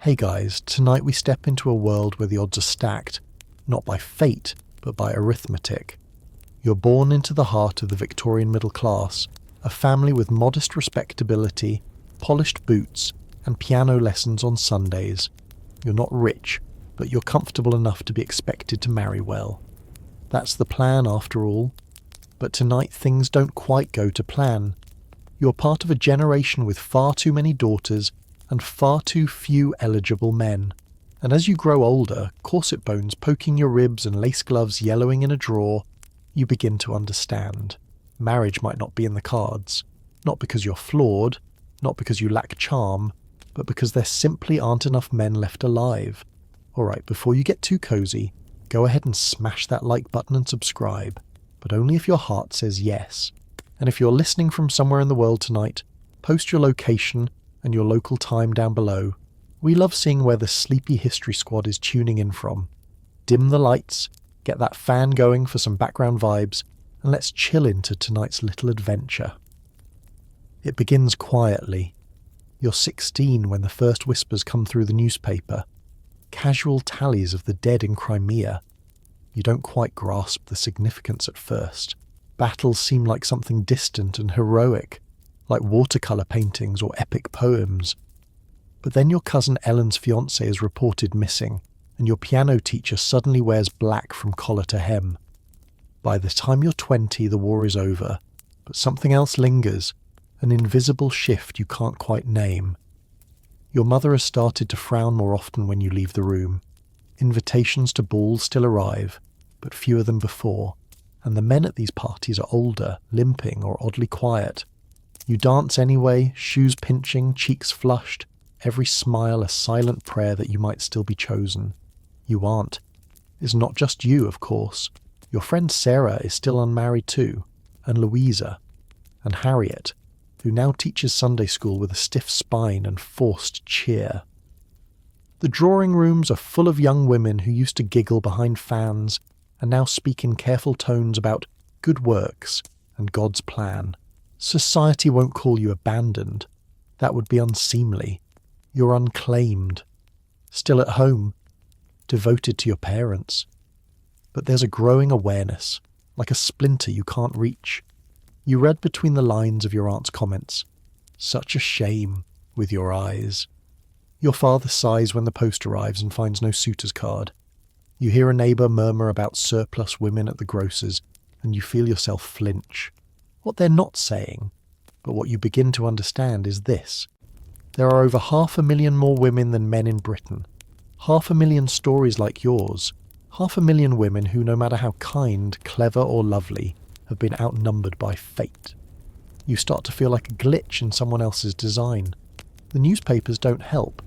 Hey guys, tonight we step into a world where the odds are stacked, not by fate, but by arithmetic. You're born into the heart of the Victorian middle class, a family with modest respectability, polished boots, and piano lessons on Sundays. You're not rich, but you're comfortable enough to be expected to marry well. That's the plan after all. But tonight things don't quite go to plan. You're part of a generation with far too many daughters and far too few eligible men. And as you grow older, corset bones poking your ribs and lace gloves yellowing in a drawer, you begin to understand. Marriage might not be in the cards. Not because you're flawed, not because you lack charm, but because there simply aren't enough men left alive. Alright, before you get too cozy, go ahead and smash that like button and subscribe, but only if your heart says yes. And if you're listening from somewhere in the world tonight, post your location and your local time down below. We love seeing where the sleepy history squad is tuning in from. Dim the lights, get that fan going for some background vibes, and let's chill into tonight's little adventure. It begins quietly. You're 16 when the first whispers come through the newspaper. Casual tallies of the dead in Crimea. You don't quite grasp the significance at first. Battles seem like something distant and heroic, like watercolour paintings or epic poems. But then your cousin Ellen's fiancé is reported missing, and your piano teacher suddenly wears black from collar to hem. By the time you're 20, the war is over, but something else lingers, an invisible shift you can't quite name. Your mother has started to frown more often when you leave the room. Invitations to balls still arrive, but fewer than before, and the men at these parties are older, limping, or oddly quiet. You dance anyway, shoes pinching, cheeks flushed, every smile a silent prayer that you might still be chosen. You aren't. It's not just you, of course. Your friend Sarah is still unmarried too, and Louisa, and Harriet, who now teaches Sunday school with a stiff spine and forced cheer. The drawing rooms are full of young women who used to giggle behind fans and now speak in careful tones about good works and God's plan. Society won't call you abandoned. That would be unseemly. You're unclaimed. Still at home, devoted to your parents. But there's a growing awareness, like a splinter you can't reach. You read between the lines of your aunt's comments. Such a shame, with your eyes. Your father sighs when the post arrives and finds no suitor's card. You hear a neighbour murmur about surplus women at the grocer's, and you feel yourself flinch. What they're not saying, but what you begin to understand is this. There are over 500,000 more women than men in Britain. 500,000 stories like yours. 500,000 women who, no matter how kind, clever or lovely, have been outnumbered by fate. You start to feel like a glitch in someone else's design. The newspapers don't help.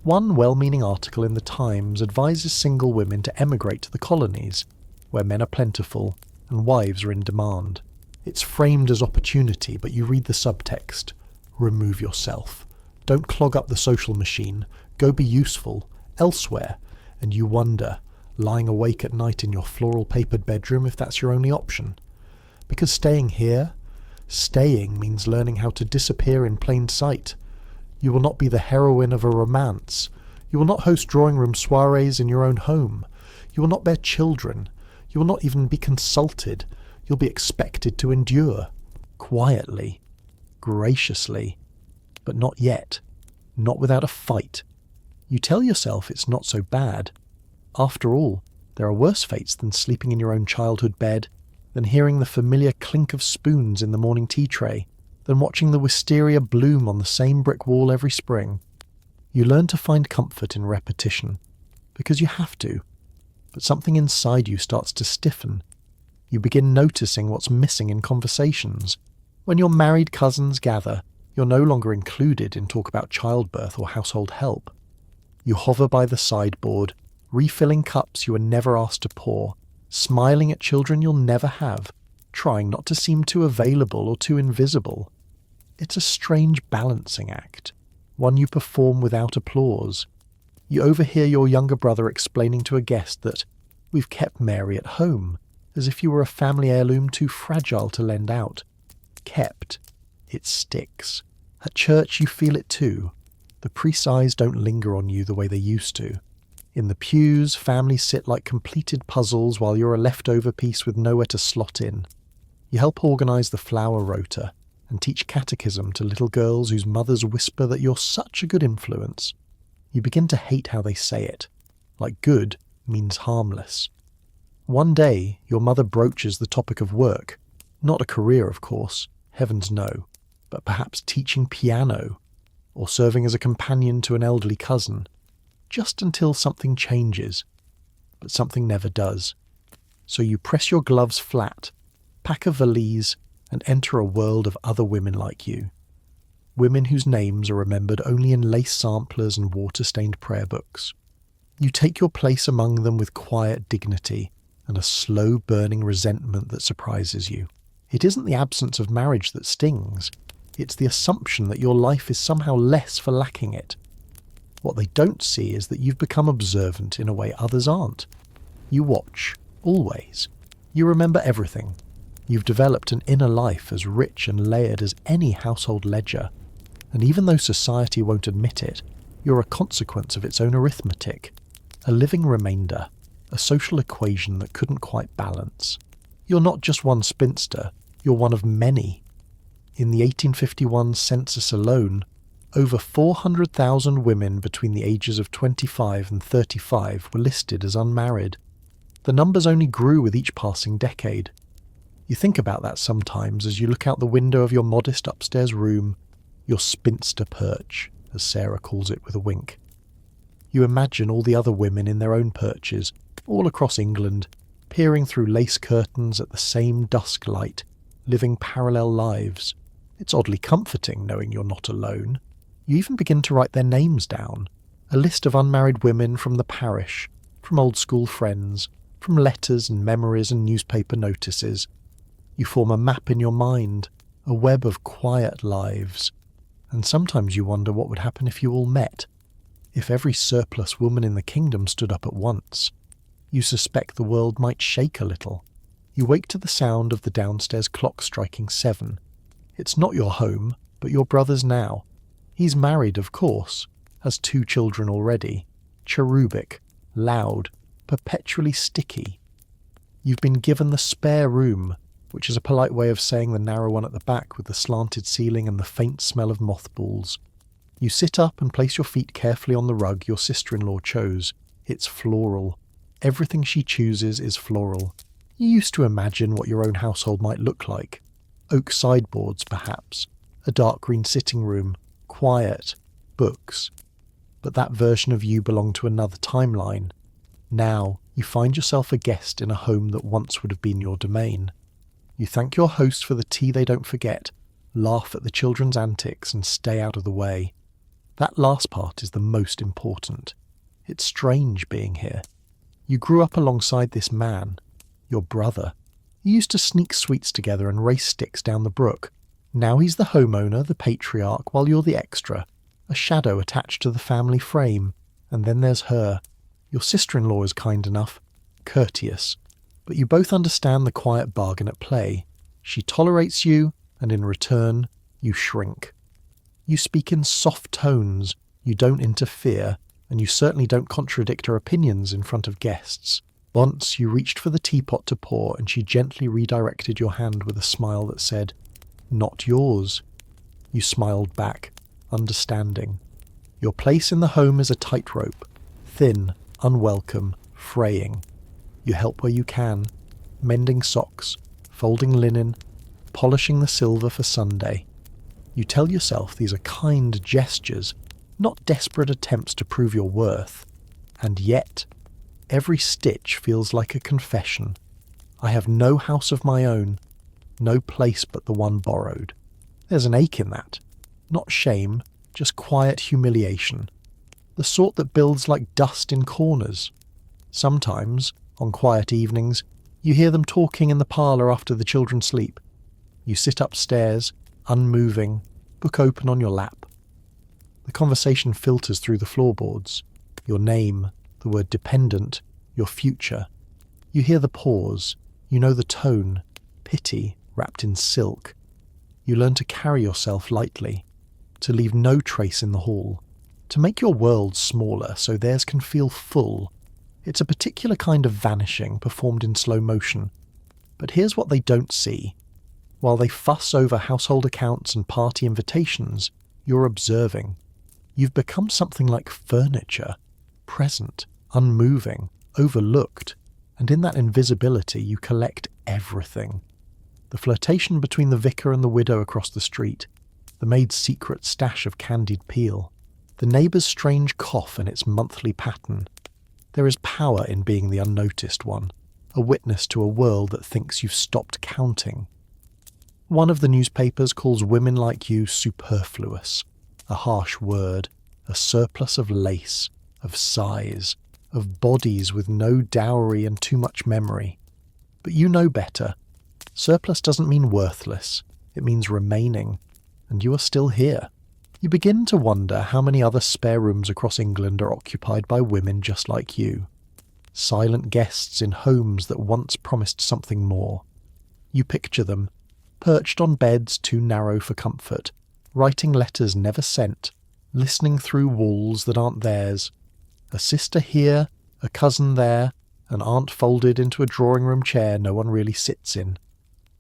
One well-meaning article in the Times advises single women to emigrate to the colonies, where men are plentiful and wives are in demand. It's framed as opportunity, but you read the subtext. Remove yourself. Don't clog up the social machine. Go be useful, elsewhere. And you wonder, lying awake at night in your floral papered bedroom, if that's your only option. Because staying means learning how to disappear in plain sight. You will not be the heroine of a romance. You will not host drawing room soirees in your own home. You will not bear children. You will not even be consulted. You'll be expected to endure. Quietly. Graciously. But not yet. Not without a fight. You tell yourself it's not so bad. After all, there are worse fates than sleeping in your own childhood bed, than hearing the familiar clink of spoons in the morning tea tray, than watching the wisteria bloom on the same brick wall every spring. You learn to find comfort in repetition, because you have to. But something inside you starts to stiffen. You begin noticing what's missing in conversations. When your married cousins gather, you're no longer included in talk about childbirth or household help. You hover by the sideboard, refilling cups you were never asked to pour, smiling at children you'll never have, trying not to seem too available or too invisible. It's a strange balancing act, one you perform without applause. You overhear your younger brother explaining to a guest that we've kept Mary at home, as if you were a family heirloom too fragile to lend out. Kept. It sticks. At church you feel it too. The priest's eyes don't linger on you the way they used to. In the pews, families sit like completed puzzles while you're a leftover piece with nowhere to slot in. You help organise the flower rota and teach catechism to little girls whose mothers whisper that you're such a good influence. You begin to hate how they say it, like good means harmless. One day, your mother broaches the topic of work, not a career of course, heavens no, but perhaps teaching piano or serving as a companion to an elderly cousin, just until something changes, but something never does. So you press your gloves flat, pack a valise, and enter a world of other women like you. Women whose names are remembered only in lace samplers and water-stained prayer books. You take your place among them with quiet dignity and a slow-burning resentment that surprises you. It isn't the absence of marriage that stings, it's the assumption that your life is somehow less for lacking it. What they don't see is that you've become observant in a way others aren't. You watch, always. You remember everything. You've developed an inner life as rich and layered as any household ledger. And even though society won't admit it, you're a consequence of its own arithmetic. A living remainder, a social equation that couldn't quite balance. You're not just one spinster, you're one of many. In the 1851 census alone, over 400,000 women between the ages of 25 and 35 were listed as unmarried. The numbers only grew with each passing decade. You think about that sometimes as you look out the window of your modest upstairs room, your spinster perch, as Sarah calls it with a wink. You imagine all the other women in their own perches, all across England, peering through lace curtains at the same dusk light, living parallel lives. It's oddly comforting knowing you're not alone. You even begin to write their names down, a list of unmarried women from the parish, from old school friends, from letters and memories and newspaper notices. You form a map in your mind, a web of quiet lives. And sometimes you wonder what would happen if you all met, if every surplus woman in the kingdom stood up at once. You suspect the world might shake a little. You wake to the sound of the downstairs clock striking 7. It's not your home, but your brother's now. He's married, of course, has 2 children already, cherubic, loud, perpetually sticky. You've been given the spare room, which is a polite way of saying the narrow one at the back with the slanted ceiling and the faint smell of mothballs. You sit up and place your feet carefully on the rug your sister-in-law chose. It's floral. Everything she chooses is floral. You used to imagine what your own household might look like. Oak sideboards, perhaps. A dark green sitting room. Quiet. Books. But that version of you belonged to another timeline. Now, you find yourself a guest in a home that once would have been your domain. You thank your host for the tea they don't forget, laugh at the children's antics and stay out of the way. That last part is the most important. It's strange being here. You grew up alongside this man, your brother. You used to sneak sweets together and race sticks down the brook. Now he's the homeowner, the patriarch, while you're the extra, a shadow attached to the family frame. And then there's her. Your sister-in-law is kind enough, courteous. But you both understand the quiet bargain at play. She tolerates you, and in return, you shrink. You speak in soft tones, you don't interfere, and you certainly don't contradict her opinions in front of guests. Once you reached for the teapot to pour, and she gently redirected your hand with a smile that said, "Not yours." You smiled back, understanding. Your place in the home is a tightrope, thin, unwelcome, fraying. You help where you can, mending socks, folding linen, polishing the silver for Sunday. You tell yourself these are kind gestures, not desperate attempts to prove your worth. And yet, every stitch feels like a confession. I have no house of my own, no place but the one borrowed. There's an ache in that. Not shame, just quiet humiliation. The sort that builds like dust in corners. Sometimes, on quiet evenings, you hear them talking in the parlour after the children sleep. You sit upstairs, unmoving, book open on your lap. The conversation filters through the floorboards. Your name, the word dependent, your future. You hear the pause. You know the tone. Pity wrapped in silk. You learn to carry yourself lightly, to leave no trace in the hall. to make your world smaller so theirs can feel full. It's a particular kind of vanishing performed in slow motion. But here's what they don't see. While they fuss over household accounts and party invitations, you're observing. You've become something like furniture, present, unmoving, overlooked, and in that invisibility you collect everything. The flirtation between the vicar and the widow across the street, the maid's secret stash of candied peel, the neighbour's strange cough and its monthly pattern. There is power in being the unnoticed one, a witness to a world that thinks you've stopped counting. One of the newspapers calls women like you superfluous, a harsh word, a surplus of lace, of size, of bodies with no dowry and too much memory. But you know better. Surplus doesn't mean worthless, it means remaining, and you are still here. You begin to wonder how many other spare rooms across England are occupied by women just like you. Silent guests in homes that once promised something more. You picture them, perched on beds too narrow for comfort, writing letters never sent, listening through walls that aren't theirs. A sister here, a cousin there, an aunt folded into a drawing-room chair no one really sits in.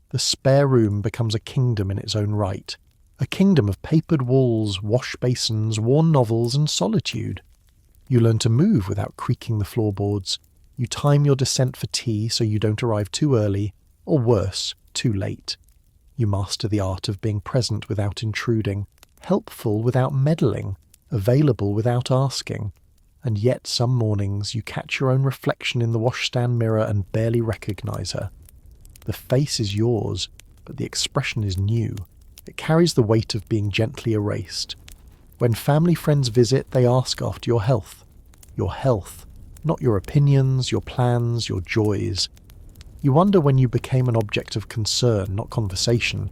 The spare room becomes a kingdom in its own right, a kingdom of papered walls, wash basins, worn novels and solitude. You learn to move without creaking the floorboards. You time your descent for tea so you don't arrive too early, or worse, too late. You master the art of being present without intruding, helpful without meddling, available without asking. And yet some mornings you catch your own reflection in the washstand mirror and barely recognise her. The face is yours, but the expression is new. It carries the weight of being gently erased. When family friends visit, they ask after your health. Your health, not your opinions, your plans, your joys. You wonder when you became an object of concern, not conversation.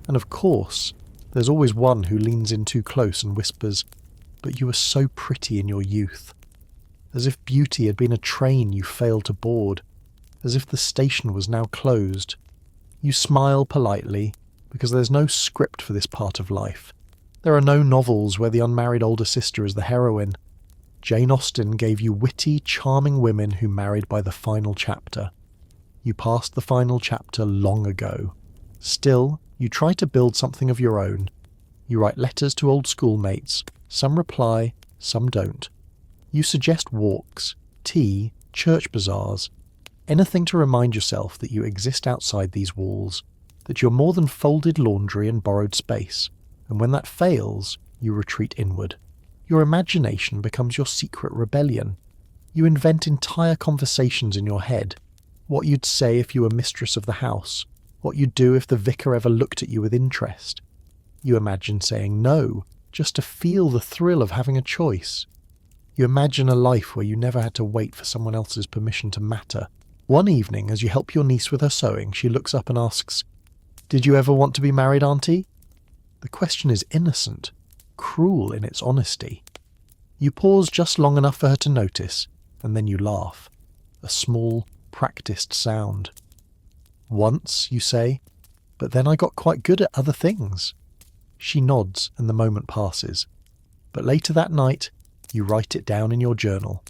And of course, there's always one who leans in too close and whispers, "But you were so pretty in your youth." As if beauty had been a train you failed to board. As if the station was now closed. You smile politely, because there's no script for this part of life. There are no novels where the unmarried older sister is the heroine. Jane Austen gave you witty, charming women who married by the final chapter. You passed the final chapter long ago. Still, you try to build something of your own. You write letters to old schoolmates. Some reply, some don't. You suggest walks, tea, church bazaars, anything to remind yourself that you exist outside these walls, that you're more than folded laundry and borrowed space, and when that fails, you retreat inward. Your imagination becomes your secret rebellion. You invent entire conversations in your head, what you'd say if you were mistress of the house, what you'd do if the vicar ever looked at you with interest. You imagine saying no, just to feel the thrill of having a choice. You imagine a life where you never had to wait for someone else's permission to matter. One evening, as you help your niece with her sewing, she looks up and asks, "Did you ever want to be married, Auntie?" The question is innocent, cruel in its honesty. You pause just long enough for her to notice, and then you laugh. A small, practiced sound. "Once," you say, "but then I got quite good at other things." She nods and the moment passes. But later that night, you write it down in your journal.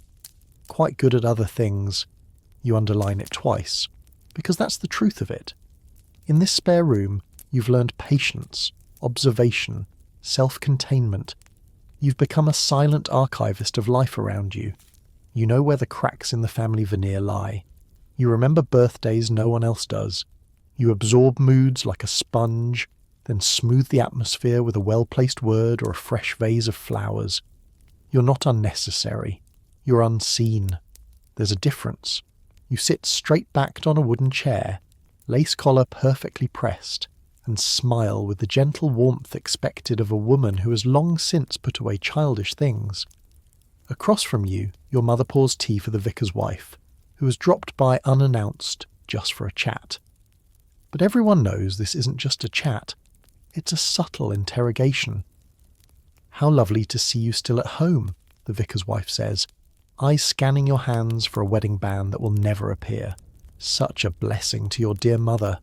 Quite good at other things. You underline it twice, because that's the truth of it. In this spare room, you've learned patience, observation, self-containment. You've become a silent archivist of life around you. You know where the cracks in the family veneer lie. You remember birthdays no one else does. You absorb moods like a sponge, then smooth the atmosphere with a well-placed word or a fresh vase of flowers. You're not unnecessary. You're unseen. There's a difference. You sit straight-backed on a wooden chair, lace collar perfectly pressed, and smile with the gentle warmth expected of a woman who has long since put away childish things. Across from you, your mother pours tea for the vicar's wife, who has dropped by unannounced just for a chat. But everyone knows this isn't just a chat. It's a subtle interrogation. "How lovely to see you still at home," the vicar's wife says, eyes scanning your hands for a wedding band that will never appear. Such a blessing to your dear mother.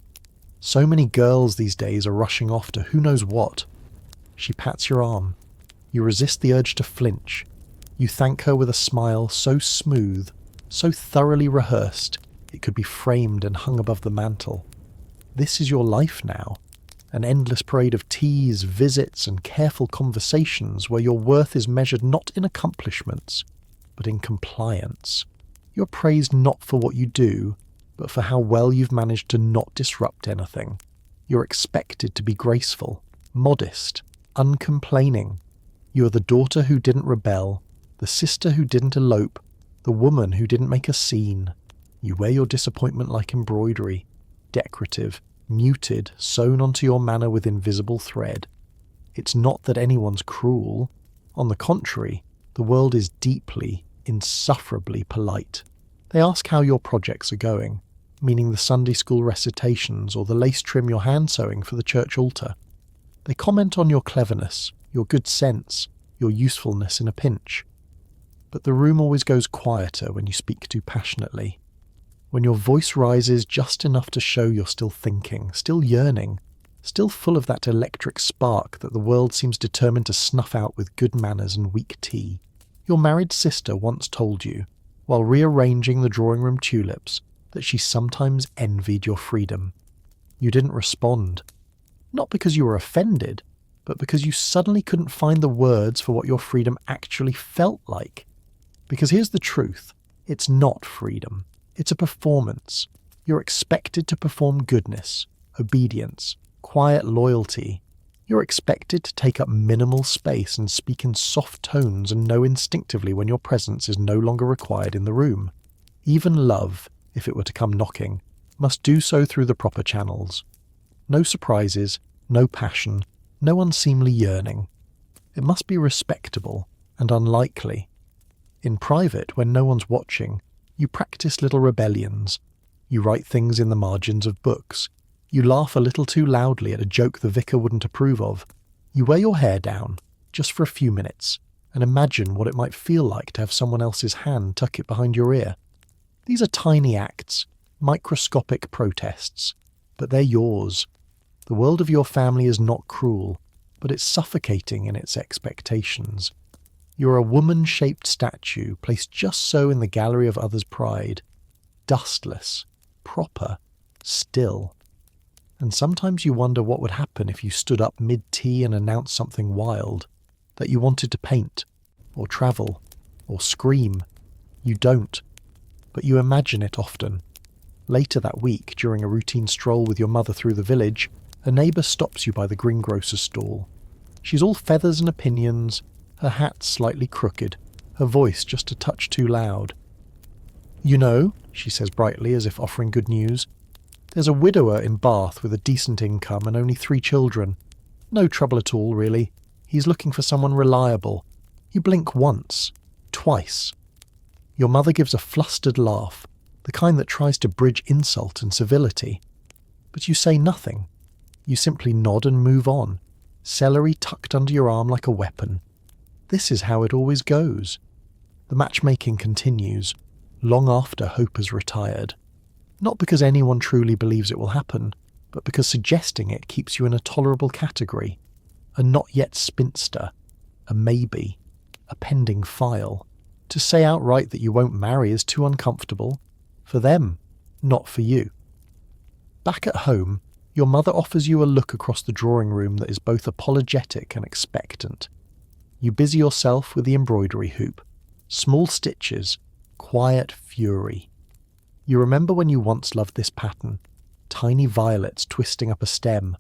So many girls these days are rushing off to who knows what. She pats your arm. You resist the urge to flinch. You thank her with a smile so smooth, so thoroughly rehearsed, it could be framed and hung above the mantel. This is your life now. An endless parade of teas, visits, and careful conversations where your worth is measured not in accomplishments, but in compliance. You're praised not for what you do, but for how well you've managed to not disrupt anything. You're expected to be graceful, modest, uncomplaining. You are the daughter who didn't rebel, the sister who didn't elope, the woman who didn't make a scene. You wear your disappointment like embroidery, decorative, muted, sewn onto your manner with invisible thread. It's not that anyone's cruel. On the contrary, the world is deeply, insufferably polite. They ask how your projects are going, meaning the Sunday school recitations or the lace trim you're hand sewing for the church altar. They comment on your cleverness, your good sense, your usefulness in a pinch. But the room always goes quieter when you speak too passionately. When your voice rises just enough to show you're still thinking, still yearning, still full of that electric spark that the world seems determined to snuff out with good manners and weak tea. Your married sister once told you, while rearranging the drawing room tulips, that she sometimes envied your freedom. You didn't respond. Not because you were offended, but because you suddenly couldn't find the words for what your freedom actually felt like. Because here's the truth, it's not freedom. It's a performance. You're expected to perform goodness, obedience, quiet loyalty. You're expected to take up minimal space and speak in soft tones and know instinctively when your presence is no longer required in the room. Even love, if it were to come knocking, must do so through the proper channels. No surprises, no passion, no unseemly yearning. It must be respectable and unlikely. In private, when no one's watching, you practice little rebellions. You write things in the margins of books. You laugh a little too loudly at a joke the vicar wouldn't approve of. You wear your hair down, just for a few minutes, and imagine what it might feel like to have someone else's hand tuck it behind your ear. These are tiny acts, microscopic protests, but they're yours. The world of your family is not cruel, but it's suffocating in its expectations. You're a woman-shaped statue placed just so in the gallery of others' pride, dustless, proper, still. And sometimes you wonder what would happen if you stood up mid-tea and announced something wild, that you wanted to paint, or travel, or scream. You don't, but you imagine it often. Later that week, during a routine stroll with your mother through the village, a neighbour stops you by the greengrocer's stall. She's all feathers and opinions, her hat slightly crooked, her voice just a touch too loud. "You know," she says brightly as if offering good news, "there's a widower in Bath with a decent income and only 3 children. No trouble at all, really. He's looking for someone reliable. You blink once, twice." Your mother gives a flustered laugh, the kind that tries to bridge insult and civility. But you say nothing. You simply nod and move on, celery tucked under your arm like a weapon. This is how it always goes. The matchmaking continues, long after hope has retired. Not because anyone truly believes it will happen, but because suggesting it keeps you in a tolerable category. A not yet spinster, a maybe, a pending file. To say outright that you won't marry is too uncomfortable. For them, not for you. Back at home, your mother offers you a look across the drawing room that is both apologetic and expectant. You busy yourself with the embroidery hoop. Small stitches, quiet fury. You remember when you once loved this pattern, tiny violets twisting up a stem.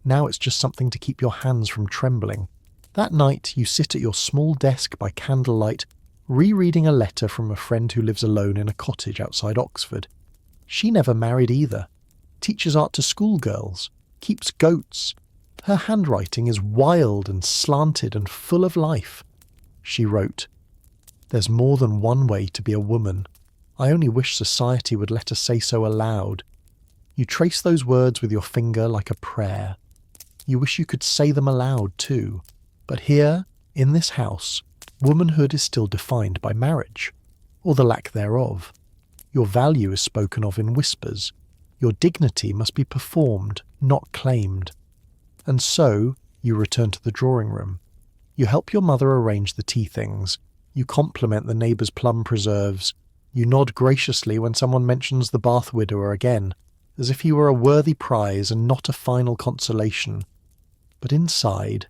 Now it's just something to keep your hands from trembling. That night you sit at your small desk by candlelight, rereading a letter from a friend who lives alone in a cottage outside Oxford. She never married either. Teaches art to schoolgirls. Keeps goats. Her handwriting is wild and slanted and full of life. She wrote, "There's more than one way to be a woman. I only wish society would let us say so aloud." You trace those words with your finger like a prayer. You wish you could say them aloud too. But here, in this house, womanhood is still defined by marriage, or the lack thereof. Your value is spoken of in whispers. Your dignity must be performed, not claimed. And so, you return to the drawing room. You help your mother arrange the tea things. You compliment the neighbour's plum preserves. You nod graciously when someone mentions the bath widower again, as if he were a worthy prize and not a final consolation. But inside,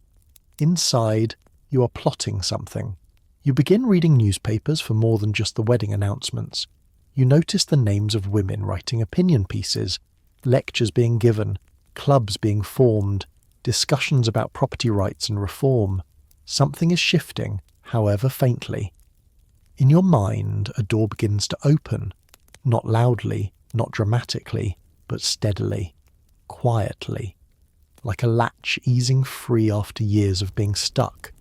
you are plotting something. You begin reading newspapers for more than just the wedding announcements. You notice the names of women writing opinion pieces, lectures being given, clubs being formed, discussions about property rights and reform. Something is shifting, however faintly. In your mind, a door begins to open, not loudly, not dramatically, but steadily, quietly, like a latch easing free after years of being stuck.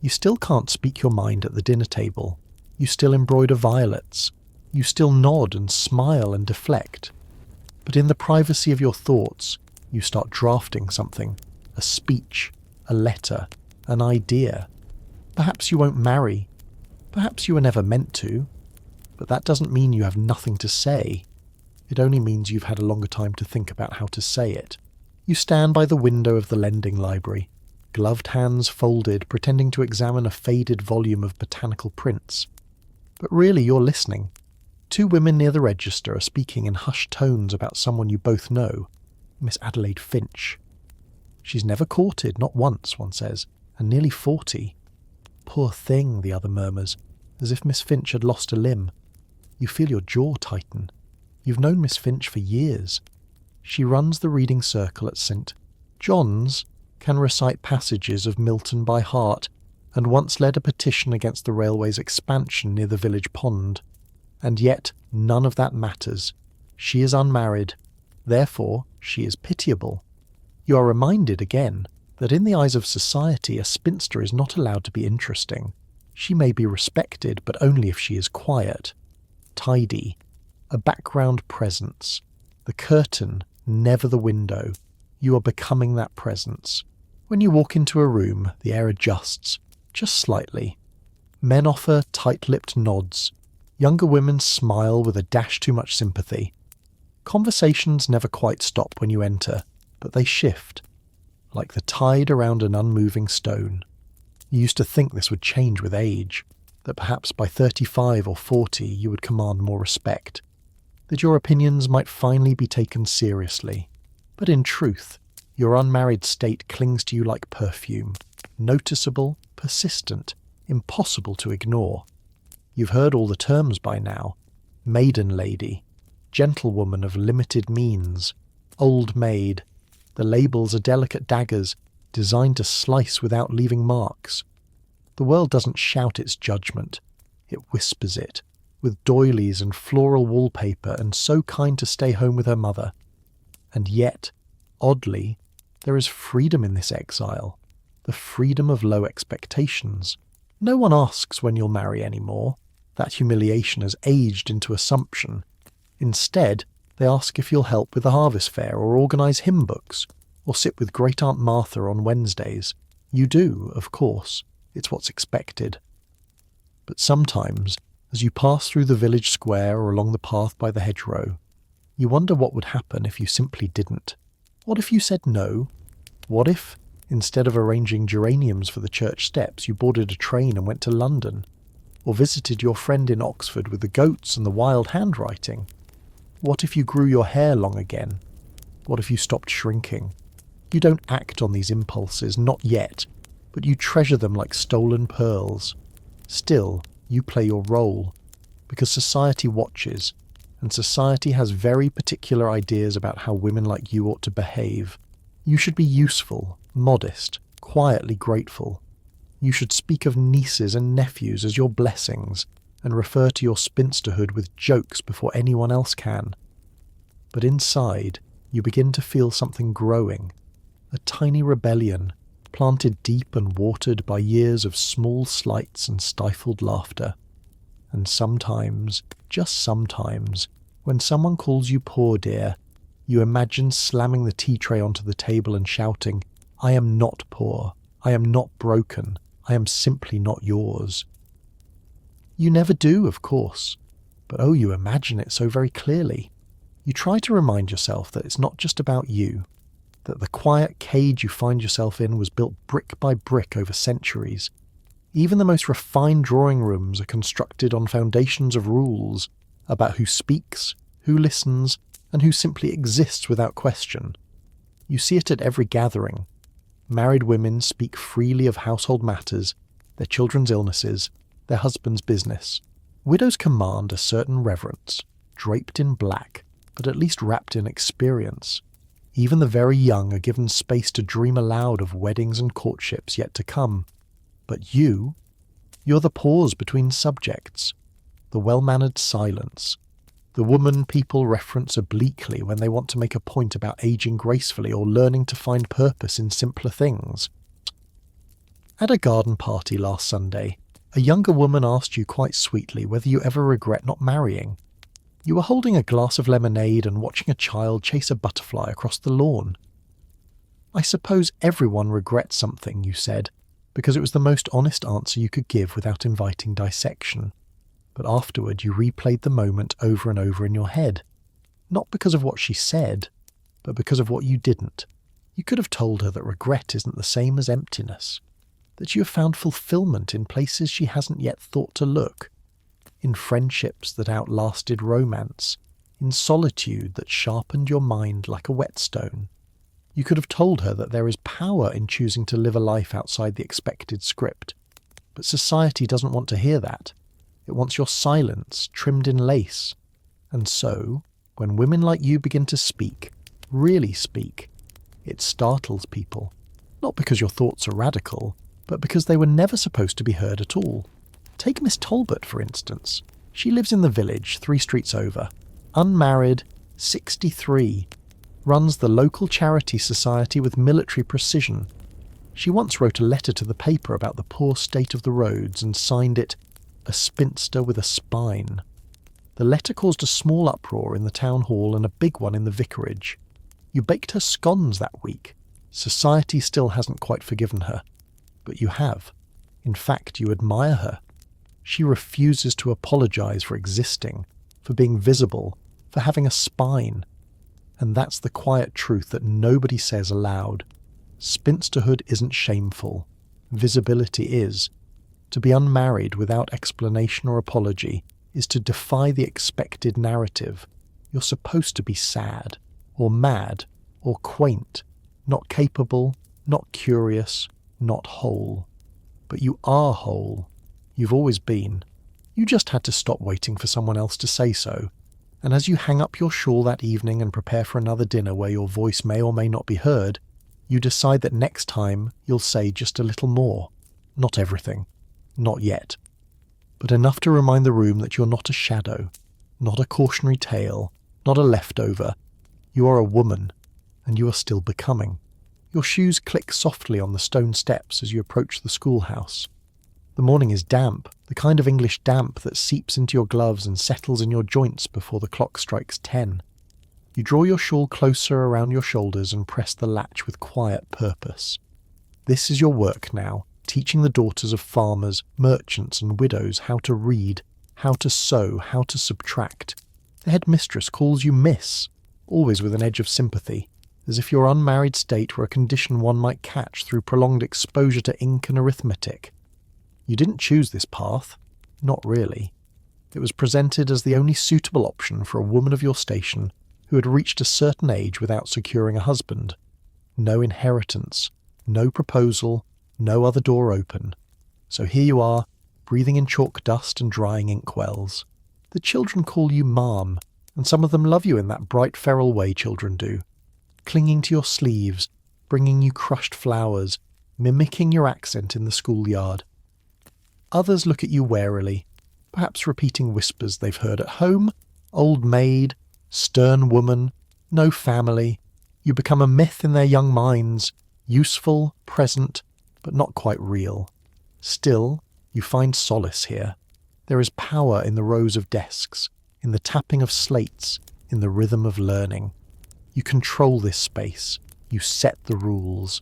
You still can't speak your mind at the dinner table. You still embroider violets. You still nod and smile and deflect. But in the privacy of your thoughts, you start drafting something, a speech, a letter, an idea. Perhaps you won't marry. Perhaps you were never meant to. But that doesn't mean you have nothing to say. It only means you've had a longer time to think about how to say it. You stand by the window of the lending library, gloved hands folded, pretending to examine a faded volume of botanical prints. But really you're listening. Two women near the register are speaking in hushed tones about someone you both know, Miss Adelaide Finch. She's never courted, not once, one says, and nearly 40. Poor thing, the other murmurs, as if Miss Finch had lost a limb. You feel your jaw tighten. You've known Miss Finch for years. She runs the reading circle at St. John's, can recite passages of Milton by heart, and once led a petition against the railway's expansion near the village pond. And yet none of that matters. She is unmarried. Therefore, she is pitiable. You are reminded again that in the eyes of society a spinster is not allowed to be interesting. She may be respected, but only if she is quiet, tidy, a background presence. The curtain, never the window. You are becoming that presence. When you walk into a room, the air adjusts, just slightly. Men offer tight-lipped nods. Younger women smile with a dash too much sympathy. Conversations never quite stop when you enter, but they shift, like the tide around an unmoving stone. You used to think this would change with age, that perhaps by 35 or 40 you would command more respect, that your opinions might finally be taken seriously. But in truth, your unmarried state clings to you like perfume, noticeable, persistent, impossible to ignore. You've heard all the terms by now: maiden lady, gentlewoman of limited means, old maid. The labels are delicate daggers, designed to slice without leaving marks. The world doesn't shout its judgment, it whispers it, with doilies and floral wallpaper, and so kind to stay home with her mother. And yet, oddly, there is freedom in this exile, the freedom of low expectations. No one asks when you'll marry anymore. That humiliation has aged into assumption. Instead, they ask if you'll help with the harvest fair or organise hymn books, or sit with Great Aunt Martha on Wednesdays. You do, of course. It's what's expected. But sometimes, as you pass through the village square or along the path by the hedgerow, you wonder what would happen if you simply didn't. What if you said no? What if, instead of arranging geraniums for the church steps, you boarded a train and went to London? Or visited your friend in Oxford with the goats and the wild handwriting? What if you grew your hair long again? What if you stopped shrinking? You don't act on these impulses, not yet, but you treasure them like stolen pearls. Still, you play your role, because society watches, and society has very particular ideas about how women like you ought to behave. You should be useful, modest, quietly grateful. You should speak of nieces and nephews as your blessings, and refer to your spinsterhood with jokes before anyone else can. But inside, you begin to feel something growing, a tiny rebellion, planted deep and watered by years of small slights and stifled laughter. And sometimes, just sometimes, when someone calls you poor dear, you imagine slamming the tea tray onto the table and shouting, "I am not poor, I am not broken, I am simply not yours." You never do, of course, but oh, you imagine it so very clearly. You try to remind yourself that it's not just about you. that the quiet cage you find yourself in was built brick by brick over centuries. Even the most refined drawing rooms are constructed on foundations of rules about who speaks, who listens, and who simply exists without question. You see it at every gathering. Married women speak freely of household matters, their children's illnesses, their husband's business. Widows command a certain reverence, draped in black, but at least wrapped in experience. Even the very young are given space to dream aloud of weddings and courtships yet to come. But you're the pause between subjects, the well-mannered silence, the woman people reference obliquely when they want to make a point about aging gracefully or learning to find purpose in simpler things. At a garden party last Sunday, a younger woman asked you quite sweetly whether you ever regret not marrying. You were holding a glass of lemonade and watching a child chase a butterfly across the lawn. "I suppose everyone regrets something," you said, because it was the most honest answer you could give without inviting dissection. But afterward you replayed the moment over and over in your head. Not because of what she said, but because of what you didn't. You could have told her that regret isn't the same as emptiness, that you have found fulfillment in places she hasn't yet thought to look, in friendships that outlasted romance, in solitude that sharpened your mind like a whetstone. You could have told her that there is power in choosing to live a life outside the expected script, but society doesn't want to hear that. It wants your silence trimmed in lace. And so, when women like you begin to speak, really speak, it startles people. Not because your thoughts are radical, but because they were never supposed to be heard at all. Take Miss Talbot, for instance. She lives in the village, 3 streets over. Unmarried, 63. Runs the local charity society with military precision. She once wrote a letter to the paper about the poor state of the roads and signed it, "A spinster with a spine." The letter caused a small uproar in the town hall and a big one in the vicarage. You baked her scones that week. Society still hasn't quite forgiven her. But you have. In fact, you admire her. She refuses to apologize for existing, for being visible, for having a spine. And that's the quiet truth that nobody says aloud. Spinsterhood isn't shameful. Visibility is. To be unmarried without explanation or apology is to defy the expected narrative. You're supposed to be sad, or mad, or quaint, not capable, not curious, not whole. But you are whole. You've always been. You just had to stop waiting for someone else to say so. And as you hang up your shawl that evening and prepare for another dinner where your voice may or may not be heard, you decide that next time you'll say just a little more. Not everything. Not yet. But enough to remind the room that you're not a shadow, not a cautionary tale, not a leftover. You are a woman, and you are still becoming. Your shoes click softly on the stone steps as you approach the schoolhouse. The morning is damp, the kind of English damp that seeps into your gloves and settles in your joints before the clock strikes 10. You draw your shawl closer around your shoulders and press the latch with quiet purpose. This is your work now, teaching the daughters of farmers, merchants and widows how to read, how to sew, how to subtract. The headmistress calls you Miss, always with an edge of sympathy, as if your unmarried state were a condition one might catch through prolonged exposure to ink and arithmetic. You didn't choose this path. Not really. It was presented as the only suitable option for a woman of your station who had reached a certain age without securing a husband. No inheritance, no proposal, no other door open. So here you are, breathing in chalk dust and drying inkwells. The children call you Ma'am, and some of them love you in that bright feral way children do, clinging to your sleeves, bringing you crushed flowers, mimicking your accent in the schoolyard. Others look at you warily, perhaps repeating whispers they've heard at home, old maid, stern woman, no family. You become a myth in their young minds, useful, present, but not quite real. Still, you find solace here. There is power in the rows of desks, in the tapping of slates, in the rhythm of learning. You control this space, you set the rules,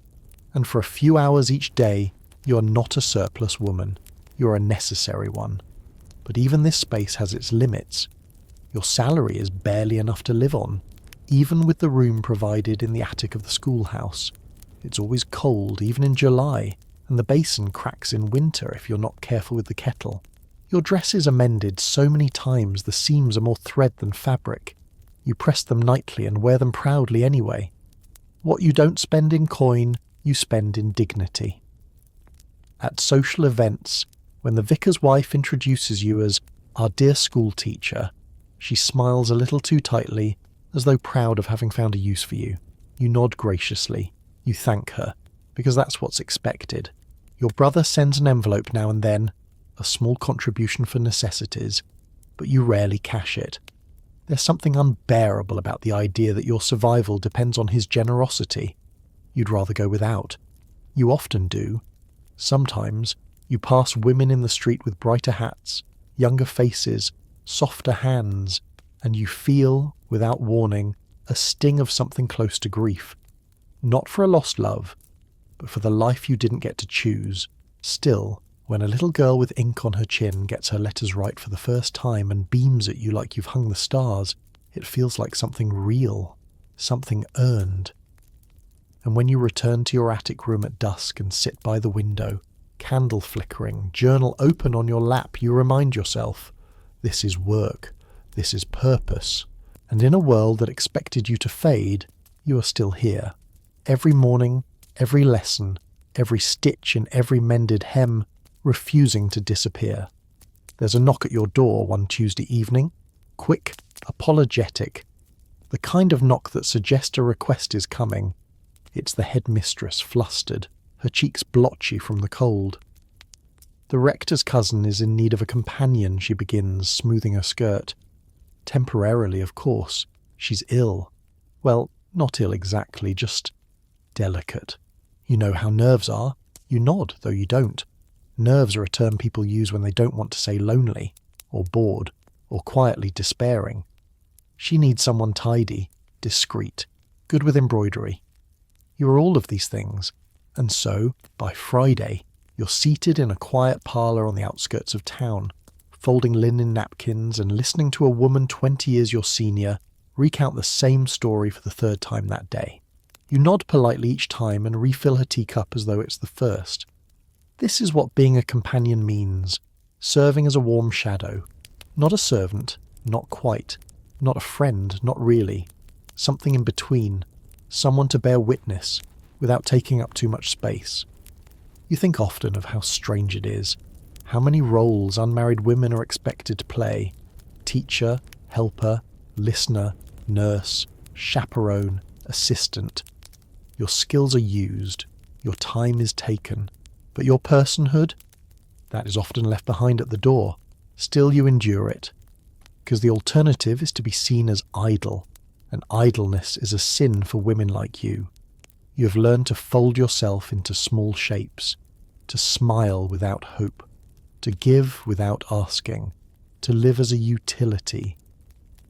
and for a few hours each day, you are not a surplus woman. You're a necessary one. But even this space has its limits. Your salary is barely enough to live on. even with the room provided in the attic of the schoolhouse. It's always cold, even in July, and the basin cracks in winter if you're not careful with the kettle. Your dresses are mended so many times the seams are more thread than fabric. You press them nightly and wear them proudly anyway. What you don't spend in coin, you spend in dignity. At social events, when the vicar's wife introduces you as our dear school teacher, she smiles a little too tightly, as though proud of having found a use for you. You nod graciously. You thank her, because that's what's expected. Your brother sends an envelope now and then, a small contribution for necessities, but you rarely cash it. There's something unbearable about the idea that your survival depends on his generosity. You'd rather go without. You often do. Sometimes you pass women in the street with brighter hats, younger faces, softer hands, and you feel, without warning, a sting of something close to grief. Not for a lost love, but for the life you didn't get to choose. Still, when a little girl with ink on her chin gets her letters right for the first time and beams at you like you've hung the stars, it feels like something real, something earned. And when you return to your attic room at dusk and sit by the window, candle flickering, journal open on your lap, you remind yourself, this is work, this is purpose. And in a world that expected you to fade, you are still here. Every morning, every lesson, every stitch in every mended hem, refusing to disappear. There's a knock at your door one Tuesday evening, quick, apologetic, the kind of knock that suggests a request is coming. It's the headmistress, flustered, her cheeks blotchy from the cold. The rector's cousin is in need of a companion, she begins, smoothing her skirt. Temporarily, of course. She's ill. Well, not ill exactly, just delicate. You know how nerves are. You nod, though you don't. Nerves are a term people use when they don't want to say lonely, or bored, or quietly despairing. She needs someone tidy, discreet, good with embroidery. You are all of these things, and so, by Friday, you're seated in a quiet parlour on the outskirts of town, folding linen napkins and listening to a woman 20 years your senior recount the same story for the third time that day. You nod politely each time and refill her teacup as though it's the first. This is what being a companion means, serving as a warm shadow. Not a servant, not quite. Not a friend, not really. Something in between. Someone to bear witness, without taking up too much space. You think often of how strange it is, how many roles unmarried women are expected to play. Teacher, helper, listener, nurse, chaperone, assistant. Your skills are used, your time is taken, but your personhood, that is often left behind at the door. Still you endure it, because the alternative is to be seen as idle, and idleness is a sin for women like you. You have learned to fold yourself into small shapes, to smile without hope, to give without asking, to live as a utility.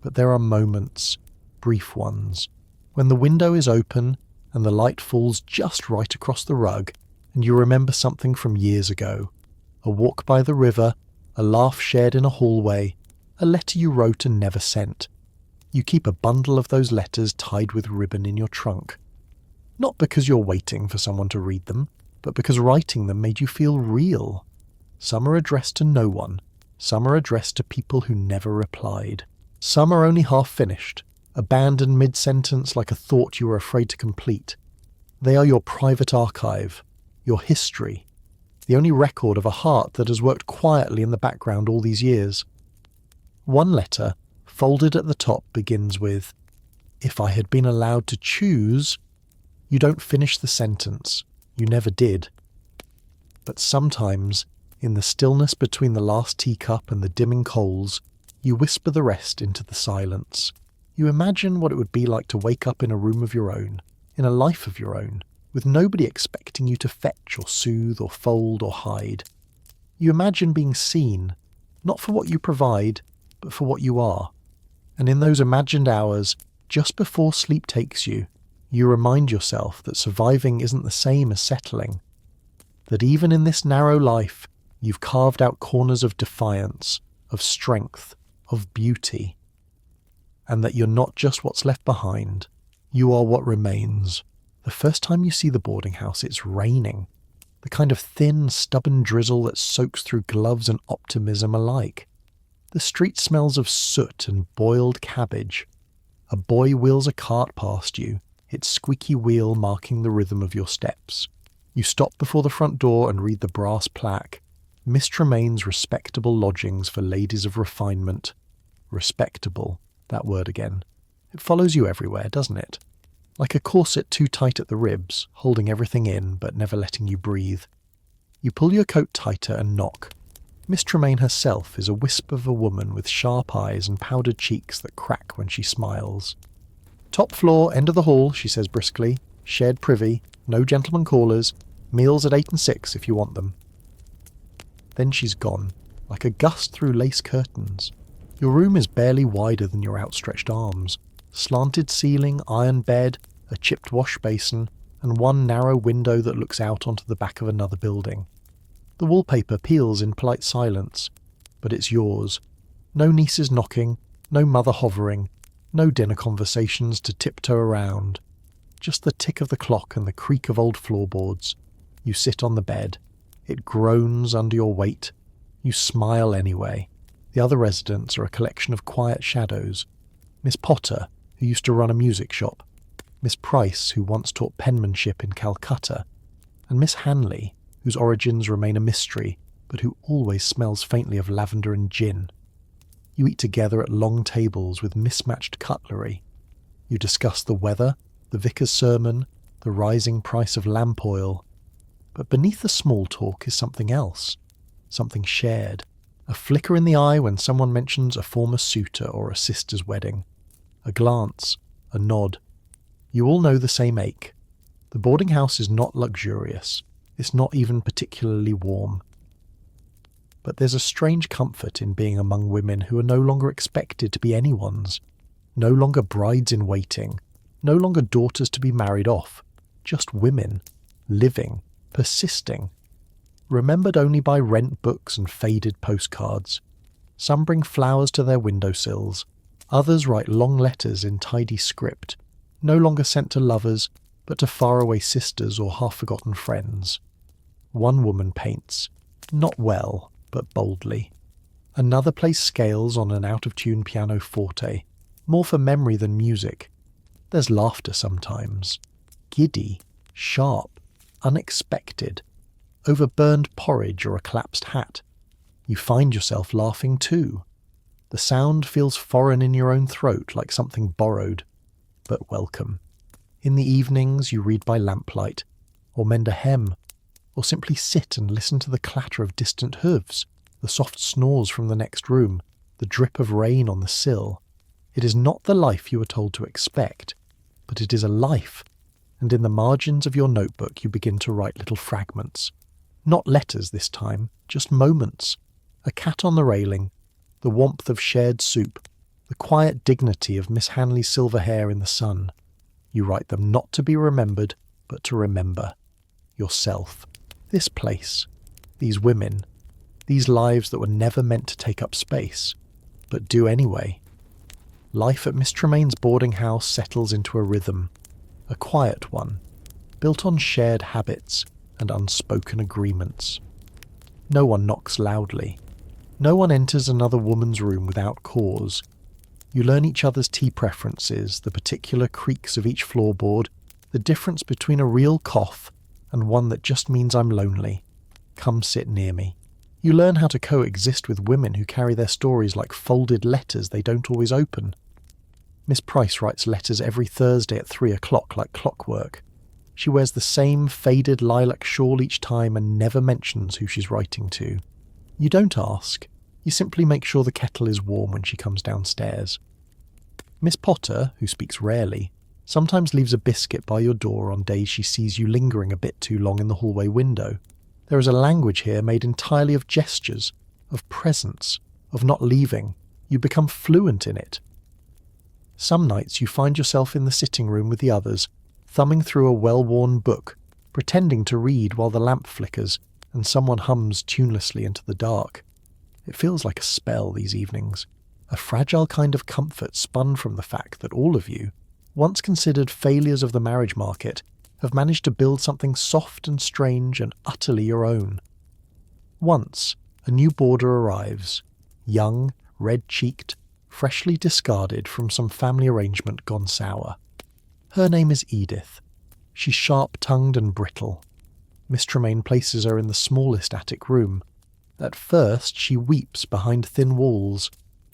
But there are moments, brief ones, when the window is open and the light falls just right across the rug, and you remember something from years ago. A walk by the river, a laugh shared in a hallway, a letter you wrote and never sent. You keep a bundle of those letters tied with ribbon in your trunk. Not because you're waiting for someone to read them, but because writing them made you feel real. Some are addressed to no one. Some are addressed to people who never replied. Some are only half finished, abandoned mid-sentence like a thought you were afraid to complete. They are your private archive, your history, the only record of a heart that has worked quietly in the background all these years. One letter, folded at the top, begins with, "If I had been allowed to choose." You don't finish the sentence. You never did. But sometimes, in the stillness between the last teacup and the dimming coals, you whisper the rest into the silence. You imagine what it would be like to wake up in a room of your own, in a life of your own, with nobody expecting you to fetch or soothe or fold or hide. You imagine being seen, not for what you provide, but for what you are. And in those imagined hours, just before sleep takes you, you remind yourself that surviving isn't the same as settling. That even in this narrow life, you've carved out corners of defiance, of strength, of beauty. and that you're not just what's left behind, you are what remains. The first time you see the boarding house, it's raining. The kind of thin, stubborn drizzle that soaks through gloves and optimism alike. The street smells of soot and boiled cabbage. A boy wheels a cart past you, its squeaky wheel marking the rhythm of your steps. You stop before the front door and read the brass plaque. Miss Tremaine's respectable lodgings for ladies of refinement. Respectable, that word again. It follows you everywhere, doesn't it? Like a corset too tight at the ribs, holding everything in but never letting you breathe. You pull your coat tighter and knock. Miss Tremaine herself is a wisp of a woman with sharp eyes and powdered cheeks that crack when she smiles. "Top floor, end of the hall," she says briskly. "Shared privy, no gentlemen callers, meals at 8 and 6 if you want them." Then she's gone, like a gust through lace curtains. Your room is barely wider than your outstretched arms. Slanted ceiling, iron bed, a chipped wash basin, and one narrow window that looks out onto the back of another building. The wallpaper peels in polite silence, but it's yours. No nieces knocking, no mother hovering, no dinner conversations to tiptoe around. Just the tick of the clock and the creak of old floorboards. You sit on the bed. It groans under your weight. You smile anyway. The other residents are a collection of quiet shadows. Miss Potter, who used to run a music shop. Miss Price, who once taught penmanship in Calcutta. And Miss Hanley, whose origins remain a mystery, but who always smells faintly of lavender and gin. You eat together at long tables with mismatched cutlery. You discuss the weather, the vicar's sermon, the rising price of lamp oil. But beneath the small talk is something else, something shared. A flicker in the eye when someone mentions a former suitor or a sister's wedding. A glance, a nod. You all know the same ache. The boarding house is not luxurious. It's not even particularly warm. But there's a strange comfort in being among women who are no longer expected to be anyone's. No longer brides in waiting. No longer daughters to be married off. Just women. Living. Persisting. Remembered only by rent books and faded postcards. Some bring flowers to their windowsills. Others write long letters in tidy script, no longer sent to lovers, but to faraway sisters or half-forgotten friends. One woman paints, not well, but boldly. Another plays scales on an out-of-tune pianoforte, more for memory than music. There's laughter sometimes. Giddy, sharp, unexpected. Over burned porridge or a collapsed hat. You find yourself laughing too. The sound feels foreign in your own throat, like something borrowed, but welcome. In the evenings you read by lamplight, or mend a hem, or simply sit and listen to the clatter of distant hooves, the soft snores from the next room, the drip of rain on the sill. It is not the life you were told to expect, but it is a life, and in the margins of your notebook you begin to write little fragments. Not letters this time, just moments. A cat on the railing, the warmth of shared soup, the quiet dignity of Miss Hanley's silver hair in the sun. You write them not to be remembered, but to remember. Yourself. This place. These women. These lives that were never meant to take up space, but do anyway. Life at Miss Tremaine's boarding house settles into a rhythm. A quiet one, built on shared habits and unspoken agreements. No one knocks loudly. No one enters another woman's room without cause. You learn each other's tea preferences, the particular creaks of each floorboard, the difference between a real cough and one that just means I'm lonely. Come sit near me. You learn how to coexist with women who carry their stories like folded letters they don't always open. Miss Price writes letters every Thursday at 3 o'clock like clockwork. She wears the same faded lilac shawl each time and never mentions who she's writing to. You don't ask. You simply make sure the kettle is warm when she comes downstairs. Miss Potter, who speaks rarely, sometimes leaves a biscuit by your door on days she sees you lingering a bit too long in the hallway window. There is a language here made entirely of gestures, of presence, of not leaving. You become fluent in it. Some nights you find yourself in the sitting room with the others, thumbing through a well-worn book, pretending to read while the lamp flickers and someone hums tunelessly into the dark. It feels like a spell these evenings. a fragile kind of comfort spun from the fact that all of you, once considered failures of the marriage market, have managed to build something soft and strange and utterly your own. Once, a new boarder arrives, young, red-cheeked, freshly discarded from some family arrangement gone sour. Her name is Edith. She's sharp-tongued and brittle. Miss Tremaine places her in the smallest attic room. At first, she weeps behind thin walls.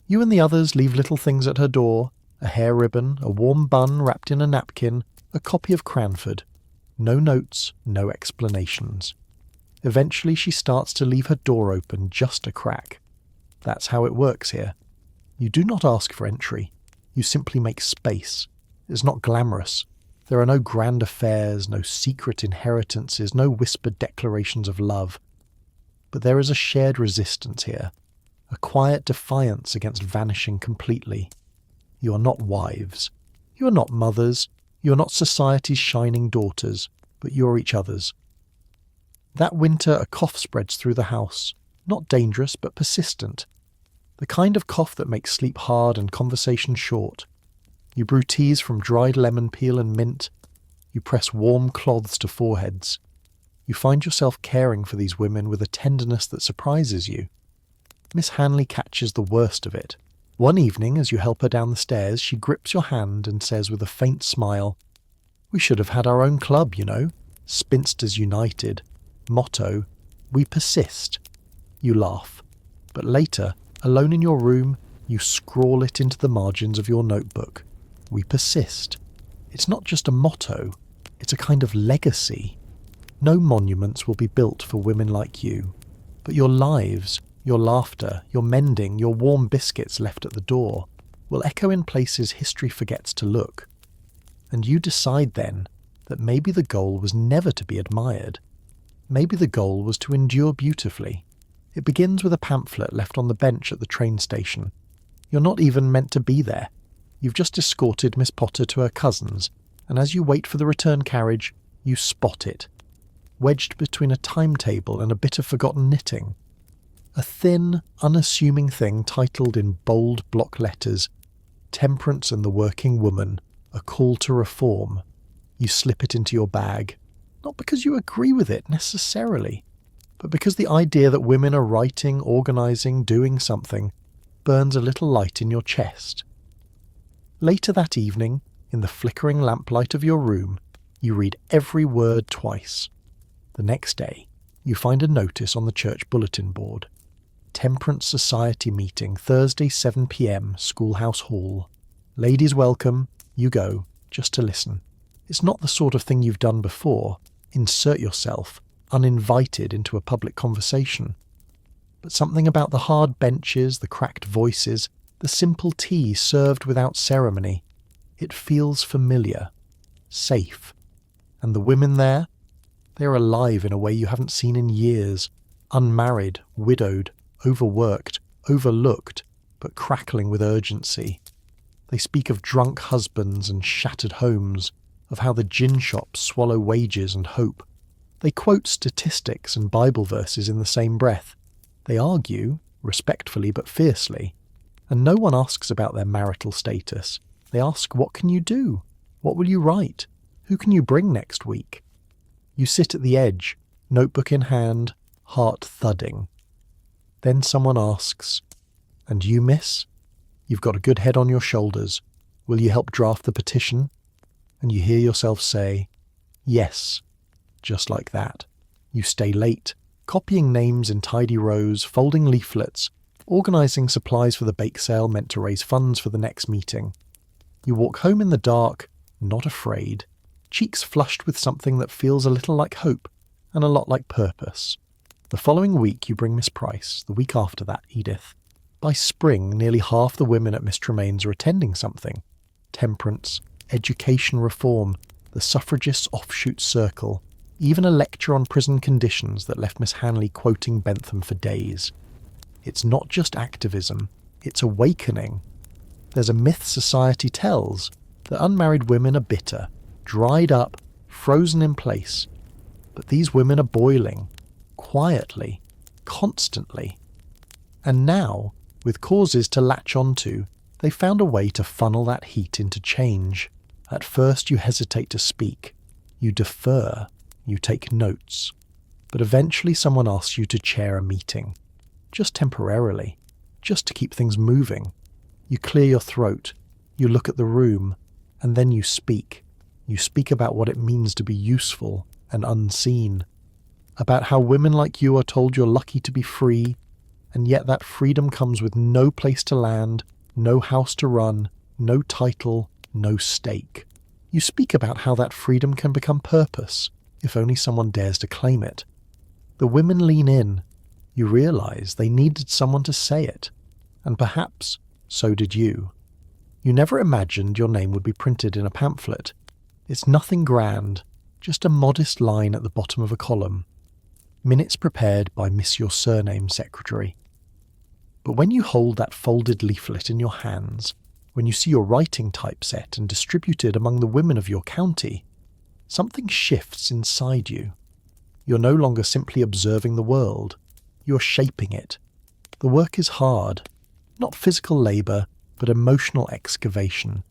You and the others leave little things at her door, a hair ribbon, a warm bun wrapped in a napkin, a copy of Cranford. No notes, no explanations. Eventually she starts to leave her door open just a crack. That's how it works here. You do not ask for entry. You simply make space. It's not glamorous. There are no grand affairs, no secret inheritances, no whispered declarations of love. But there is a shared resistance here, a quiet defiance against vanishing completely. You are not wives. You are not mothers. You are not society's shining daughters, but you are each other's. That winter a cough spreads through the house, not dangerous but persistent. The kind of cough that makes sleep hard and conversation short. You brew teas from dried lemon peel and mint. You press warm cloths to foreheads. You find yourself caring for these women with a tenderness that surprises you. Miss Hanley catches the worst of it. One evening, as you help her down the stairs, she grips your hand and says with a faint smile, "We should have had our own club, you know. Spinsters United. Motto, we persist." You laugh. But later, alone in your room, you scrawl it into the margins of your notebook. We persist. It's not just a motto, it's a kind of legacy. No monuments will be built for women like you, but your lives, your laughter, your mending, your warm biscuits left at the door will echo in places history forgets to look. And you decide then that maybe the goal was never to be admired. Maybe the goal was to endure beautifully. It begins with a pamphlet left on the bench at the train station. You're not even meant to be there. You've just escorted Miss Potter to her cousin's, and as you wait for the return carriage, you spot it, wedged between a timetable and a bit of forgotten knitting. A thin, unassuming thing titled in bold block letters, "Temperance and the Working Woman, a Call to Reform." You slip it into your bag, not because you agree with it necessarily, but because the idea that women are writing, organising, doing something burns a little light in your chest. Later that evening, in the flickering lamplight of your room, you read every word twice. The next day, you find a notice on the church bulletin board. Temperance Society meeting, Thursday 7 p.m, Schoolhouse Hall. Ladies welcome, you go, just to listen. It's not the sort of thing you've done before. Insert yourself, uninvited, into a public conversation. But something about the hard benches, the cracked voices, the simple tea served without ceremony, it feels familiar, safe. And the women there? They are alive in a way you haven't seen in years, unmarried, widowed, overworked, overlooked, but crackling with urgency. They speak of drunk husbands and shattered homes, of how the gin shops swallow wages and hope. They quote statistics and Bible verses in the same breath. They argue, respectfully but fiercely, and no one asks about their marital status. They ask, what can you do? What will you write? Who can you bring next week? You sit at the edge, notebook in hand, heart thudding. Then someone asks, "And you, miss? You've got a good head on your shoulders. Will you help draft the petition?" And you hear yourself say, "Yes." Just like that. You stay late, copying names in tidy rows, folding leaflets, organising supplies for the bake sale meant to raise funds for the next meeting. You walk home in the dark, not afraid, cheeks flushed with something that feels a little like hope and a lot like purpose. The following week you bring Miss Price, the week after that, Edith. By spring, nearly half the women at Miss Tremaine's are attending something. Temperance, education reform, the suffragists' offshoot circle, even a lecture on prison conditions that left Miss Hanley quoting Bentham for days. It's not just activism, it's awakening. There's a myth society tells that unmarried women are bitter, dried up, frozen in place. But these women are boiling, quietly, constantly. And now, With causes to latch onto, they found a way to funnel that heat into change. At first you hesitate to speak, you defer, you take notes. But eventually someone asks you to chair a meeting. Just temporarily, just to keep things moving. You clear your throat, you look at the room, and then you speak. You speak about what it means to be useful and unseen. About how women like you are told you're lucky to be free, and yet that freedom comes with no place to land, no house to run, no title, no stake. You speak about how that freedom can become purpose, if only someone dares to claim it. The women lean in. You realize they needed someone to say it, and perhaps so did you. You never imagined your name would be printed in a pamphlet. It's nothing grand, just a modest line at the bottom of a column. Minutes prepared by Miss Your Surname Secretary. But when you hold that folded leaflet in your hands, when you see your writing typeset and distributed among the women of your county, something shifts inside you. You're no longer simply observing the world, you're shaping it. The work is hard, not physical labour, but emotional excavation.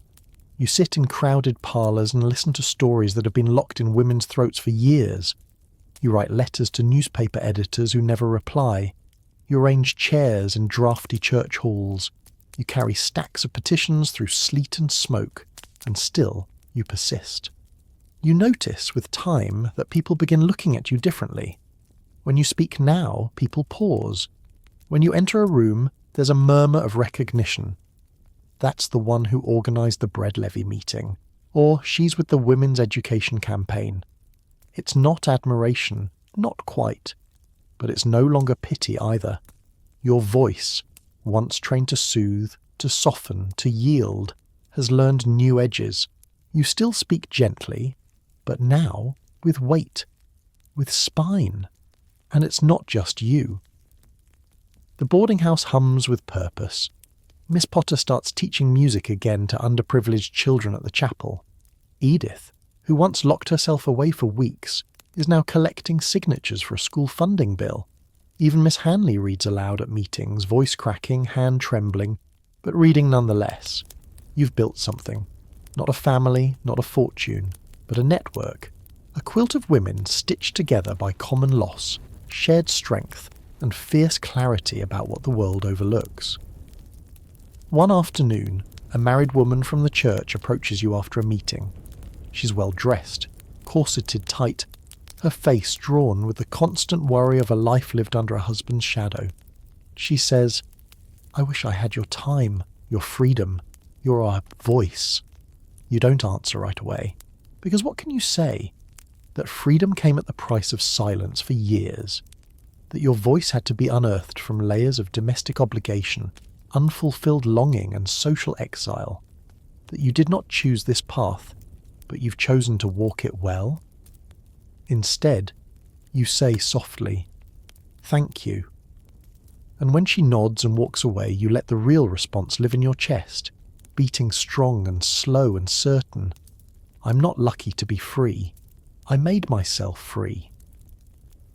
You sit in crowded parlours and listen to stories that have been locked in women's throats for years. You write letters to newspaper editors who never reply. You arrange chairs in drafty church halls. You carry stacks of petitions through sleet and smoke, and still you persist. You notice with time that people begin looking at you differently. When you speak now, people pause. When you enter a room, there's a murmur of recognition. That's the one who organised the bread levy meeting, or she's with the women's education campaign. It's not admiration, not quite, but it's no longer pity either. Your voice, once trained to soothe, to soften, to yield, has learned new edges. You still speak gently, but now with weight, with spine. And it's not just you. The boarding house hums with purpose. Miss Potter starts teaching music again to underprivileged children at the chapel. Edith, who once locked herself away for weeks, is now collecting signatures for a school funding bill. Even Miss Hanley reads aloud at meetings, voice cracking, hand trembling, but reading nonetheless. You've built something. Not a family, not a fortune, but a network. A quilt of women stitched together by common loss, shared strength, and fierce clarity about what the world overlooks. One afternoon, a married woman from the church approaches you after a meeting. She's well dressed, corseted tight, her face drawn with the constant worry of a life lived under a husband's shadow. She says, "I wish I had your time, your freedom, your voice." You don't answer right away, because what can you say? That freedom came at the price of silence for years, that your voice had to be unearthed from layers of domestic obligation, unfulfilled longing and social exile, that you did not choose this path, but you've chosen to walk it well? Instead, you say softly, "Thank you." And when she nods and walks away, you let the real response live in your chest, beating strong and slow and certain. I'm not lucky to be free. I made myself free.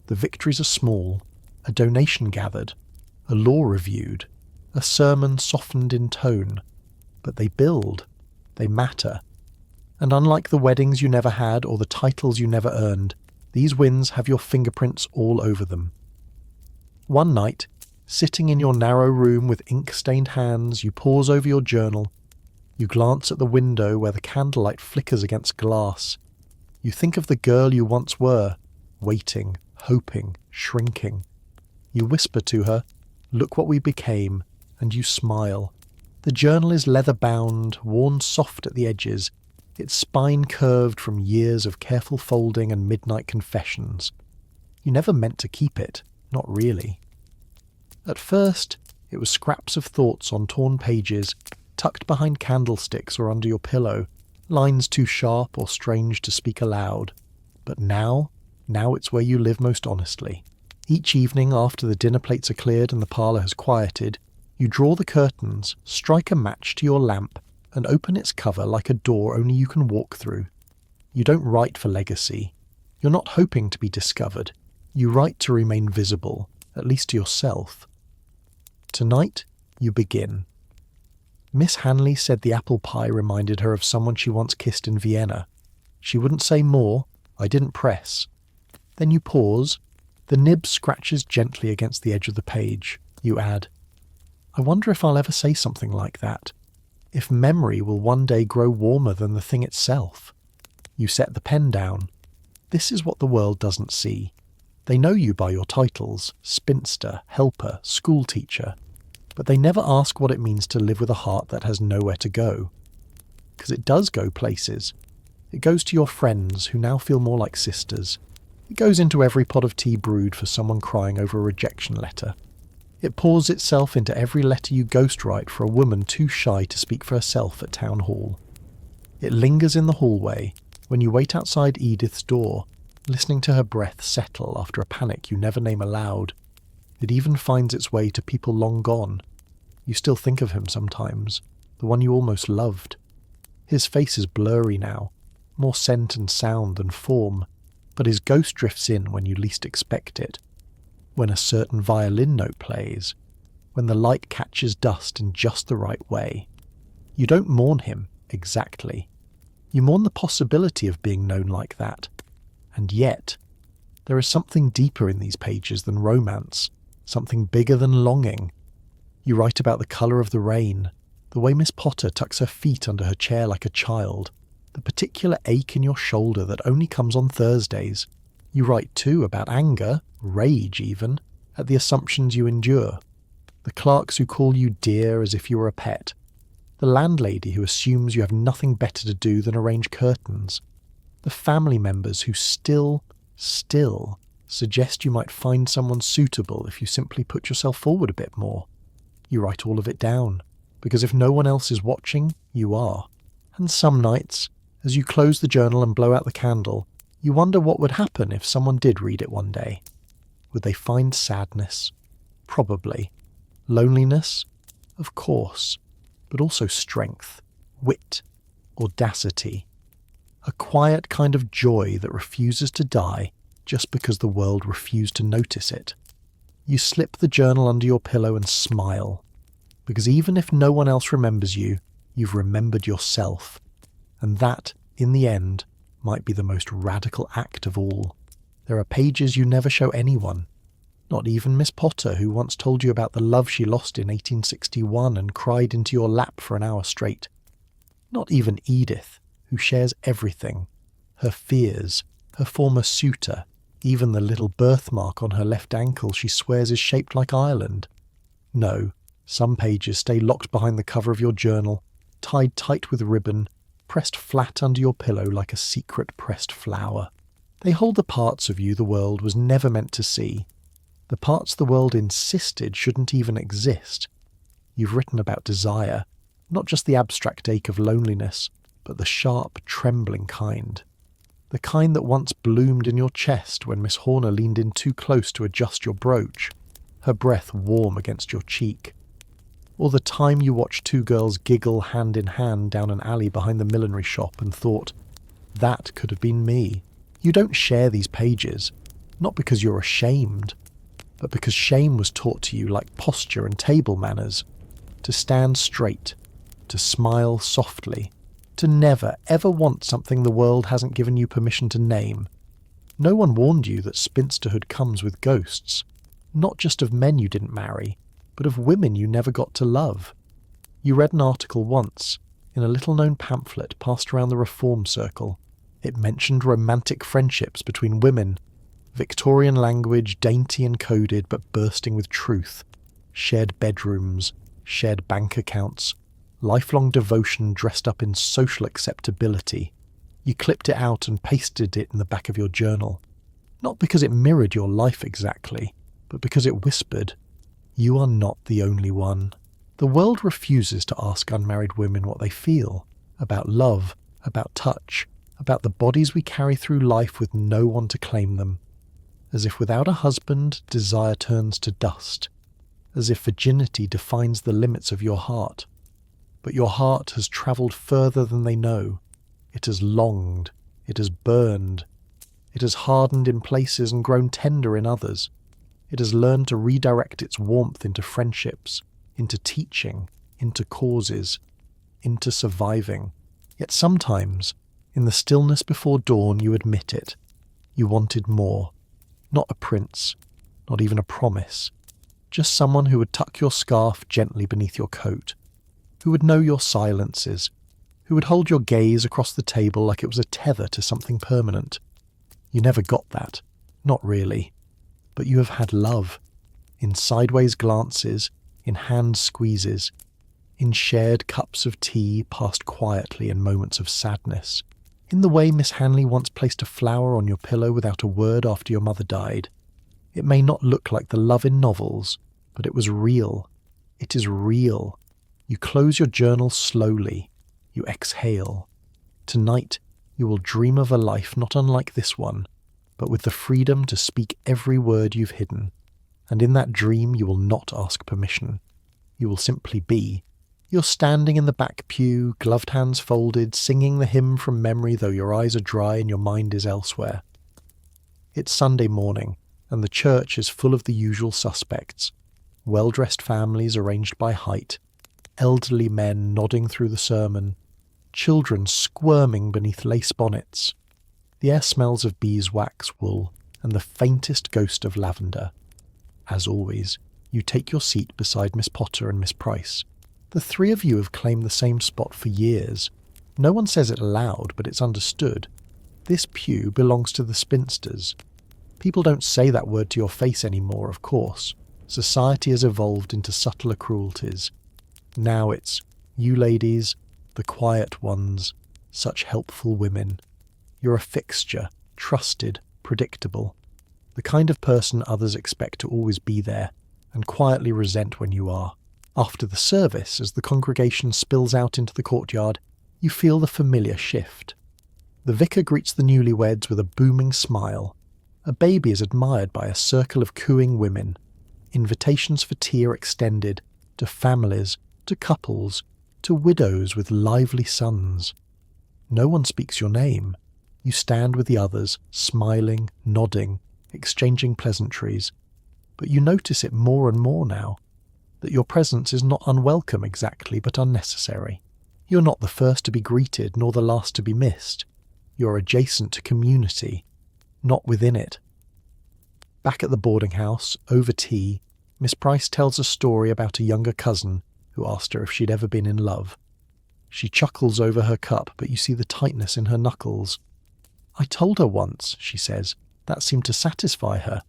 The victories are small, a donation gathered, a law reviewed, a sermon softened in tone, but they build, they matter. And unlike the weddings you never had or the titles you never earned, these wins have your fingerprints all over them. One night, sitting in your narrow room with ink-stained hands, you pause over your journal. You glance at the window where the candlelight flickers against glass. You think of the girl you once were, waiting, hoping, shrinking. You whisper to her, "Look what we became," and you smile. The journal is leather-bound, worn soft at the edges, its spine curved from years of careful folding and midnight confessions. You never meant to keep it, not really. At first, it was scraps of thoughts on torn pages, tucked behind candlesticks or under your pillow, lines too sharp or strange to speak aloud. But now it's where you live most honestly. Each evening after the dinner plates are cleared and the parlour has quieted, you draw the curtains, strike a match to your lamp, and open its cover like a door only you can walk through. You don't write for legacy. You're not hoping to be discovered. You write to remain visible, at least to yourself. Tonight, You begin. Miss Hanley said the apple pie reminded her of someone she once kissed in Vienna. She wouldn't say more. I didn't press. Then you pause. The nib scratches gently against the edge of the page. You add, I wonder if I'll ever say something like that. If memory will one day grow warmer than the thing itself. You set the pen down. This is what the world doesn't see. They know you by your titles, spinster, helper, schoolteacher, but they never ask what it means to live with a heart that has nowhere to go. Because it does go places. It goes to your friends, who now feel more like sisters. It goes into every pot of tea brewed for someone crying over a rejection letter. It pours itself into every letter you ghostwrite for a woman too shy to speak for herself at town hall. It lingers in the hallway when you wait outside Edith's door, listening to her breath settle after a panic you never name aloud. It even finds its way to people long gone. You still think of him sometimes, the one you almost loved. His face is blurry now, more scent and sound than form, but his ghost drifts in when you least expect it. When a certain violin note plays, when the light catches dust in just the right way. You don't mourn him, exactly. You mourn the possibility of being known like that. And yet, there is something deeper in these pages than romance, something bigger than longing. You write about the colour of the rain, the way Miss Potter tucks her feet under her chair like a child, the particular ache in your shoulder that only comes on Thursdays. You write too about anger, rage even, at the assumptions you endure. The clerks who call you dear as if you were a pet. The landlady who assumes you have nothing better to do than arrange curtains. The family members who still suggest you might find someone suitable if you simply put yourself forward a bit more. You write all of it down, because if no one else is watching, you are. And some nights, as you close the journal and blow out the candle, you wonder what would happen if someone did read it one day. Would they find sadness? Probably. Loneliness? Of course. But also strength, wit, audacity. A quiet kind of joy that refuses to die just because the world refused to notice it. You slip the journal under your pillow and smile, because even if no one else remembers you, you've remembered yourself. And that, in the end, might be the most radical act of all. There are pages you never show anyone. Not even Miss Potter, who once told you about the love she lost in 1861 and cried into your lap for an hour straight. Not even Edith, who shares everything. Her fears, her former suitor, even the little birthmark on her left ankle she swears is shaped like Ireland. No, some pages stay locked behind the cover of your journal, tied tight with ribbon, pressed flat under your pillow like a secret pressed flower. They hold the parts of you the world was never meant to see, the parts the world insisted shouldn't even exist. You've written about desire, not just the abstract ache of loneliness, but the sharp, trembling kind. The kind that once bloomed in your chest when Miss Horner leaned in too close to adjust your brooch, her breath warm against your cheek. Or the time you watched two girls giggle hand in hand down an alley behind the millinery shop and thought, that could have been me. You don't share these pages, not because you're ashamed, but because shame was taught to you like posture and table manners, to stand straight, to smile softly, to never, ever want something the world hasn't given you permission to name. No one warned you that spinsterhood comes with ghosts, not just of men you didn't marry, but of women you never got to love. You read an article once, in a little-known pamphlet passed around the reform circle. It mentioned romantic friendships between women, Victorian language dainty and coded but bursting with truth, shared bedrooms, shared bank accounts, lifelong devotion dressed up in social acceptability. You clipped it out and pasted it in the back of your journal, not because it mirrored your life exactly, but because it whispered, you are not the only one. The world refuses to ask unmarried women what they feel, about love, about touch, about the bodies we carry through life with no one to claim them. As if without a husband, desire turns to dust. As if virginity defines the limits of your heart. But your heart has travelled further than they know. It has longed. It has burned. It has hardened in places and grown tender in others. It has learned to redirect its warmth into friendships, into teaching, into causes, into surviving. Yet sometimes, in the stillness before dawn, you admit it. You wanted more. Not a prince, not even a promise. Just someone who would tuck your scarf gently beneath your coat, who would know your silences, who would hold your gaze across the table like it was a tether to something permanent. You never got that. Not really. But you have had love. In sideways glances, in hand squeezes, in shared cups of tea passed quietly in moments of sadness, in the way Miss Hanley once placed a flower on your pillow without a word after your mother died. It may not look like the love in novels, but it was real. It is real. You close your journal slowly. You exhale. Tonight, you will dream of a life not unlike this one, but with the freedom to speak every word you've hidden. And in that dream, you will not ask permission. You will simply be. You're standing in the back pew, gloved hands folded, singing the hymn from memory though your eyes are dry and your mind is elsewhere. It's Sunday morning, and the church is full of the usual suspects. Well-dressed families arranged by height, elderly men nodding through the sermon, children squirming beneath lace bonnets. The air smells of beeswax, wool, and the faintest ghost of lavender. As always, you take your seat beside Miss Potter and Miss Price. The three of you have claimed the same spot for years. No one says it aloud, but it's understood. This pew belongs to the spinsters. People don't say that word to your face anymore, of course. Society has evolved into subtler cruelties. Now it's, you ladies, the quiet ones, such helpful women. You're a fixture, trusted, predictable. The kind of person others expect to always be there, and quietly resent when you are. After the service, as the congregation spills out into the courtyard, you feel the familiar shift. The vicar greets the newlyweds with a booming smile. A baby is admired by a circle of cooing women. Invitations for tea are extended to families, to couples, to widows with lively sons. No one speaks your name. You stand with the others, smiling, nodding, exchanging pleasantries. But you notice it more and more now, that your presence is not unwelcome exactly, but unnecessary. You're not the first to be greeted, nor the last to be missed. You're adjacent to community, not within it. Back at the boarding house, over tea, Miss Price tells a story about a younger cousin who asked her if she'd ever been in love. She chuckles over her cup, but you see the tightness in her knuckles. I told her once, she says. That seemed to satisfy her.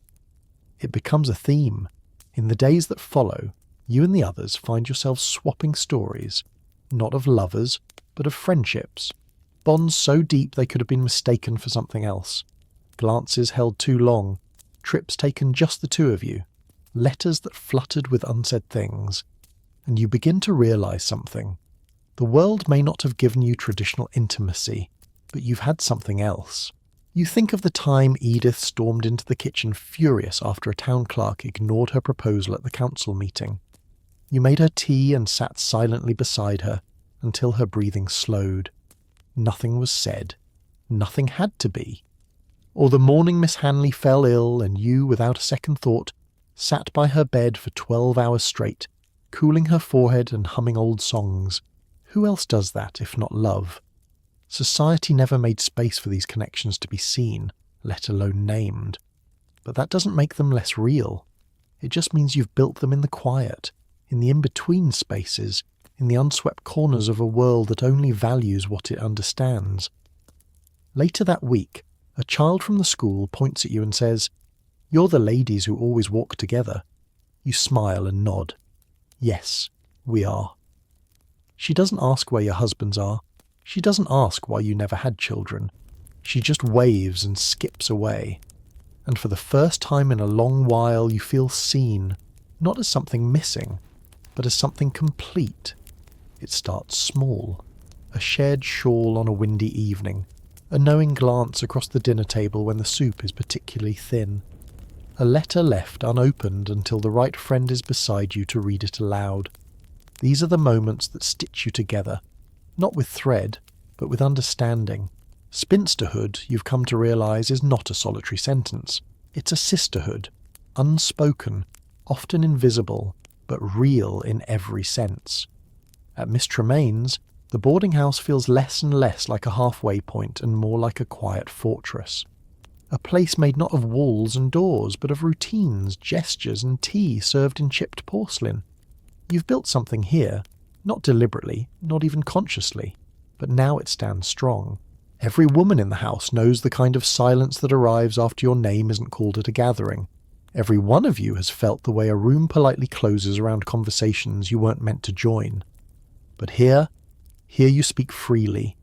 It becomes a theme. In the days that follow, you and the others find yourselves swapping stories, not of lovers, but of friendships. Bonds so deep they could have been mistaken for something else. Glances held too long, trips taken just the two of you, letters that fluttered with unsaid things. And you begin to realise something. The world may not have given you traditional intimacy, but you've had something else. You think of the time Edith stormed into the kitchen furious after a town clerk ignored her proposal at the council meeting. You made her tea and sat silently beside her until her breathing slowed. Nothing was said. Nothing had to be. Or the morning Miss Hanley fell ill and you, without a second thought, sat by her bed for 12 hours straight, cooling her forehead and humming old songs. Who else does that if not love? Society never made space for these connections to be seen, let alone named. But that doesn't make them less real. It just means you've built them in the quiet, in the in-between spaces, in the unswept corners of a world that only values what it understands. Later that week, a child from the school points at you and says, "You're the ladies who always walk together." You smile and nod. Yes, we are. She doesn't ask where your husbands are. She doesn't ask why you never had children. She just waves and skips away. And for the first time in a long while you feel seen, not as something missing, but as something complete. It starts small. A shared shawl on a windy evening. A knowing glance across the dinner table when the soup is particularly thin. A letter left unopened until the right friend is beside you to read it aloud. These are the moments that stitch you together, not with thread, but with understanding. Spinsterhood, you've come to realise, is not a solitary sentence. It's a sisterhood, unspoken, often invisible, but real in every sense. At Miss Tremaine's, the boarding house feels less and less like a halfway point and more like a quiet fortress. A place made not of walls and doors, but of routines, gestures, and tea served in chipped porcelain. You've built something here, not deliberately, not even consciously, but now it stands strong. Every woman in the house knows the kind of silence that arrives after your name isn't called at a gathering. Every one of you has felt the way a room politely closes around conversations you weren't meant to join. But here you speak freely,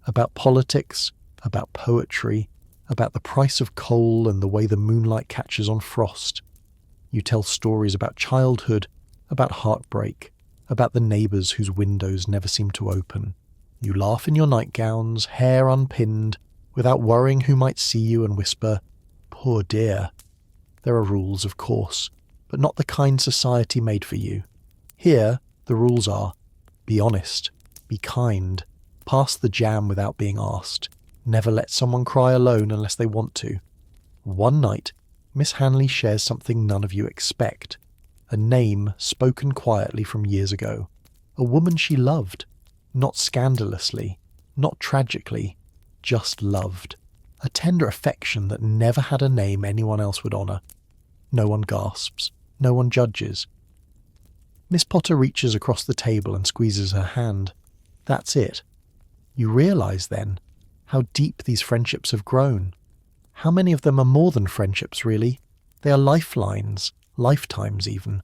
about politics, about poetry, about the price of coal and the way the moonlight catches on frost. You tell stories about childhood, about heartbreak, about the neighbours whose windows never seem to open. You laugh in your nightgowns, hair unpinned, without worrying who might see you, and whisper, "Poor dear." There are rules, of course, but not the kind society made for you. Here, the rules are, be honest, be kind, pass the jam without being asked, never let someone cry alone unless they want to. One night, Miss Hanley shares something none of you expect. A name spoken quietly from years ago. A woman she loved. Not scandalously, not tragically, just loved. A tender affection that never had a name anyone else would honour. No one gasps. No one judges. Miss Potter reaches across the table and squeezes her hand. That's it. You realise then how deep these friendships have grown. How many of them are more than friendships, really? They are lifelines, lifetimes even.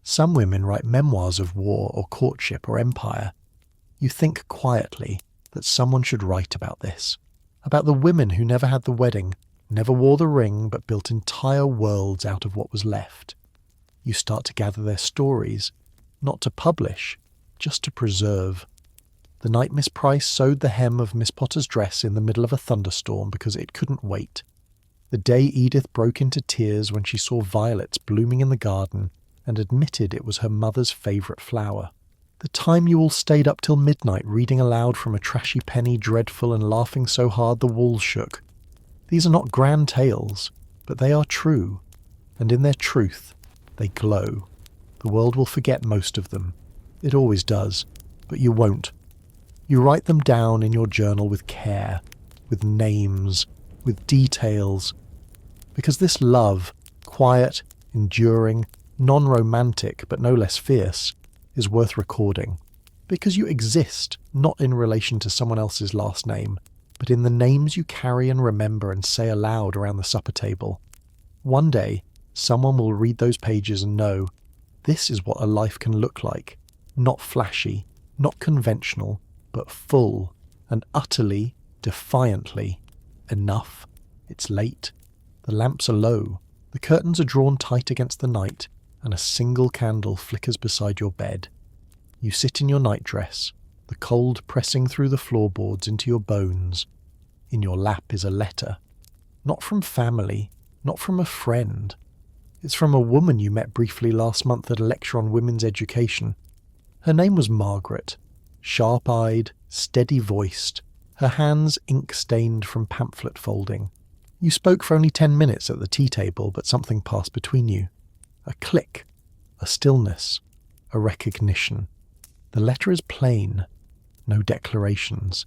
Some women write memoirs of war or courtship or empire. You think quietly that someone should write about this, about the women who never had the wedding, never wore the ring, but built entire worlds out of what was left. You start to gather their stories, not to publish, just to preserve. The night Miss Price sewed the hem of Miss Potter's dress in the middle of a thunderstorm because it couldn't wait. The day Edith broke into tears when she saw violets blooming in the garden and admitted it was her mother's favourite flower. The time you all stayed up till midnight reading aloud from a trashy penny dreadful and laughing so hard the walls shook. These are not grand tales, but they are true, and in their truth, they glow. The world will forget most of them. It always does, but you won't. You write them down in your journal with care, with names, with details, because this love, quiet, enduring, non-romantic but no less fierce, is worth recording, because you exist not in relation to someone else's last name, but in the names you carry and remember and say aloud around the supper table. One day, someone will read those pages and know, this is what a life can look like, not flashy, not conventional, but full and utterly, defiantly, enough. It's late. The lamps are low, the curtains are drawn tight against the night, and a single candle flickers beside your bed. You sit in your nightdress, the cold pressing through the floorboards into your bones. In your lap is a letter. Not from family, not from a friend. It's from a woman you met briefly last month at a lecture on women's education. Her name was Margaret. Sharp-eyed, steady-voiced, her hands ink-stained from pamphlet folding. You spoke for only 10 minutes at the tea table, but something passed between you. A click, a stillness, a recognition. The letter is plain, no declarations,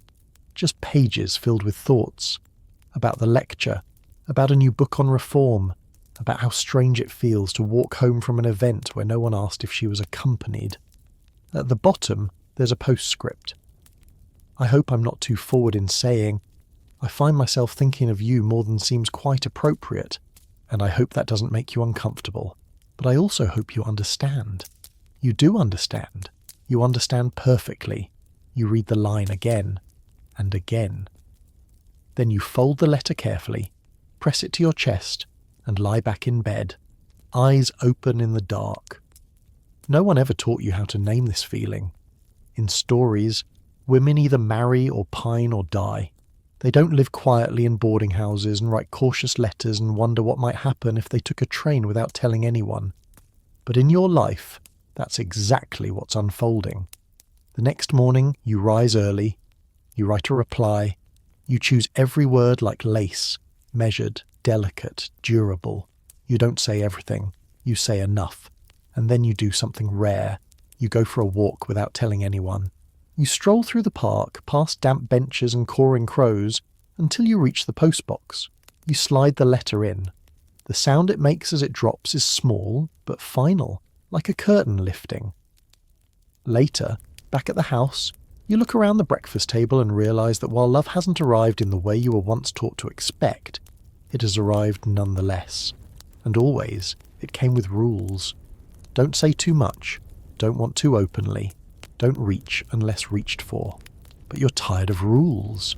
just pages filled with thoughts, about the lecture, about a new book on reform, about how strange it feels to walk home from an event where no one asked if she was accompanied. At the bottom, there's a postscript. I hope I'm not too forward in saying, I find myself thinking of you more than seems quite appropriate, and I hope that doesn't make you uncomfortable. But I also hope you understand. You do understand. You understand perfectly. You read the line again and again. Then you fold the letter carefully, press it to your chest, and lie back in bed, eyes open in the dark. No one ever taught you how to name this feeling. In stories, women either marry or pine or die. They don't live quietly in boarding houses and write cautious letters and wonder what might happen if they took a train without telling anyone. But in your life, that's exactly what's unfolding. The next morning, you rise early, you write a reply, you choose every word like lace, measured, delicate, durable. You don't say everything, you say enough. And then you do something rare. You go for a walk without telling anyone. You stroll through the park, past damp benches and cawing crows, until you reach the postbox. You slide the letter in. The sound it makes as it drops is small, but final, like a curtain lifting. Later, back at the house, you look around the breakfast table and realise that while love hasn't arrived in the way you were once taught to expect, it has arrived nonetheless. And always, it came with rules. Don't say too much. Don't want too openly. Don't reach unless reached for. But you're tired of rules.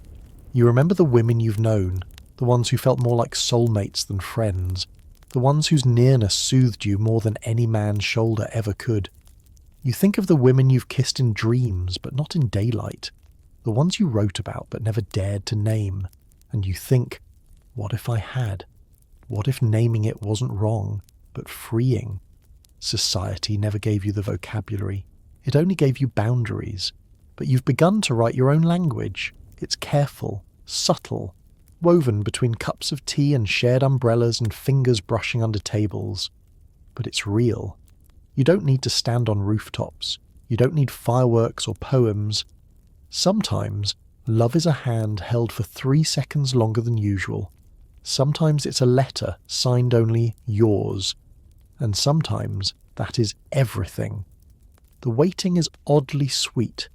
You remember the women you've known, the ones who felt more like soulmates than friends, the ones whose nearness soothed you more than any man's shoulder ever could. You think of the women you've kissed in dreams, but not in daylight, the ones you wrote about but never dared to name, and you think, what if I had? What if naming it wasn't wrong, but freeing? Society never gave you the vocabulary. It only gave you boundaries. But you've begun to write your own language. It's careful, subtle, woven between cups of tea and shared umbrellas and fingers brushing under tables. But it's real. You don't need to stand on rooftops. You don't need fireworks or poems. Sometimes, love is a hand held for 3 seconds longer than usual. Sometimes it's a letter signed only yours. And sometimes that is everything. The waiting is oddly sweet.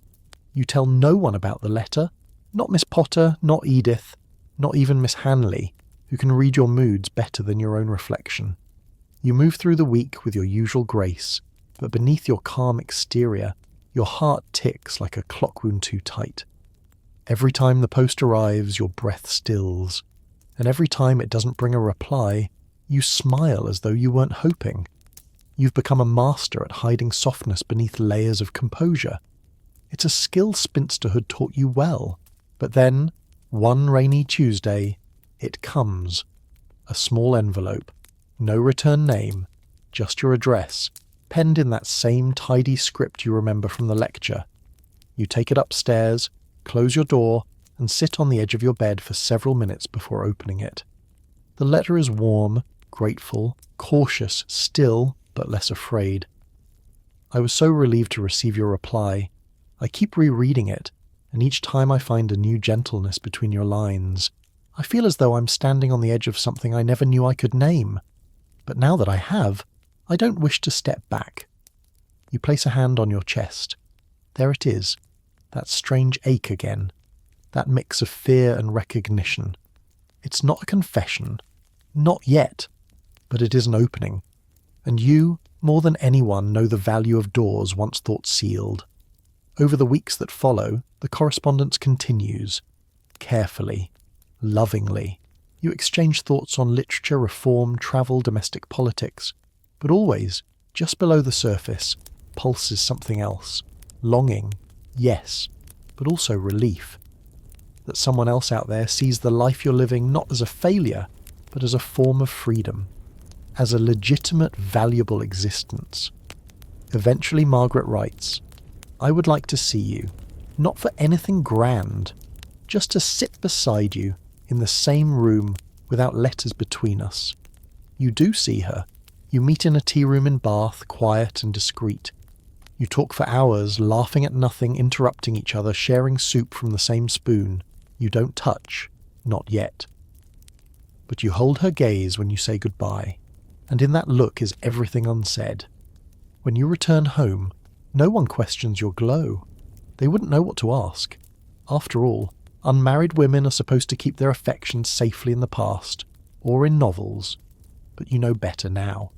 You tell no one about the letter, not Miss Potter, not Edith, not even Miss Hanley, who can read your moods better than your own reflection. You move through the week with your usual grace, but beneath your calm exterior, your heart ticks like a clock wound too tight. Every time the post arrives, your breath stills, and every time it doesn't bring a reply, you smile as though you weren't hoping. You've become a master at hiding softness beneath layers of composure. It's a skill spinsterhood taught you well. But then, one rainy Tuesday, it comes. A small envelope. No return name. Just your address, penned in that same tidy script you remember from the lecture. You take it upstairs, close your door, and sit on the edge of your bed for several minutes before opening it. The letter is warm, grateful, cautious, still, but less afraid. I was so relieved to receive your reply. I keep rereading it, and each time I find a new gentleness between your lines. I feel as though I'm standing on the edge of something I never knew I could name. But now that I have, I don't wish to step back. You place a hand on your chest. There it is, that strange ache again, that mix of fear and recognition. It's not a confession, not yet, but it is an opening. And you, more than anyone, know the value of doors once thought sealed. Over the weeks that follow, the correspondence continues. Carefully, lovingly. You exchange thoughts on literature, reform, travel, domestic politics. But always, just below the surface, pulses something else. Longing, yes, but also relief. That someone else out there sees the life you're living not as a failure, but as a form of freedom. As a legitimate, valuable existence. Eventually Margaret writes, I would like to see you, not for anything grand, just to sit beside you in the same room without letters between us. You do see her. You meet in a tea room in Bath, quiet and discreet. You talk for hours, laughing at nothing, interrupting each other, sharing soup from the same spoon. You don't touch, not yet. But you hold her gaze when you say goodbye. And in that look is everything unsaid. When you return home, no one questions your glow. They wouldn't know what to ask. After all, unmarried women are supposed to keep their affections safely in the past, or in novels. But you know better now.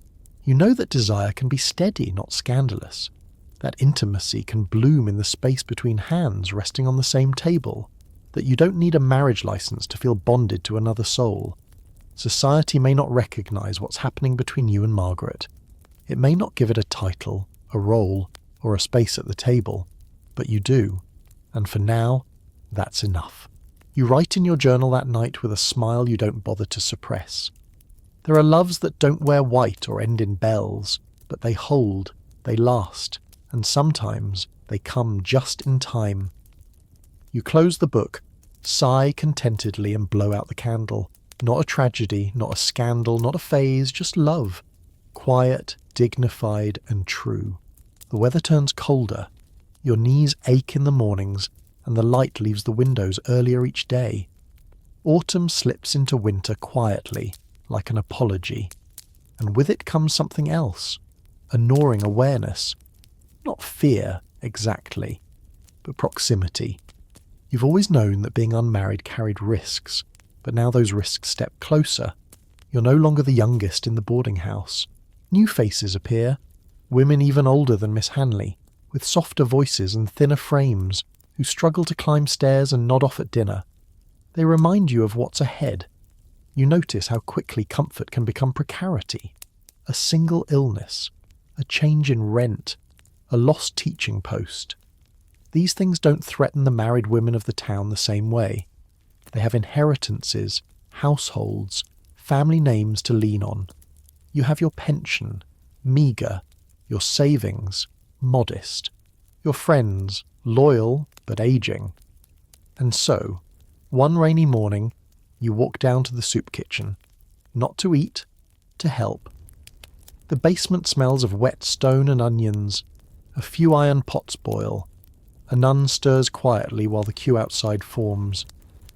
You know that desire can be steady, not scandalous. That intimacy can bloom in the space between hands resting on the same table. That you don't need a marriage license to feel bonded to another soul. Society may not recognise what's happening between you and Margaret. It may not give it a title, a role, or a space at the table, but you do. And for now, that's enough. You write in your journal that night with a smile you don't bother to suppress. There are loves that don't wear white or end in bells, but they hold, they last, and sometimes they come just in time. You close the book, sigh contentedly and blow out the candle. Not a tragedy, not a scandal, not a phase, just love. Quiet, dignified and true. The weather turns colder. Your knees ache in the mornings, and the light leaves the windows earlier each day. Autumn slips into winter quietly, like an apology. And with it comes something else, a gnawing awareness. Not fear, exactly, but proximity. You've always known that being unmarried carried risks, but now those risks step closer. You're no longer the youngest in the boarding house. New faces appear, women even older than Miss Hanley, with softer voices and thinner frames, who struggle to climb stairs and nod off at dinner. They remind you of what's ahead. You notice how quickly comfort can become precarity. A single illness, a change in rent, a lost teaching post. These things don't threaten the married women of the town the same way. They have inheritances, households, family names to lean on. You have your pension, meagre, your savings, modest, your friends, loyal but aging. And so, one rainy morning, you walk down to the soup kitchen, not to eat, to help. The basement smells of wet stone and onions. A few iron pots boil. A nun stirs quietly while the queue outside forms.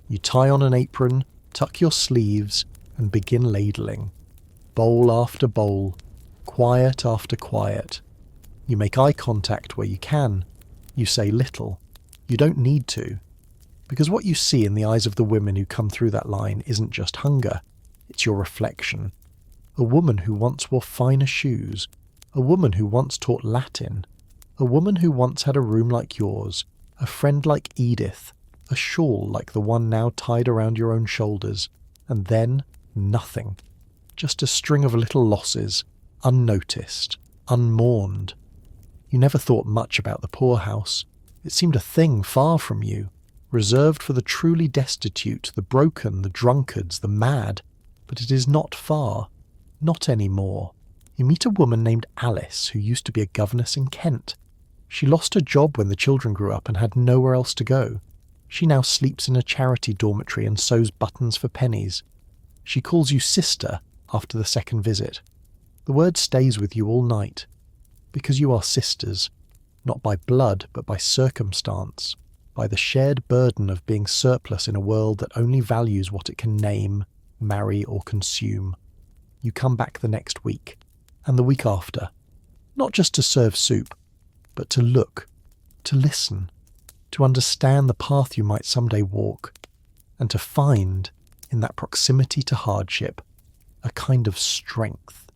You tie on an apron, tuck your sleeves, and begin ladling. Bowl after bowl, quiet after quiet. You make eye contact where you can. You say little. You don't need to. Because what you see in the eyes of the women who come through that line isn't just hunger, it's your reflection. A woman who once wore finer shoes. A woman who once taught Latin. A woman who once had a room like yours. A friend like Edith. A shawl like the one now tied around your own shoulders. And then, nothing. Just a string of little losses, unnoticed, unmourned. You never thought much about the poorhouse. It seemed a thing far from you, reserved for the truly destitute, the broken, the drunkards, the mad. But it is not far. Not any more. You meet a woman named Alice who used to be a governess in Kent. She lost her job when the children grew up and had nowhere else to go. She now sleeps in a charity dormitory and sews buttons for pennies. She calls you sister after the second visit. The word stays with you all night. Because you are sisters, not by blood but by circumstance, by the shared burden of being surplus in a world that only values what it can name, marry or consume. You come back the next week, and the week after, not just to serve soup, but to look, to listen, to understand the path you might someday walk, and to find, in that proximity to hardship, a kind of strength.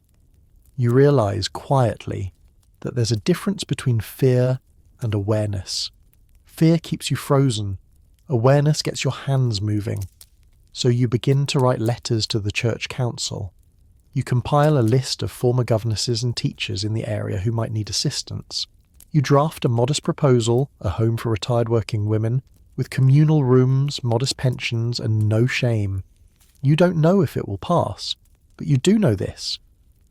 You realize quietly that there's a difference between fear and awareness. Fear keeps you frozen. Awareness gets your hands moving. So you begin to write letters to the church council. You compile a list of former governesses and teachers in the area who might need assistance. You draft a modest proposal, a home for retired working women, with communal rooms, modest pensions, and no shame. You don't know if it will pass, but you do know this.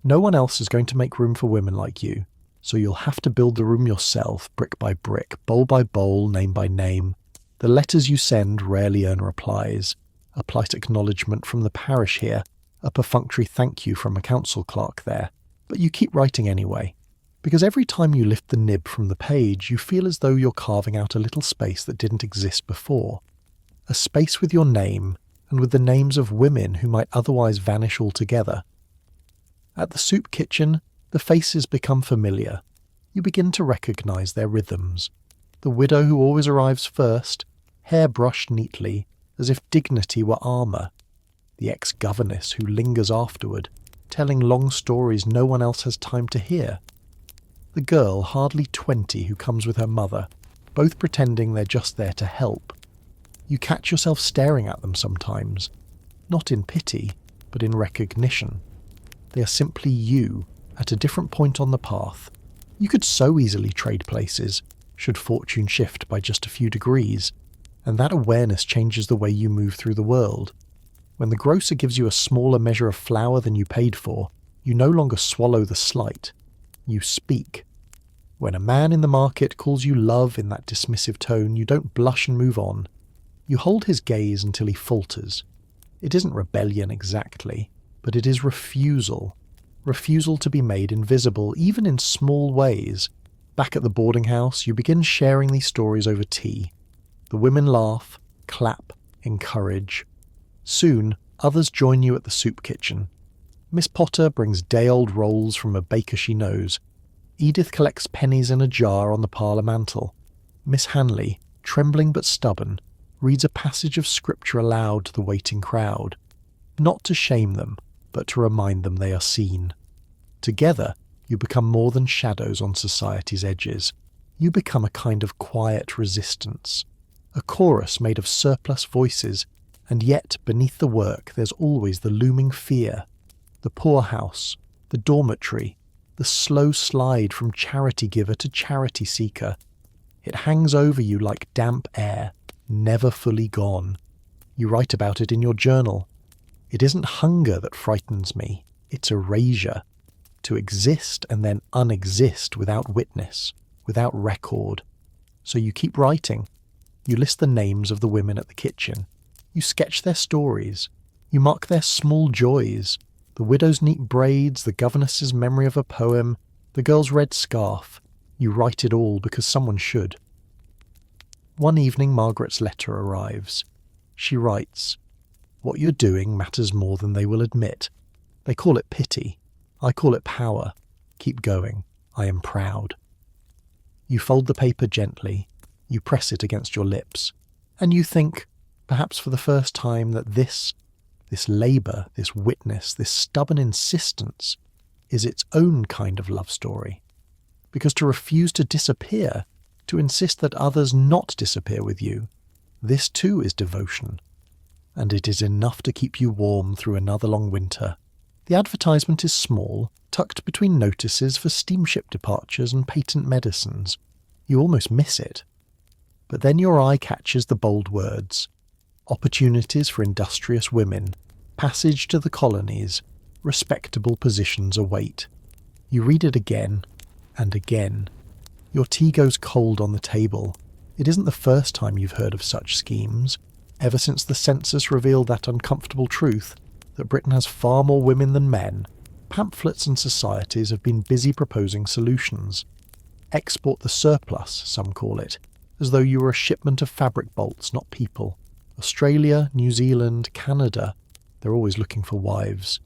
No one else is going to make room for women like you, so you'll have to build the room yourself, brick by brick, bowl by bowl, name by name. The letters you send rarely earn replies. A polite acknowledgement from the parish here, a perfunctory thank you from a council clerk there. But you keep writing anyway, because every time you lift the nib from the page, you feel as though you're carving out a little space that didn't exist before. A space with your name, and with the names of women who might otherwise vanish altogether. At the soup kitchen, the faces become familiar. You begin to recognize their rhythms. The widow who always arrives first, hair brushed neatly, as if dignity were armour. The ex-governess who lingers afterward, telling long stories no one else has time to hear. The girl, hardly 20, who comes with her mother, both pretending they're just there to help. You catch yourself staring at them sometimes, not in pity, but in recognition. They are simply you, at a different point on the path. You could so easily trade places, should fortune shift by just a few degrees, and that awareness changes the way you move through the world. When the grocer gives you a smaller measure of flour than you paid for, you no longer swallow the slight. You speak. When a man in the market calls you love in that dismissive tone, you don't blush and move on. You hold his gaze until he falters. It isn't rebellion exactly, but it is refusal. refusal to be made invisible, even in small ways. Back at the boarding house, you begin sharing these stories over tea. The women laugh, clap, encourage. Soon, others join you at the soup kitchen. Miss Potter brings day-old rolls from a baker she knows. Edith collects pennies in a jar on the parlour mantel. Miss Hanley, trembling but stubborn, reads a passage of scripture aloud to the waiting crowd. Not to shame them, but to remind them they are seen. Together, you become more than shadows on society's edges. You become a kind of quiet resistance, a chorus made of surplus voices, and yet beneath the work there's always the looming fear. The poorhouse, the dormitory, the slow slide from charity giver to charity seeker. It hangs over you like damp air, never fully gone. You write about it in your journal. It isn't hunger that frightens me, it's erasure. To exist and then unexist without witness, without record. So you keep writing. You list the names of the women at the kitchen. You sketch their stories. You mark their small joys. The widow's neat braids, the governess's memory of a poem, the girl's red scarf. You write it all because someone should. One evening Margaret's letter arrives. She writes, "What you're doing matters more than they will admit. They call it pity. I call it power. Keep going. I am proud." You fold the paper gently. You press it against your lips. And you think, perhaps for the first time, that this labour, this witness, this stubborn insistence is its own kind of love story. Because to refuse to disappear, to insist that others not disappear with you, this too is devotion. And it is enough to keep you warm through another long winter. The advertisement is small, tucked between notices for steamship departures and patent medicines. You almost miss it. But then your eye catches the bold words: opportunities for industrious women, passage to the colonies, respectable positions await. You read it again and again. Your tea goes cold on the table. It isn't the first time you've heard of such schemes. Ever since the census revealed that uncomfortable truth, that Britain has far more women than men, pamphlets and societies have been busy proposing solutions. Export the surplus, some call it, as though you were a shipment of fabric bolts, not people. Australia, New Zealand, Canada, they're always looking for wives.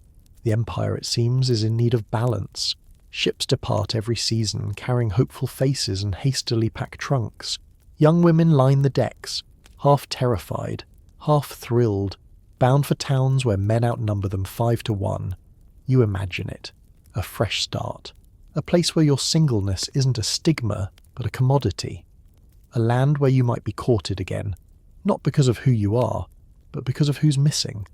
The empire, it seems, is in need of balance. Ships depart every season, carrying hopeful faces and hastily packed trunks. Young women line the decks, half terrified, half thrilled, bound for towns where men outnumber them 5-1. You imagine it. A fresh start. A place where your singleness isn't a stigma, but a commodity. A land where you might be courted again, not because of who you are, but because of who's missing.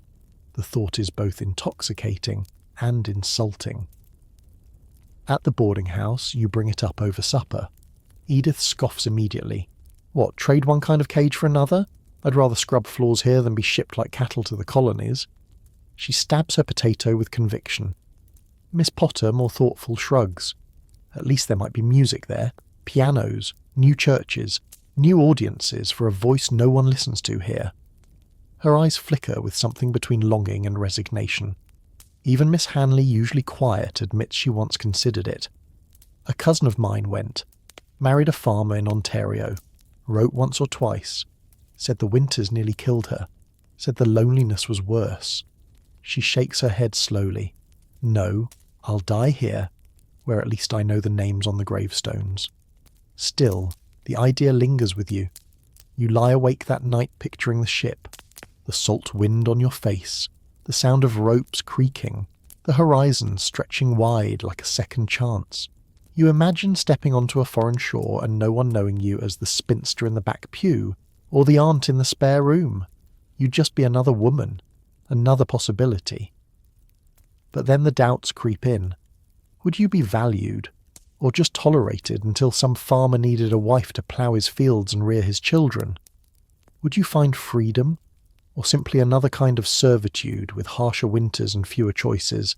The thought is both intoxicating and insulting. At the boarding house, you bring it up over supper. Edith scoffs immediately. What, trade one kind of cage for another? I'd rather scrub floors here than be shipped like cattle to the colonies. She stabs her potato with conviction. Miss Potter, more thoughtful, shrugs. At least there might be music there, pianos, new churches, new audiences for a voice no one listens to here. Her eyes flicker with something between longing and resignation. Even Miss Hanley, usually quiet, admits she once considered it. A cousin of mine went, married a farmer in Ontario, wrote once or twice, said the winters nearly killed her, said the loneliness was worse. She shakes her head slowly. No, I'll die here, where at least I know the names on the gravestones. Still, the idea lingers with you. You lie awake that night picturing the ship, the salt wind on your face, the sound of ropes creaking, the horizon stretching wide like a second chance. You imagine stepping onto a foreign shore and no one knowing you as the spinster in the back pew, or the aunt in the spare room. You'd just be another woman, another possibility. But then the doubts creep in. Would you be valued, or just tolerated until some farmer needed a wife to plough his fields and rear his children? Would you find freedom, or simply another kind of servitude with harsher winters and fewer choices?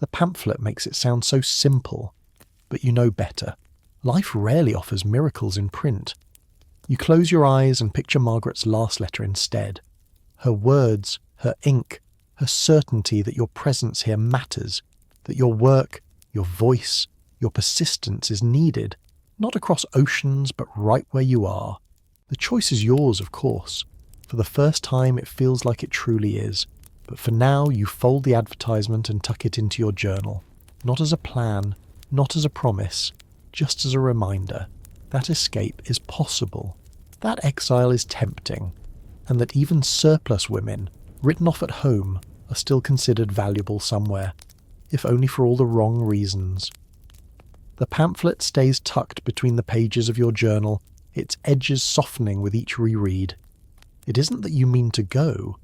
The pamphlet makes it sound so simple, but you know better. Life rarely offers miracles in print. You close your eyes and picture Margaret's last letter instead. Her words, her ink, her certainty that your presence here matters. that your work, your voice, your persistence is needed, not across oceans, but right where you are. The choice is yours, of course. For the first time, it feels like it truly is. But for now, you fold the advertisement and tuck it into your journal. Not as a plan, not as a promise, just as a reminder. That escape is possible. That exile is tempting. And that even surplus women, written off at home, are still considered valuable somewhere, if only for all the wrong reasons. The pamphlet stays tucked between the pages of your journal, its edges softening with each reread. It isn't that you mean to go,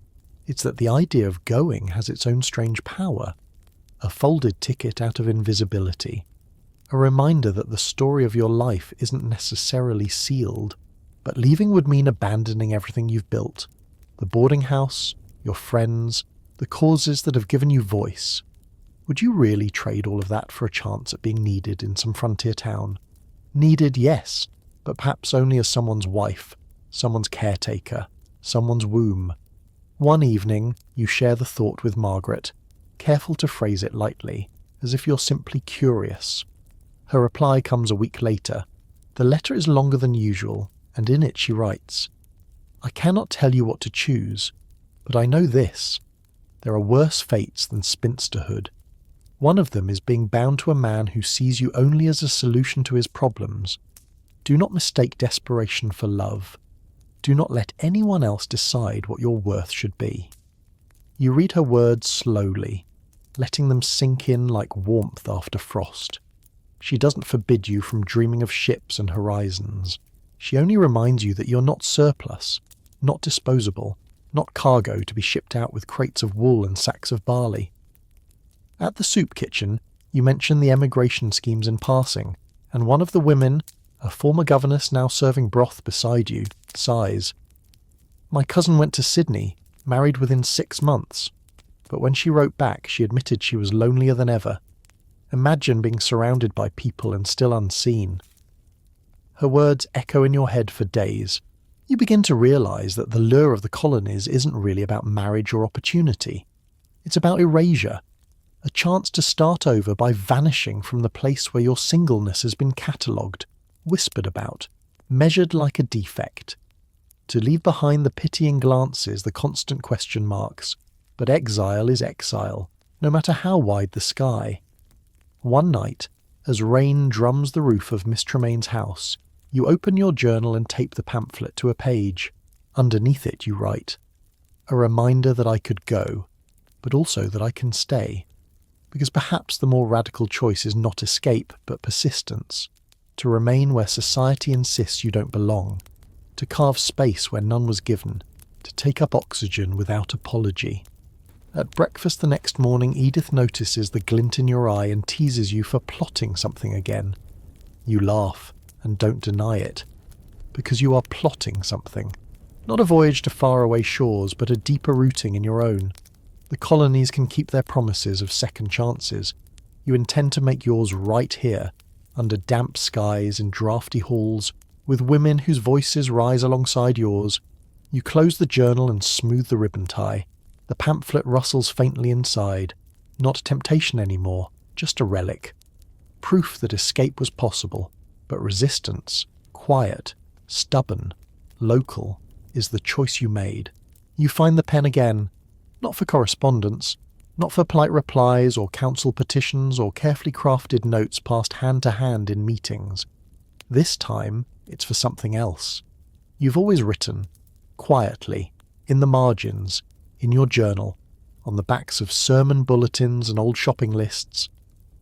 it's that the idea of going has its own strange power. A folded ticket out of invisibility. A reminder that the story of your life isn't necessarily sealed, but leaving would mean abandoning everything you've built. The boarding house, your friends, the causes that have given you voice. Would you really trade all of that for a chance at being needed in some frontier town? Needed, yes, but perhaps only as someone's wife, someone's caretaker, someone's womb. One evening, you share the thought with Margaret, careful to phrase it lightly, as if you're simply curious. Her reply comes a week later. The letter is longer than usual, and in it she writes, "I cannot tell you what to choose, but I know this. There are worse fates than spinsterhood. One of them is being bound to a man who sees you only as a solution to his problems. Do not mistake desperation for love. Do not let anyone else decide what your worth should be." You read her words slowly, letting them sink in like warmth after frost. She doesn't forbid you from dreaming of ships and horizons. She only reminds you that you're not surplus, not disposable, not cargo to be shipped out with crates of wool and sacks of barley. At the soup kitchen, you mention the emigration schemes in passing, and one of the women, a former governess now serving broth beside you, sighs. "My cousin went to Sydney, married within 6 months. But when she wrote back, she admitted she was lonelier than ever. Imagine being surrounded by people and still unseen." Her words echo in your head for days. You begin to realise that the lure of the colonies isn't really about marriage or opportunity. It's about erasure, a chance to start over by vanishing from the place where your singleness has been catalogued, whispered about, measured like a defect. To leave behind the pitying glances, the constant question marks. But exile is exile, no matter how wide the sky. One night, as rain drums the roof of Miss Tremaine's house, you open your journal and tape the pamphlet to a page. Underneath it you write, "A reminder that I could go, but also that I can stay." Because perhaps the more radical choice is not escape, but persistence. To remain where society insists you don't belong. To carve space where none was given. To take up oxygen without apology. At breakfast the next morning, Edith notices the glint in your eye and teases you for plotting something again. You laugh, and don't deny it. Because you are plotting something. Not a voyage to faraway shores, but a deeper rooting in your own. The colonies can keep their promises of second chances. You intend to make yours right here, under damp skies in drafty halls, with women whose voices rise alongside yours. You close the journal and smooth the ribbon tie. The pamphlet rustles faintly inside. Not a temptation anymore, just a relic. Proof that escape was possible, but resistance, quiet, stubborn, local, is the choice you made. You find the pen again, not for correspondence, not for polite replies or council petitions or carefully crafted notes passed hand to hand in meetings. This time, it's for something else. You've always written, quietly, in the margins, in your journal, on the backs of sermon bulletins and old shopping lists.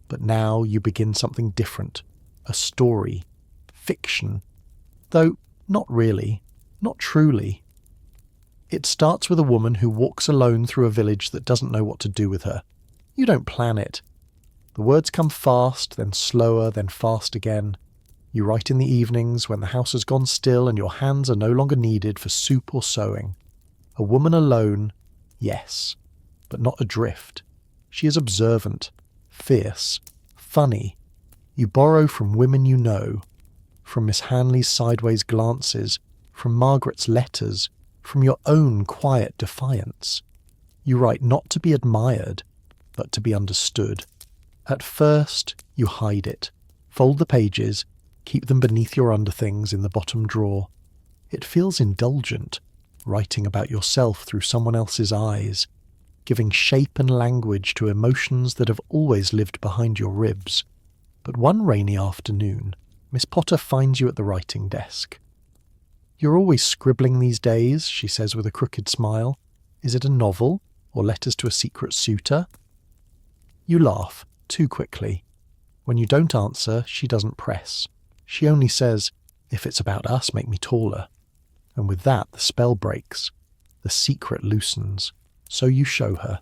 But now you begin something different, a story, fiction. Though not really, not truly. It starts with a woman who walks alone through a village that doesn't know what to do with her. You don't plan it. The words come fast, then slower, then fast again. You write in the evenings when the house has gone still and your hands are no longer needed for soup or sewing. A woman alone, yes, but not adrift. She is observant, fierce, funny. You borrow from women you know, from Miss Hanley's sideways glances, from Margaret's letters, from your own quiet defiance. You write not to be admired, but to be understood. At first, you hide it, fold the pages, keep them beneath your underthings in the bottom drawer. It feels indulgent, writing about yourself through someone else's eyes, giving shape and language to emotions that have always lived behind your ribs. But one rainy afternoon, Miss Potter finds you at the writing desk. "You're always scribbling these days," she says with a crooked smile. "Is it a novel, or letters to a secret suitor?" You laugh, too quickly. When you don't answer, she doesn't press. She only says, "If it's about us, make me taller." And with that, the spell breaks. The secret loosens. So you show her,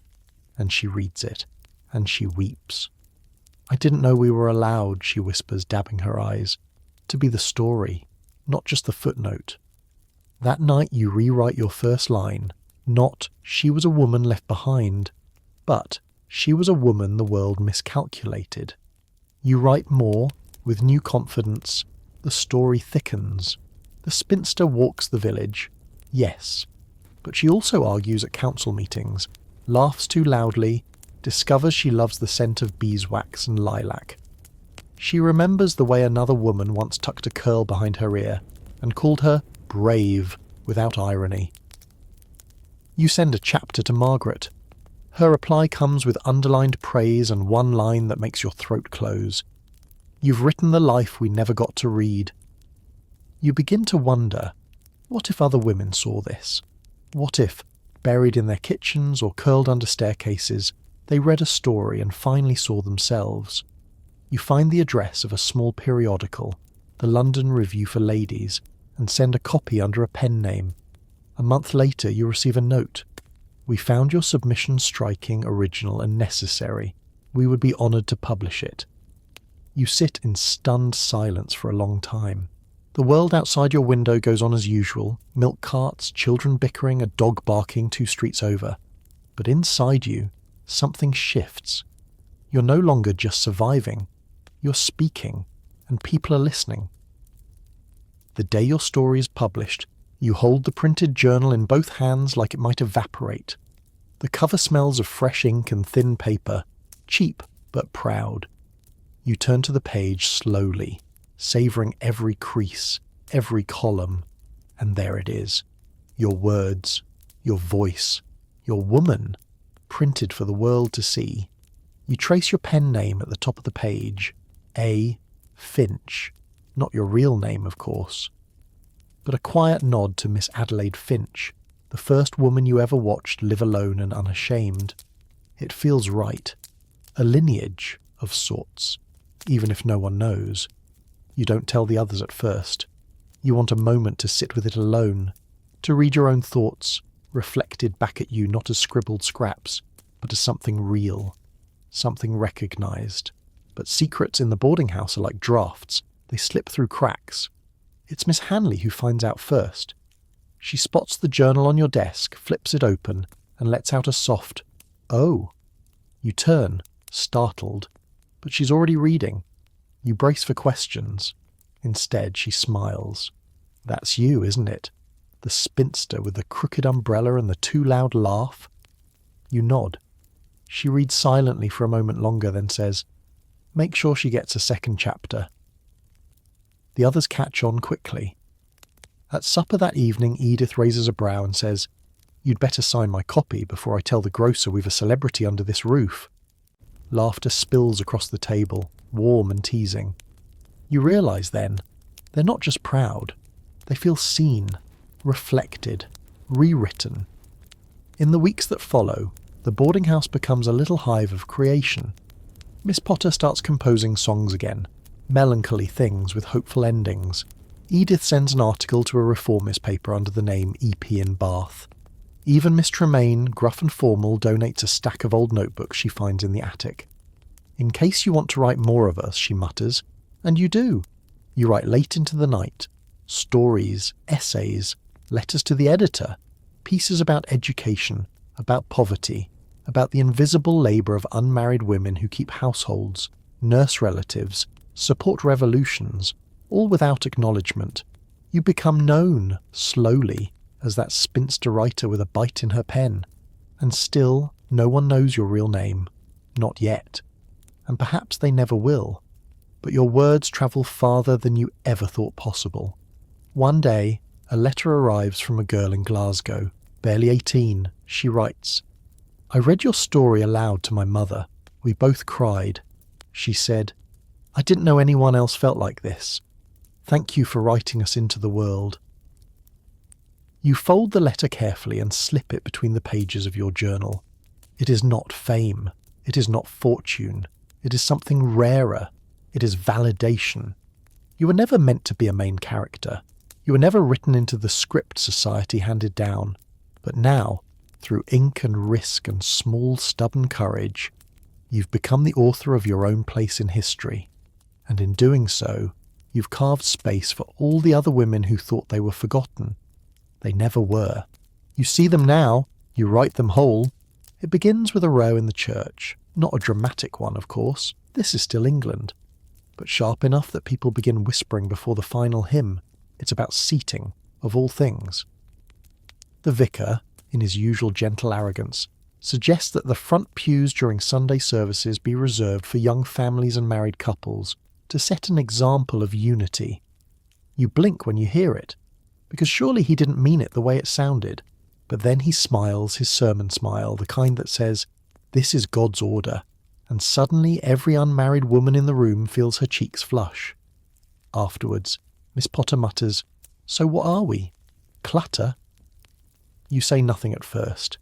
and she reads it, and she weeps. "I didn't know we were allowed," she whispers, dabbing her eyes, "to be the story, not just the footnote." That night you rewrite your first line, not "she was a woman left behind," but "she was a woman the world miscalculated." You write more, with new confidence. The story thickens. The spinster walks the village, yes, but she also argues at council meetings, laughs too loudly, discovers she loves the scent of beeswax and lilac. She remembers the way another woman once tucked a curl behind her ear and called her brave without irony. You send a chapter to Margaret. Her reply comes with underlined praise and one line that makes your throat close. You've written the life we never got to read. You begin to wonder, what if other women saw this? What if, buried in their kitchens or curled under staircases, they read a story and finally saw themselves? You find the address of a small periodical, the London Review for Ladies, and send a copy under a pen name. A month later you receive a note. "We found your submission striking, original and necessary. We would be honoured to publish it." You sit in stunned silence for a long time. The world outside your window goes on as usual, milk carts, children bickering, a dog barking 2 streets over. But inside you, something shifts. You're no longer just surviving. You're speaking, and people are listening. The day your story is published, you hold the printed journal in both hands like it might evaporate. The cover smells of fresh ink and thin paper, cheap but proud. You turn to the page slowly, savouring every crease, every column, and there it is. Your words, your voice, your woman, printed for the world to see. You trace your pen name at the top of the page, A. Finch, not your real name, of course, but a quiet nod to Miss Adelaide Finch, the first woman you ever watched live alone and unashamed. It feels right. A lineage of sorts, even if no one knows. You don't tell the others at first. You want a moment to sit with it alone, to read your own thoughts, reflected back at you not as scribbled scraps, but as something real, something recognised. But secrets in the boarding house are like drafts. They slip through cracks. It's Miss Hanley who finds out first. She spots the journal on your desk, flips it open, and lets out a soft, "Oh." You turn, startled, but she's already reading. You brace for questions. Instead, she smiles. "That's you, isn't it? The spinster with the crooked umbrella and the too loud laugh?" You nod. She reads silently for a moment longer, then says, "Make sure she gets a second chapter." The others catch on quickly. At supper that evening, Edith raises a brow and says, "You'd better sign my copy before I tell the grocer we've a celebrity under this roof." Laughter spills across the table, warm and teasing. You realise then, they're not just proud. They feel seen, reflected, rewritten. In the weeks that follow, the boarding house becomes a little hive of creation. Miss Potter starts composing songs again, melancholy things with hopeful endings. Edith sends an article to a reformist paper under the name EP in Bath. Even Miss Tremaine, gruff and formal, donates a stack of old notebooks she finds in the attic. "In case you want to write more of us," she mutters, and you do. You write late into the night. Stories, essays, letters to the editor, pieces about education, about poverty, about the invisible labour of unmarried women who keep households, nurse relatives, support revolutions, all without acknowledgement. You become known, slowly, as that spinster writer with a bite in her pen. And still, no one knows your real name. Not yet. and perhaps they never will. But your words travel farther than you ever thought possible. One day, a letter arrives from a girl in Glasgow, barely 18. She writes, "I read your story aloud to my mother. We both cried. She said, 'I didn't know anyone else felt like this. Thank you for writing us into the world.'" You fold the letter carefully and slip it between the pages of your journal. It is not fame. It is not fortune. It is something rarer. It is validation. You were never meant to be a main character. You were never written into the script society handed down. But now, through ink and risk and small stubborn courage, you've become the author of your own place in history. And in doing so, you've carved space for all the other women who thought they were forgotten. They never were. You see them now. You write them whole. It begins with a row in the church. Not a dramatic one, of course. This is still England. But sharp enough that people begin whispering before the final hymn. It's about seating, of all things. The vicar, in his usual gentle arrogance, suggests that the front pews during Sunday services be reserved for young families and married couples to set an example of unity. You blink when you hear it, because surely he didn't mean it the way it sounded. But then he smiles his sermon smile, the kind that says, "This is God's order," and suddenly every unmarried woman in the room feels her cheeks flush. Afterwards, Miss Potter mutters, "So what are we? Clutter?" You say nothing at first.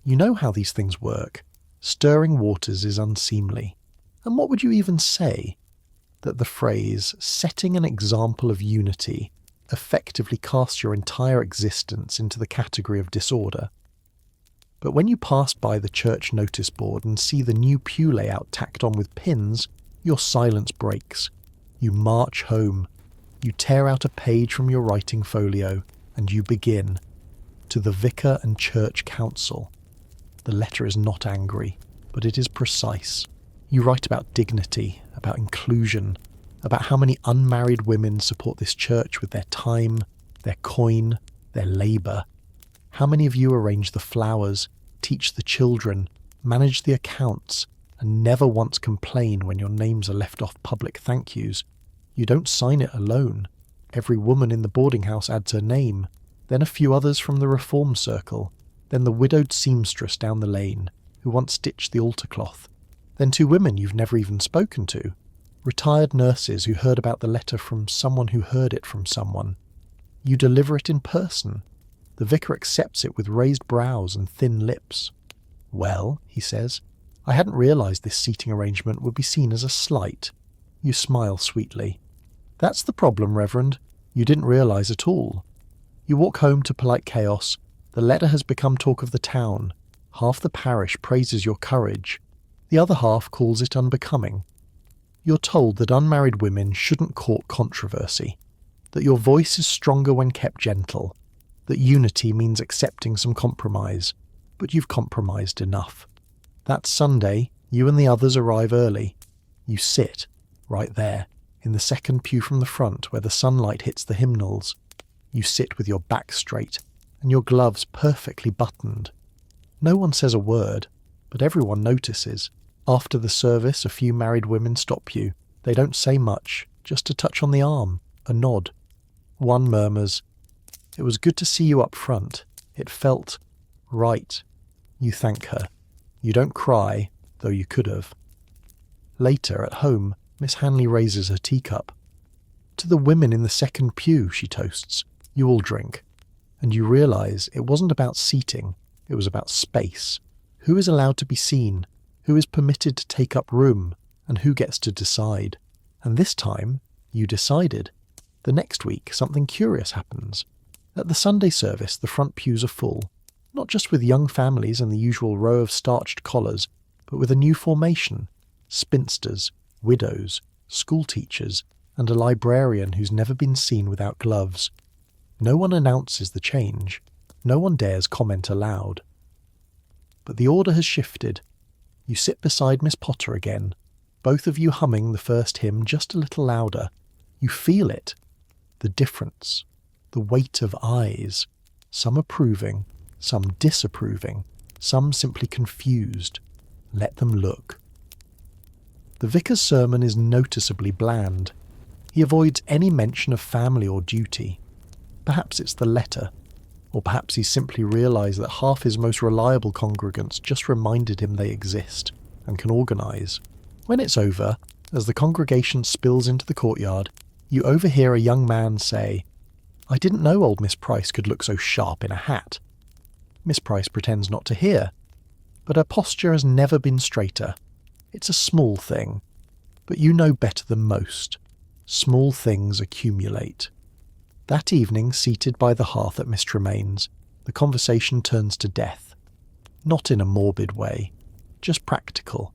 You know how these things work. Stirring waters is unseemly. And what would you even say? That the phrase, setting an example of unity, effectively casts your entire existence into the category of disorder. But when you pass by the church notice board and see the new pew layout tacked on with pins, your silence breaks. You march home. You tear out a page from your writing folio, and you begin. To the Vicar and Church Council. The letter is not angry, but it is precise. You write about dignity, about inclusion, about how many unmarried women support this church with their time, their coin, their labour. How many of you arrange the flowers, teach the children, manage the accounts, and never once complain when your names are left off public thank yous? You don't sign it alone. Every woman in the boarding house adds her name, then a few others from the reform circle, then the widowed seamstress down the lane, who once stitched the altar cloth, then 2 women you've never even spoken to, retired nurses who heard about the letter from someone who heard it from someone. You deliver it in person. The vicar accepts it with raised brows and thin lips. "Well," he says, "I hadn't realised this seating arrangement would be seen as a slight." You smile sweetly. "That's the problem, Reverend. You didn't realise at all." You walk home to polite chaos. The letter has become talk of the town. Half the parish praises your courage. The other half calls it unbecoming. You're told that unmarried women shouldn't court controversy, that your voice is stronger when kept gentle, that unity means accepting some compromise, but you've compromised enough. That Sunday, you and the others arrive early. You sit, right there, in the second pew from the front where the sunlight hits the hymnals. You sit with your back straight and your gloves perfectly buttoned. No one says a word, but everyone notices. After the service, a few married women stop you. They don't say much, just a touch on the arm, a nod. One murmurs, "It was good to see you up front. It felt right." You thank her. You don't cry, though you could have. Later, at home, Miss Hanley raises her teacup. "To the women in the second pew," she toasts. You all drink. And you realise it wasn't about seating, it was about space. Who is allowed to be seen? Who is permitted to take up room? And who gets to decide? And this time, you decided. The next week, something curious happens. At the Sunday service, the front pews are full, not just with young families and the usual row of starched collars, but with a new formation: spinsters, widows, school teachers, and a librarian who's never been seen without gloves. No one announces the change. No one dares comment aloud. But the order has shifted. You sit beside Miss Potter again, both of you humming the first hymn just a little louder. You feel it. The difference. The weight of eyes. Some approving, some disapproving, some simply confused. Let them look. The vicar's sermon is noticeably bland. He avoids any mention of family or duty. Perhaps it's the letter, or perhaps he simply realised that half his most reliable congregants just reminded him they exist and can organise. When it's over, as the congregation spills into the courtyard, you overhear a young man say, "I didn't know old Miss Price could look so sharp in a hat." Miss Price pretends not to hear, but her posture has never been straighter. It's a small thing, but you know better than most. Small things accumulate. That evening, seated by the hearth at Miss Tremaine's, the conversation turns to death. Not in a morbid way, just practical.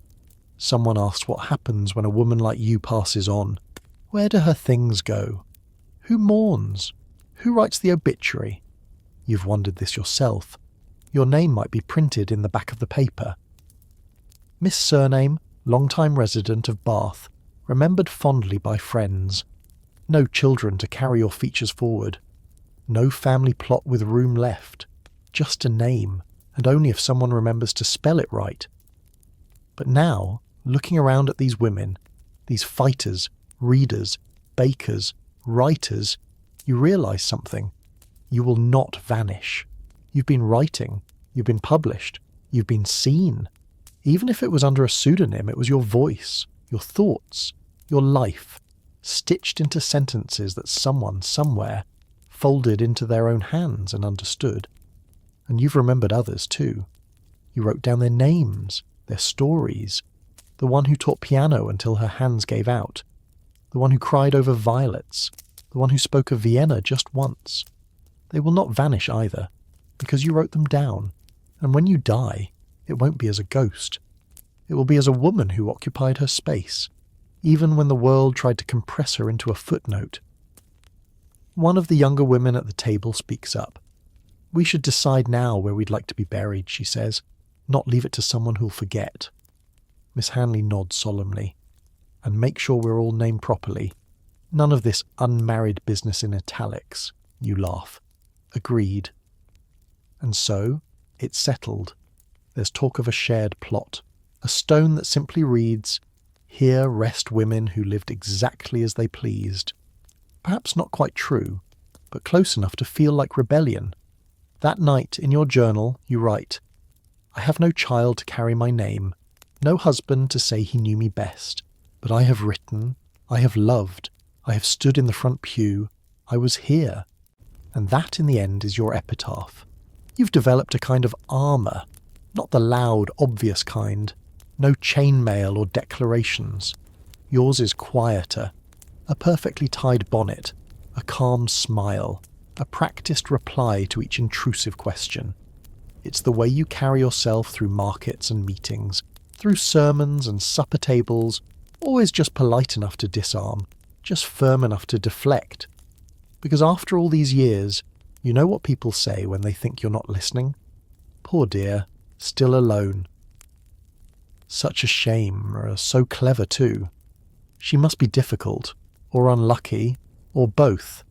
Someone asks what happens when a woman like you passes on. Where do her things go? Who mourns? Who writes the obituary? You've wondered this yourself. Your name might be printed in the back of the paper. Miss Surname, long-time resident of Bath, remembered fondly by friends. No children to carry your features forward. No family plot with room left. Just a name, and only if someone remembers to spell it right. But now, looking around at these women, these fighters, readers, bakers, writers, you realise something. You will not vanish. You've been writing, you've been published, you've been seen. Even if it was under a pseudonym, it was your voice, your thoughts, your life, stitched into sentences that someone, somewhere, folded into their own hands and understood. And you've remembered others too. You wrote down their names, their stories. The one who taught piano until her hands gave out. The one who cried over violets. The one who spoke of Vienna just once. They will not vanish either, because you wrote them down. And when you die, it won't be as a ghost. It will be as a woman who occupied her space, even when the world tried to compress her into a footnote. One of the younger women at the table speaks up. "We should decide now where we'd like to be buried," she says, "not leave it to someone who'll forget." Miss Hanley nods solemnly. "And make sure we're all named properly. None of this unmarried business in italics." You laugh. "Agreed." And so, it's settled. There's talk of a shared plot. A stone that simply reads, "Here rest women who lived exactly as they pleased." Perhaps not quite true, but close enough to feel like rebellion. That night, in your journal, you write, "I have no child to carry my name, no husband to say he knew me best, but I have written, I have loved, I have stood in the front pew, I was here." And that, in the end, is your epitaph. You've developed a kind of armour, not the loud, obvious kind. No chainmail or declarations. Yours is quieter. A perfectly tied bonnet, a calm smile, a practiced reply to each intrusive question. It's the way you carry yourself through markets and meetings, through sermons and supper tables, always just polite enough to disarm, just firm enough to deflect. Because after all these years, you know what people say when they think you're not listening? "Poor dear, still alone." Such a shame, so clever too. She must be difficult, or unlucky, or both.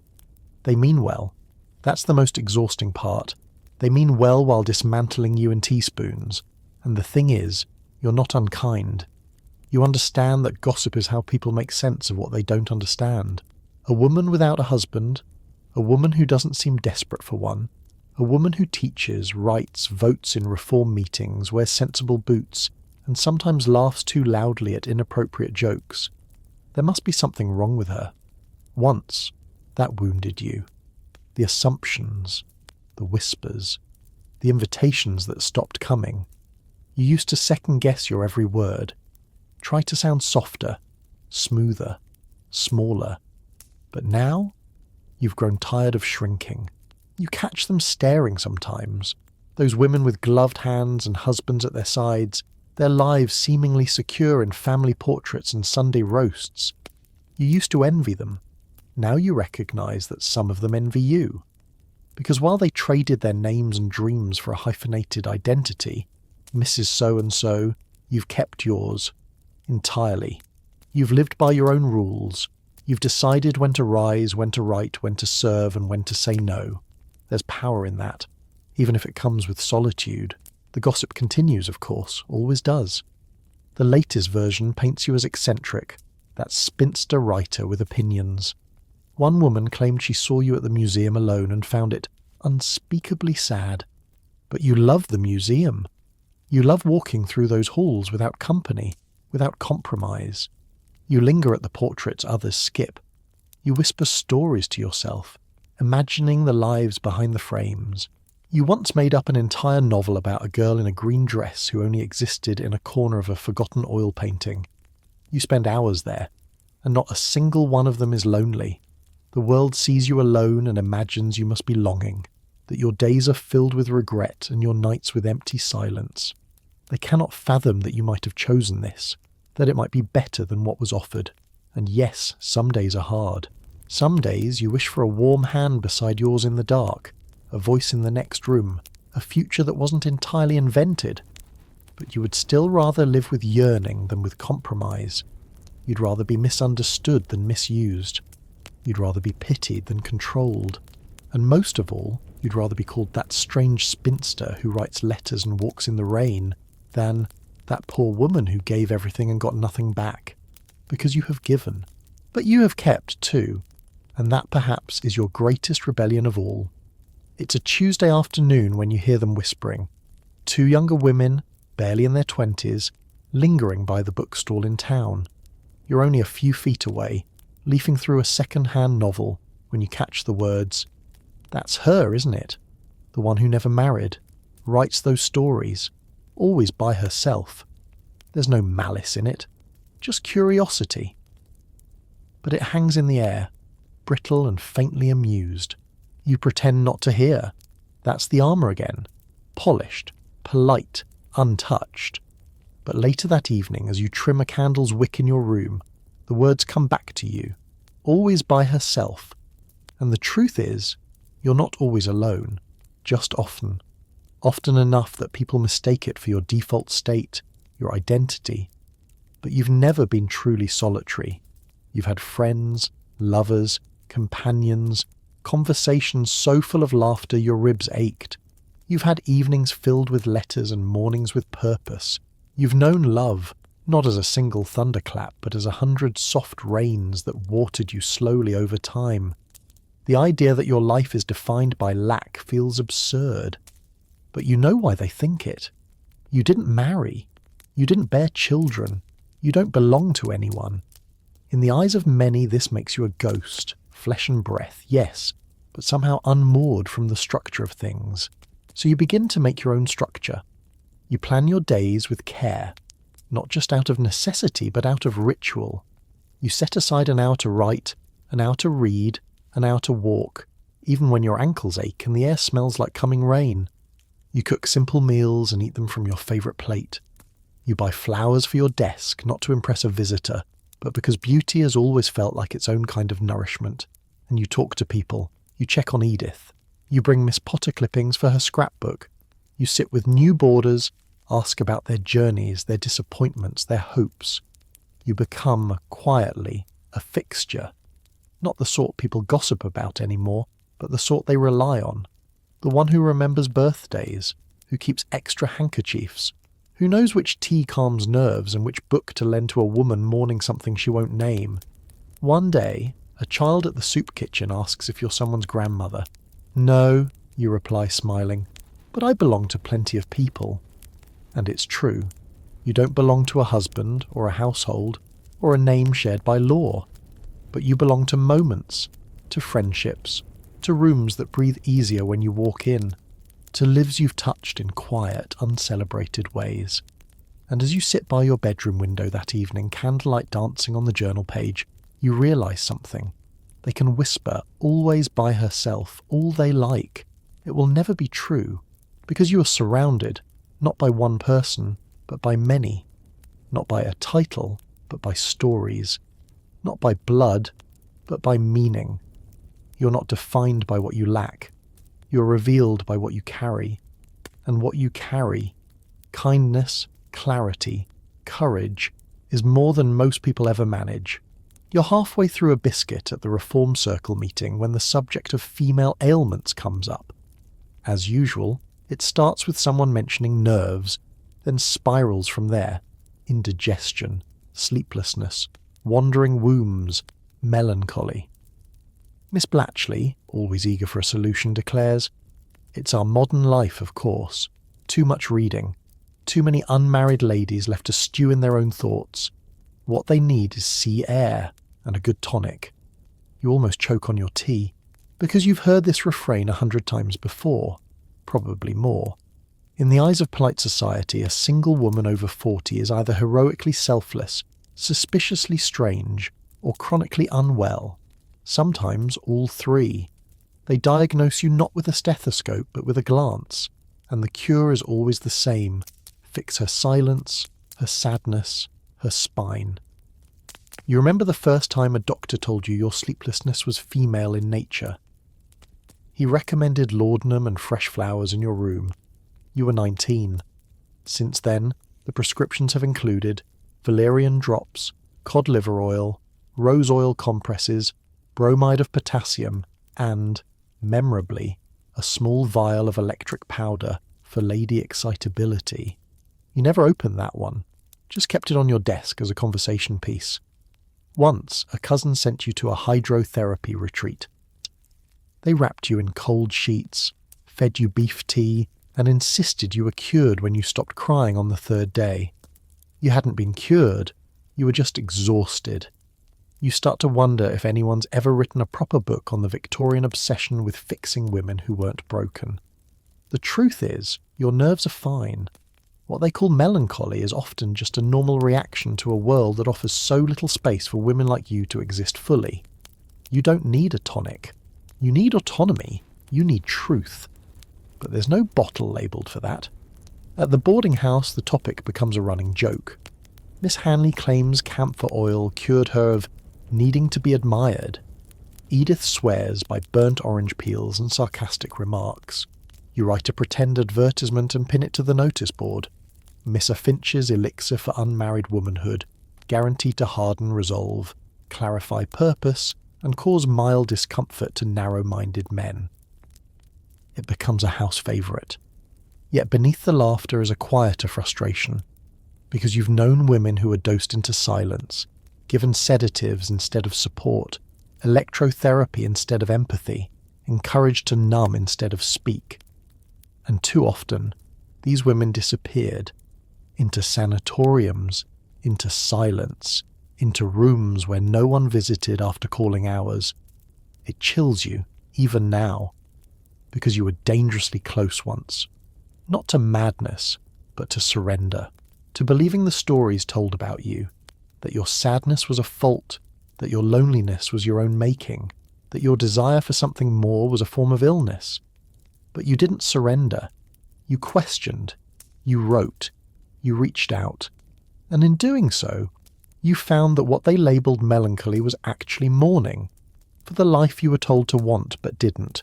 They mean well. That's the most exhausting part. They mean well while dismantling you in teaspoons. And the thing is, you're not unkind. You understand that gossip is how people make sense of what they don't understand. A woman without a husband, a woman who doesn't seem desperate for one, a woman who teaches, writes, votes in reform meetings, wears sensible boots, and sometimes laughs too loudly at inappropriate jokes. There must be something wrong with her. Once, that wounded you. The assumptions, the whispers, the invitations that stopped coming. You used to second-guess your every word. Try to sound softer, smoother, smaller. But now, you've grown tired of shrinking. You catch them staring sometimes. Those women with gloved hands and husbands at their sides, their lives seemingly secure in family portraits and Sunday roasts. You used to envy them. Now you recognise that some of them envy you. Because while they traded their names and dreams for a hyphenated identity, Mrs. So-and-so, you've kept yours. Entirely. You've lived by your own rules. You've decided when to rise, when to write, when to serve, and when to say no. There's power in that, even if it comes with solitude. The gossip continues, of course, always does. The latest version paints you as eccentric, that spinster writer with opinions. One woman claimed she saw you at the museum alone and found it unspeakably sad. But you love the museum. You love walking through those halls without company, without compromise. You linger at the portraits others skip. You whisper stories to yourself, imagining the lives behind the frames. You once made up an entire novel about a girl in a green dress who only existed in a corner of a forgotten oil painting. You spend hours there, and not a single one of them is lonely. The world sees you alone and imagines you must be longing, that your days are filled with regret and your nights with empty silence. They cannot fathom that you might have chosen this, that it might be better than what was offered. And yes, some days are hard. Some days you wish for a warm hand beside yours in the dark, a voice in the next room, a future that wasn't entirely invented. But you would still rather live with yearning than with compromise. You'd rather be misunderstood than misused. You'd rather be pitied than controlled. And most of all, you'd rather be called that strange spinster who writes letters and walks in the rain than that poor woman who gave everything and got nothing back. Because you have given. But you have kept too. And that perhaps is your greatest rebellion of all. It's a Tuesday afternoon when you hear them whispering. Two younger women, barely in their 20s, lingering by the bookstall in town. You're only a few feet away, leafing through a second-hand novel, when you catch the words, "That's her, isn't it? The one who never married, writes those stories, always by herself. There's no malice in it, just curiosity." But it hangs in the air, brittle and faintly amused. You pretend not to hear. That's the armour again, polished, polite, untouched. But later that evening, as you trim a candle's wick in your room, the words come back to you, always by herself. And the truth is, you're not always alone, just often. Often enough that people mistake it for your default state, your identity. But you've never been truly solitary. You've had friends, lovers, companions, conversations so full of laughter your ribs ached. You've had evenings filled with letters and mornings with purpose. You've known love, not as a single thunderclap, but as 100 soft rains that watered you slowly over time. The idea that your life is defined by lack feels absurd. But you know why they think it. You didn't marry. You didn't bear children. You don't belong to anyone. In the eyes of many, this makes you a ghost, flesh and breath, yes, but somehow unmoored from the structure of things. So you begin to make your own structure. You plan your days with care, not just out of necessity, but out of ritual. You set aside an hour to write, an hour to read, an hour to walk, even when your ankles ache and the air smells like coming rain. You cook simple meals and eat them from your favourite plate. You buy flowers for your desk, not to impress a visitor, but because beauty has always felt like its own kind of nourishment. And you talk to people. You check on Edith. You bring Miss Potter clippings for her scrapbook. You sit with new boarders, ask about their journeys, their disappointments, their hopes. You become, quietly, a fixture. Not the sort people gossip about anymore, but the sort they rely on. The one who remembers birthdays, who keeps extra handkerchiefs, who knows which tea calms nerves and which book to lend to a woman mourning something she won't name. One day, a child at the soup kitchen asks if you're someone's grandmother. "No," you reply smiling, "but I belong to plenty of people." And it's true. You don't belong to a husband or a household or a name shared by law. But you belong to moments, to friendships, to rooms that breathe easier when you walk in, to lives you've touched in quiet, uncelebrated ways. And as you sit by your bedroom window that evening, candlelight dancing on the journal page, you realise something. They can whisper, always by herself, all they like. It will never be true, because you are surrounded, not by one person, but by many. Not by a title, but by stories. Not by blood, but by meaning. You're not defined by what you lack. You're revealed by what you carry. And what you carry, kindness, clarity, courage, is more than most people ever manage. You're halfway through a biscuit at the Reform Circle meeting when the subject of female ailments comes up. As usual, it starts with someone mentioning nerves, then spirals from there, indigestion, sleeplessness, wandering wombs, melancholy. Miss Blatchley, always eager for a solution, declares, "It's our modern life, of course. Too much reading. Too many unmarried ladies left to stew in their own thoughts. What they need is sea air and a good tonic." You almost choke on your tea, because you've heard this refrain 100 times before, probably more. In the eyes of polite society, a single woman over 40 is either heroically selfless, suspiciously strange, or chronically unwell. Sometimes all three. They diagnose you not with a stethoscope, but with a glance, and the cure is always the same: fix her silence, her sadness, her spine. You remember the first time a doctor told you your sleeplessness was female in nature. He recommended laudanum and fresh flowers in your room. You were 19. Since then, the prescriptions have included valerian drops, cod liver oil, rose oil compresses, bromide of potassium, and, memorably, a small vial of electric powder for lady excitability. You never opened that one, just kept it on your desk as a conversation piece. Once, a cousin sent you to a hydrotherapy retreat. They wrapped you in cold sheets, fed you beef tea, and insisted you were cured when you stopped crying on the third day. You hadn't been cured, you were just exhausted. You start to wonder if anyone's ever written a proper book on the Victorian obsession with fixing women who weren't broken. The truth is, your nerves are fine. What they call melancholy is often just a normal reaction to a world that offers so little space for women like you to exist fully. You don't need a tonic. You need autonomy. You need truth. But there's no bottle labelled for that. At the boarding house, the topic becomes a running joke. Miss Hanley claims camphor oil cured her of needing to be admired. Edith swears by burnt orange peels and sarcastic remarks. You write a pretend advertisement and pin it to the notice board. Missa Finch's elixir for unmarried womanhood, guaranteed to harden resolve, clarify purpose, and cause mild discomfort to narrow-minded men. It becomes a house favourite. Yet beneath the laughter is a quieter frustration, because you've known women who are dosed into silence, given sedatives instead of support, electrotherapy instead of empathy, encouraged to numb instead of speak. And too often, these women disappeared into sanatoriums, into silence, into rooms where no one visited after calling hours. It chills you, even now, because you were dangerously close once. Not to madness, but to surrender, to believing the stories told about you, that your sadness was a fault, that your loneliness was your own making, that your desire for something more was a form of illness. But you didn't surrender. You questioned. You wrote. You reached out. And in doing so, you found that what they labelled melancholy was actually mourning, for the life you were told to want but didn't,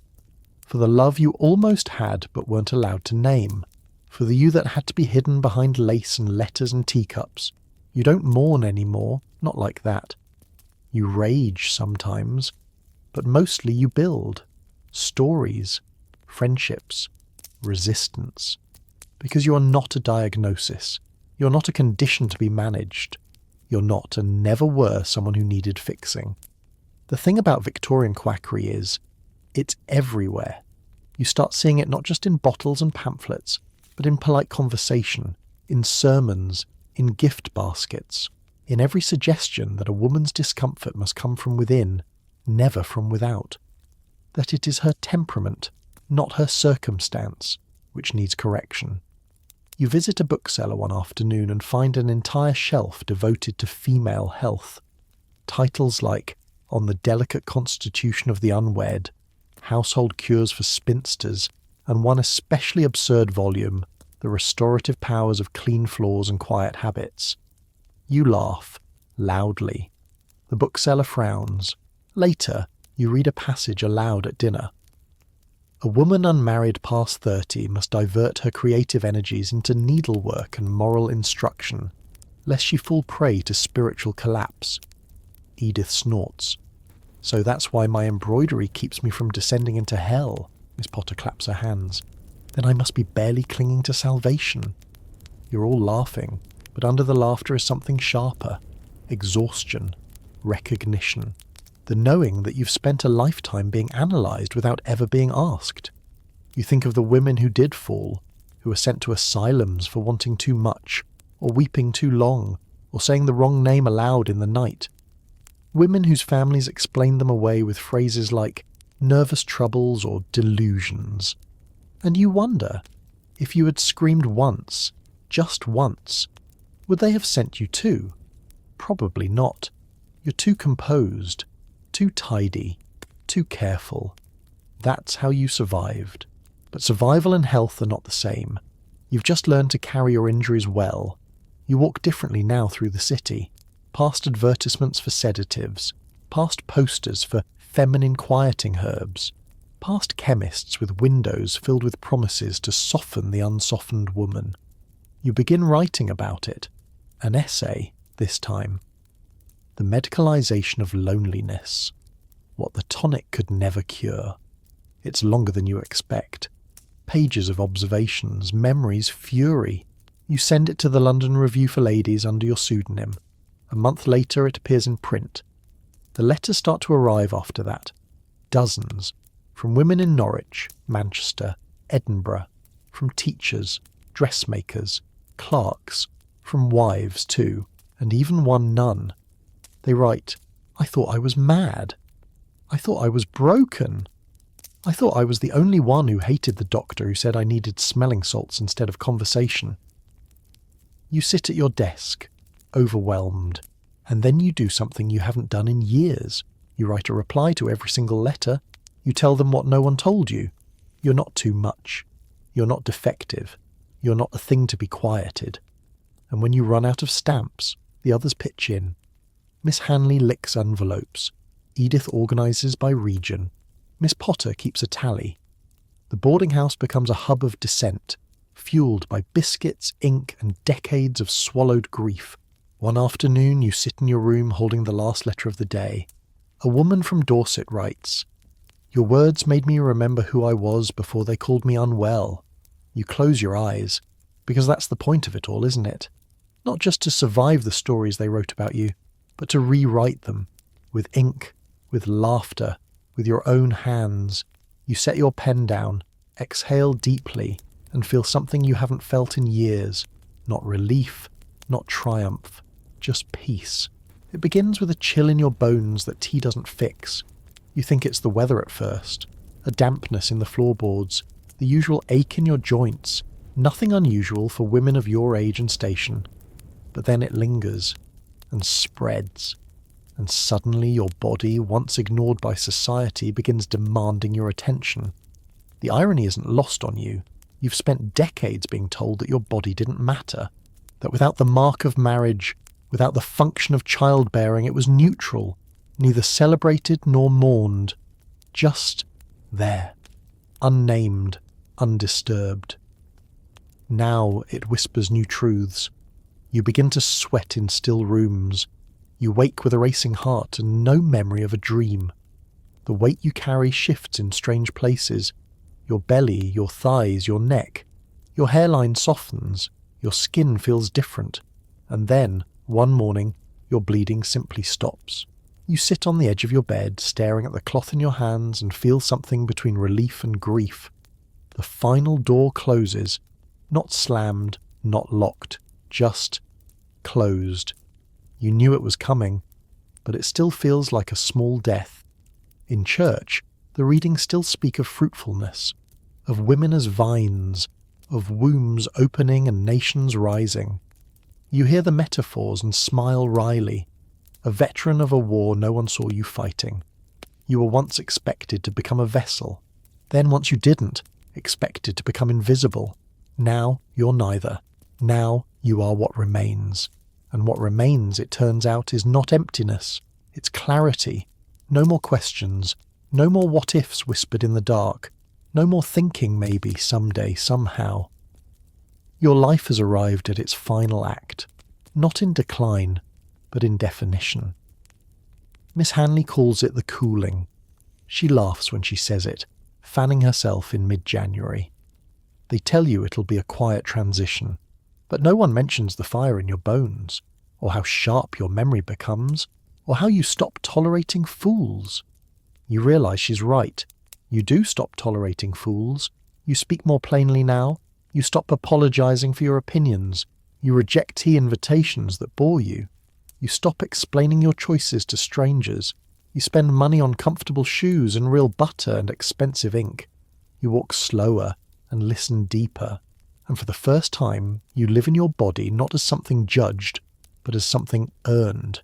for the love you almost had but weren't allowed to name, for the you that had to be hidden behind lace and letters and teacups. You don't mourn anymore, not like that. You rage sometimes, but mostly you build. Stories, friendships, resistance. Because you are not a diagnosis. You're not a condition to be managed. You're not and never were someone who needed fixing. The thing about Victorian quackery is, it's everywhere. You start seeing it not just in bottles and pamphlets, but in polite conversation, in sermons, in gift baskets, in every suggestion that a woman's discomfort must come from within, never from without. That it is her temperament, not her circumstance, which needs correction. You visit a bookseller one afternoon and find an entire shelf devoted to female health. Titles like On the Delicate Constitution of the Unwed, Household Cures for Spinsters, and one especially absurd volume, The Restorative Powers of Clean Floors and Quiet Habits. You laugh, loudly. The bookseller frowns. Later, you read a passage aloud at dinner. A woman unmarried past 30 must divert her creative energies into needlework and moral instruction, lest she fall prey to spiritual collapse. Edith snorts. So that's why my embroidery keeps me from descending into hell. Miss Potter claps her hands. Then I must be barely clinging to salvation. You're all laughing, but under the laughter is something sharper: exhaustion, recognition, the knowing that you've spent a lifetime being analysed without ever being asked. You think of the women who did fall, who were sent to asylums for wanting too much, or weeping too long, or saying the wrong name aloud in the night. Women whose families explained them away with phrases like nervous troubles or delusions. And you wonder, if you had screamed once, just once, would they have sent you too? Probably not. You're too composed, too tidy, too careful. That's how you survived. But survival and health are not the same. You've just learned to carry your injuries well. You walk differently now through the city, past advertisements for sedatives, past posters for feminine quieting herbs, past chemists with windows filled with promises to soften the unsoftened woman. You begin writing about it, an essay this time. The medicalization of loneliness, what the tonic could never cure. It's longer than you expect. Pages of observations, memories, fury. You send it to the London Review for Ladies under your pseudonym. A month later it appears in print. The letters start to arrive after that. Dozens. From women in Norwich, Manchester, Edinburgh. From teachers, dressmakers, clerks. From wives too, and even one nun. They write, "I thought I was mad. I thought I was broken. I thought I was the only one who hated the doctor who said I needed smelling salts instead of conversation." You sit at your desk, overwhelmed, and then you do something you haven't done in years. You write a reply to every single letter. You tell them what no one told you. You're not too much. You're not defective. You're not a thing to be quieted. And when you run out of stamps, the others pitch in. Miss Hanley licks envelopes. Edith organises by region. Miss Potter keeps a tally. The boarding house becomes a hub of dissent, fueled by biscuits, ink, and decades of swallowed grief. One afternoon you sit in your room holding the last letter of the day. A woman from Dorset writes, "Your words made me remember who I was before they called me unwell." You close your eyes, because that's the point of it all, isn't it? Not just to survive the stories they wrote about you, but to rewrite them, with ink, with laughter, with your own hands. You set your pen down, exhale deeply, and feel something you haven't felt in years. Not relief, not triumph, just peace. It begins with a chill in your bones that tea doesn't fix. You think it's the weather at first, a dampness in the floorboards, the usual ache in your joints, nothing unusual for women of your age and station. But then it lingers, and spreads, and suddenly your body, once ignored by society, begins demanding your attention. The irony isn't lost on you. You've spent decades being told that your body didn't matter, that without the mark of marriage, without the function of childbearing, it was neutral, neither celebrated nor mourned, just there, unnamed, undisturbed. Now it whispers new truths. You begin to sweat in still rooms. You wake with a racing heart and no memory of a dream. The weight you carry shifts in strange places. Your belly, your thighs, your neck. Your hairline softens. Your skin feels different. And then, one morning, your bleeding simply stops. You sit on the edge of your bed, staring at the cloth in your hands, and feel something between relief and grief. The final door closes, not slammed, not locked, just closed. You knew it was coming, but it still feels like a small death. In church, the readings still speak of fruitfulness, of women as vines, of wombs opening and nations rising. You hear the metaphors and smile wryly. A veteran of a war no one saw you fighting. You were once expected to become a vessel. Then, once you didn't, expected to become invisible. Now you're neither. Now you are what remains. And what remains, it turns out, is not emptiness. It's clarity. No more questions. No more what-ifs whispered in the dark. No more thinking maybe, someday, somehow. Your life has arrived at its final act. Not in decline, but in definition. Miss Hanley calls it the cooling. She laughs when she says it, fanning herself in mid-January. They tell you it'll be a quiet transition. But no one mentions the fire in your bones, or how sharp your memory becomes, or how you stop tolerating fools. You realise she's right. You do stop tolerating fools. You speak more plainly now. You stop apologising for your opinions. You reject tea invitations that bore you. You stop explaining your choices to strangers. You spend money on comfortable shoes and real butter and expensive ink. You walk slower and listen deeper. And for the first time, you live in your body not as something judged, but as something earned.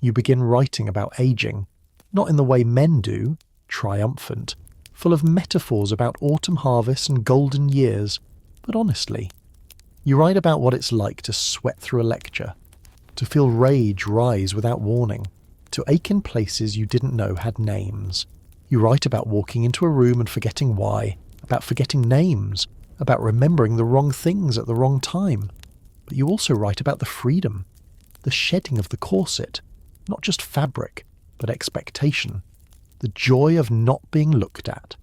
You begin writing about aging, not in the way men do, triumphant, full of metaphors about autumn harvests and golden years, but honestly. You write about what it's like to sweat through a lecture, to feel rage rise without warning, to ache in places you didn't know had names. You write about walking into a room and forgetting why, about forgetting names, about remembering the wrong things at the wrong time. But you also write about the freedom, the shedding of the corset, not just fabric, but expectation, the joy of not being looked at,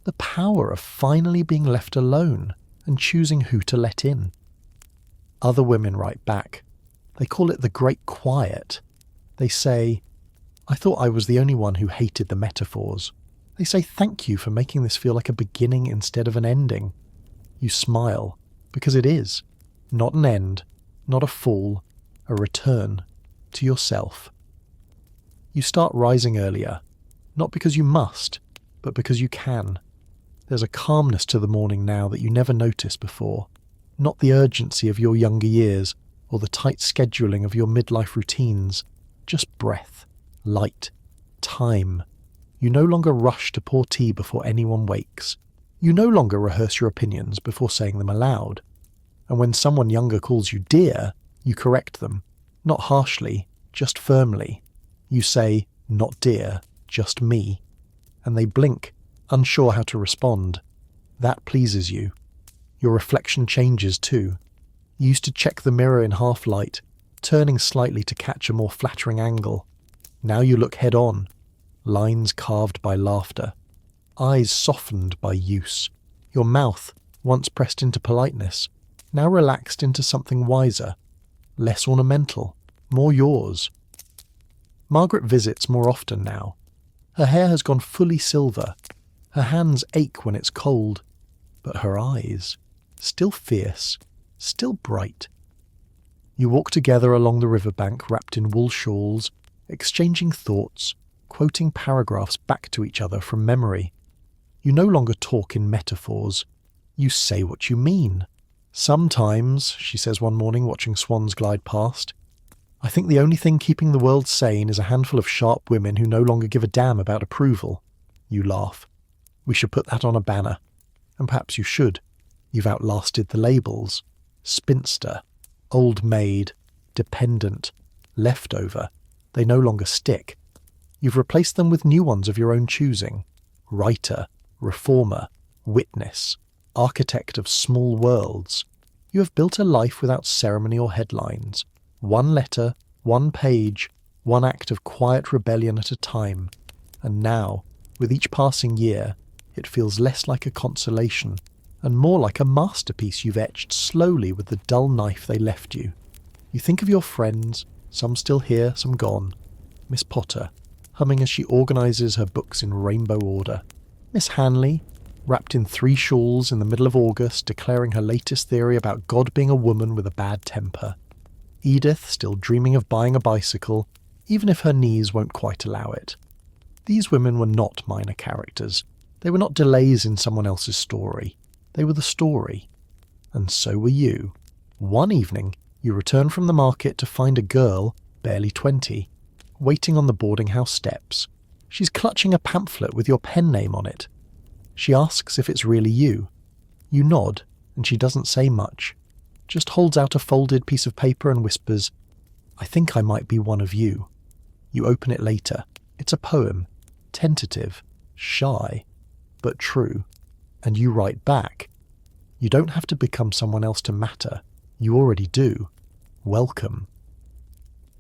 the power of finally being left alone and choosing who to let in. Other women write back. They call it the Great Quiet. They say, "I thought I was the only one who hated the metaphors." They say thank you for making this feel like a beginning instead of an ending. You smile, because it is. Not an end, not a fall, a return to yourself. You start rising earlier, not because you must, but because you can. There's a calmness to the morning now that you never noticed before. Not the urgency of your younger years, or the tight scheduling of your midlife routines. Just breath, light, time. You no longer rush to pour tea before anyone wakes. You no longer rehearse your opinions before saying them aloud. And when someone younger calls you dear, you correct them. Not harshly, just firmly. You say, not dear, just me. And they blink, unsure how to respond. That pleases you. Your reflection changes too. You used to check the mirror in half light, turning slightly to catch a more flattering angle. Now you look head on, lines carved by laughter, eyes softened by use. Your mouth, once pressed into politeness, now relaxed into something wiser, less ornamental, more yours. Margaret visits more often now. Her hair has gone fully silver. Her hands ache when it's cold, but her eyes, still fierce, still bright. You walk together along the riverbank wrapped in wool shawls, exchanging thoughts, quoting paragraphs back to each other from memory. You no longer talk in metaphors. You say what you mean. Sometimes, she says one morning watching swans glide past, I think the only thing keeping the world sane is a handful of sharp women who no longer give a damn about approval. You laugh. We should put that on a banner. And perhaps you should. You've outlasted the labels. Spinster, old maid, dependent, leftover. They no longer stick. You've replaced them with new ones of your own choosing. Writer, reformer, witness, architect of small worlds. You have built a life without ceremony or headlines. One letter, one page, one act of quiet rebellion at a time. And now, with each passing year, it feels less like a consolation and more like a masterpiece you've etched slowly with the dull knife they left you. You think of your friends, some still here, some gone. Miss Potter, humming as she organises her books in rainbow order. Miss Hanley, wrapped in 3 shawls in the middle of August, declaring her latest theory about God being a woman with a bad temper. Edith, still dreaming of buying a bicycle, even if her knees won't quite allow it. These women were not minor characters. They were not delays in someone else's story. They were the story. And so were you. One evening, you returned from the market to find a girl, barely 20, waiting on the boarding house steps. She's clutching a pamphlet with your pen name on it. She asks if it's really you. You nod, and she doesn't say much, just holds out a folded piece of paper and whispers, I think I might be one of you. You open it later. It's a poem, tentative, shy, but true. And you write back. You don't have to become someone else to matter. You already do. Welcome.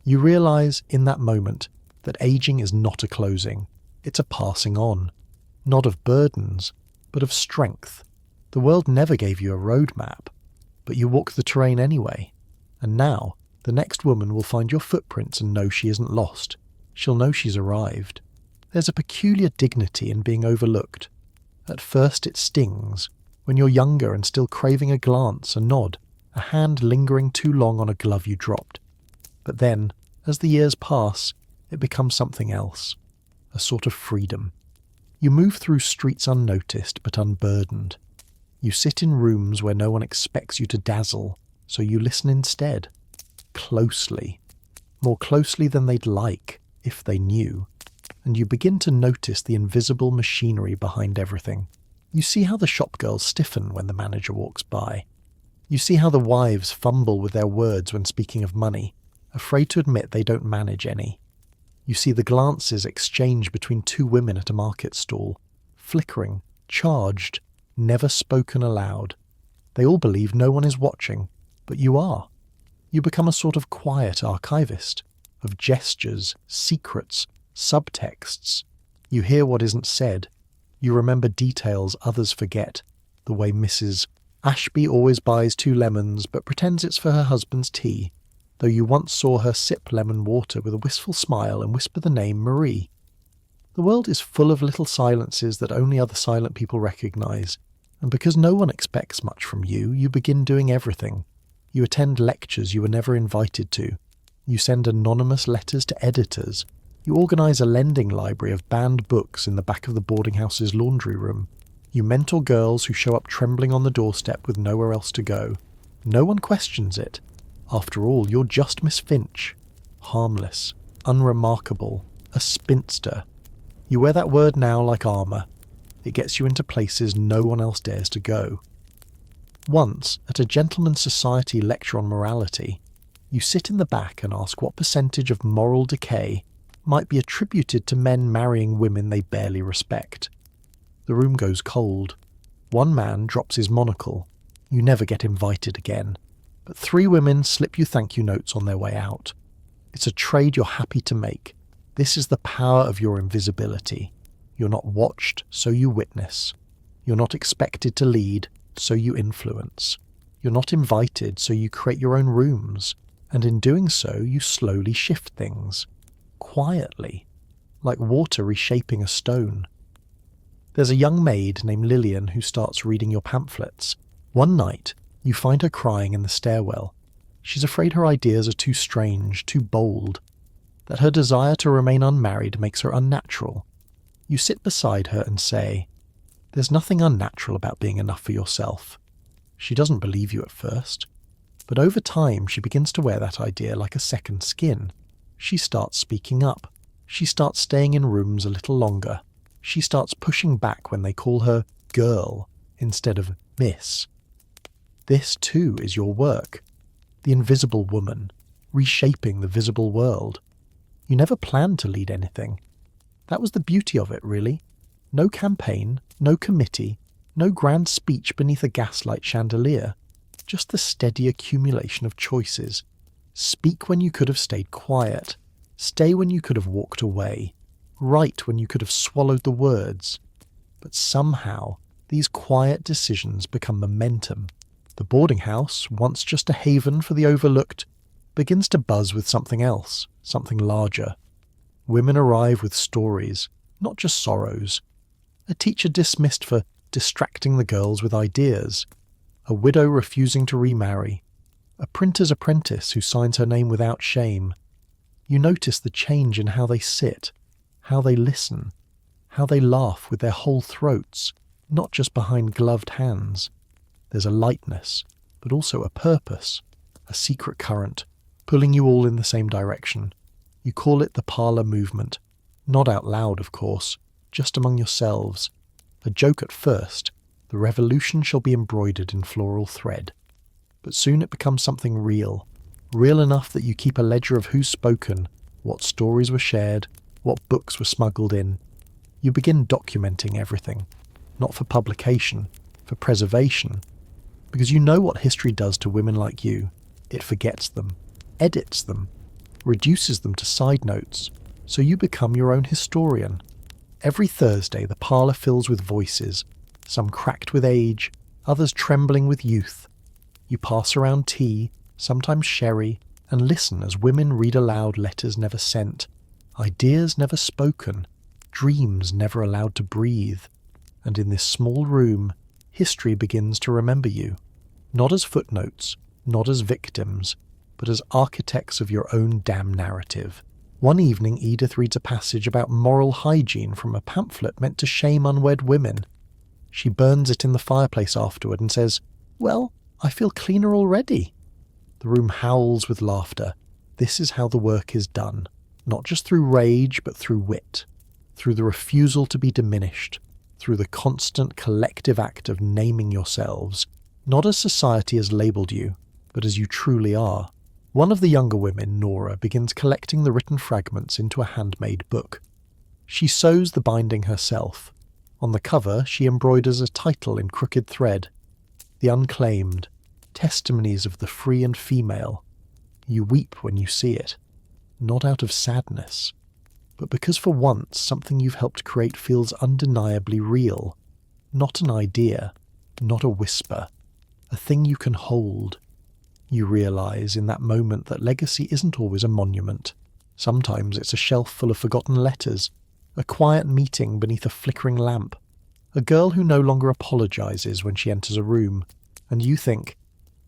You realise in that moment that aging is not a closing. It's a passing on. Not of burdens, but of strength. The world never gave you a roadmap. But you walk the terrain anyway. And now, the next woman will find your footprints and know she isn't lost. She'll know she's arrived. There's a peculiar dignity in being overlooked. At first it stings, when you're younger and still craving a glance, a nod, a hand lingering too long on a glove you dropped. But then, as the years pass, it becomes something else, a sort of freedom. You move through streets unnoticed but unburdened. You sit in rooms where no one expects you to dazzle, so you listen instead. Closely. More closely than they'd like, if they knew. And you begin to notice the invisible machinery behind everything. You see how the shop girls stiffen when the manager walks by. You see how the wives fumble with their words when speaking of money, afraid to admit they don't manage any. You see the glances exchanged between two women at a market stall, flickering, charged, never spoken aloud. They all believe no one is watching, but you are. You become a sort of quiet archivist, of gestures, secrets, subtexts. You hear what isn't said. You remember details others forget, the way Mrs. Ashby always buys 2 lemons but pretends it's for her husband's tea, though you once saw her sip lemon water with a wistful smile and whisper the name Marie. The world is full of little silences that only other silent people recognise, and because no one expects much from you, you begin doing everything. You attend lectures you were never invited to. You send anonymous letters to editors. You organise a lending library of banned books in the back of the boarding house's laundry room. You mentor girls who show up trembling on the doorstep with nowhere else to go. No one questions it. After all, you're just Miss Finch. Harmless, unremarkable, a spinster. You wear that word now like armour. It gets you into places no one else dares to go. Once, at a gentleman's society lecture on morality, you sit in the back and ask what percentage of moral decay might be attributed to men marrying women they barely respect. The room goes cold. One man drops his monocle. You never get invited again. But 3 women slip you thank you notes on their way out. It's a trade you're happy to make. This is the power of your invisibility. You're not watched, so you witness. You're not expected to lead, so you influence. You're not invited, so you create your own rooms. And in doing so, you slowly shift things. Quietly. Like water reshaping a stone. There's a young maid named Lillian who starts reading your pamphlets. One night, you find her crying in the stairwell. She's afraid her ideas are too strange, too bold. That her desire to remain unmarried makes her unnatural. You sit beside her and say, "There's nothing unnatural about being enough for yourself." She doesn't believe you at first. But over time, she begins to wear that idea like a second skin. She starts speaking up. She starts staying in rooms a little longer. She starts pushing back when they call her girl instead of miss. This too is your work. The invisible woman, reshaping the visible world. You never planned to lead anything. That was the beauty of it, really. No campaign, no committee, no grand speech beneath a gaslight chandelier. Just the steady accumulation of choices. Speak when you could have stayed quiet. Stay when you could have walked away. Write when you could have swallowed the words. But somehow, these quiet decisions become momentum. The boarding house, once just a haven for the overlooked, begins to buzz with something else, something larger. Women arrive with stories, not just sorrows. A teacher dismissed for distracting the girls with ideas. A widow refusing to remarry. A printer's apprentice who signs her name without shame. You notice the change in how they sit, how they listen, how they laugh with their whole throats, not just behind gloved hands. There's a lightness, but also a purpose, a secret current, pulling you all in the same direction. You call it the parlour movement. Not out loud, of course, just among yourselves. A joke at first, the revolution shall be embroidered in floral thread. But soon it becomes something real, real enough that you keep a ledger of who's spoken, what stories were shared, what books were smuggled in. You begin documenting everything, not for publication, for preservation, because you know what history does to women like you. It forgets them, edits them, reduces them to side notes, so you become your own historian. Every Thursday the parlour fills with voices, some cracked with age, others trembling with youth. You pass around tea, sometimes sherry, and listen as women read aloud letters never sent, ideas never spoken, dreams never allowed to breathe. And in this small room, history begins to remember you, not as footnotes, not as victims, but as architects of your own damn narrative. One evening, Edith reads a passage about moral hygiene from a pamphlet meant to shame unwed women. She burns it in the fireplace afterward and says, "Well, I feel cleaner already." The room howls with laughter. This is how the work is done, not just through rage, but through wit, through the refusal to be diminished, through the constant collective act of naming yourselves, not as society has labelled you, but as you truly are. One of the younger women, Nora, begins collecting the written fragments into a handmade book. She sews the binding herself. On the cover, she embroiders a title in crooked thread, "The Unclaimed, Testimonies of the Free and Female." You weep when you see it, not out of sadness, but because for once something you've helped create feels undeniably real, not an idea, not a whisper, a thing you can hold. You realise in that moment that legacy isn't always a monument. Sometimes it's a shelf full of forgotten letters, a quiet meeting beneath a flickering lamp, a girl who no longer apologises when she enters a room, and you think,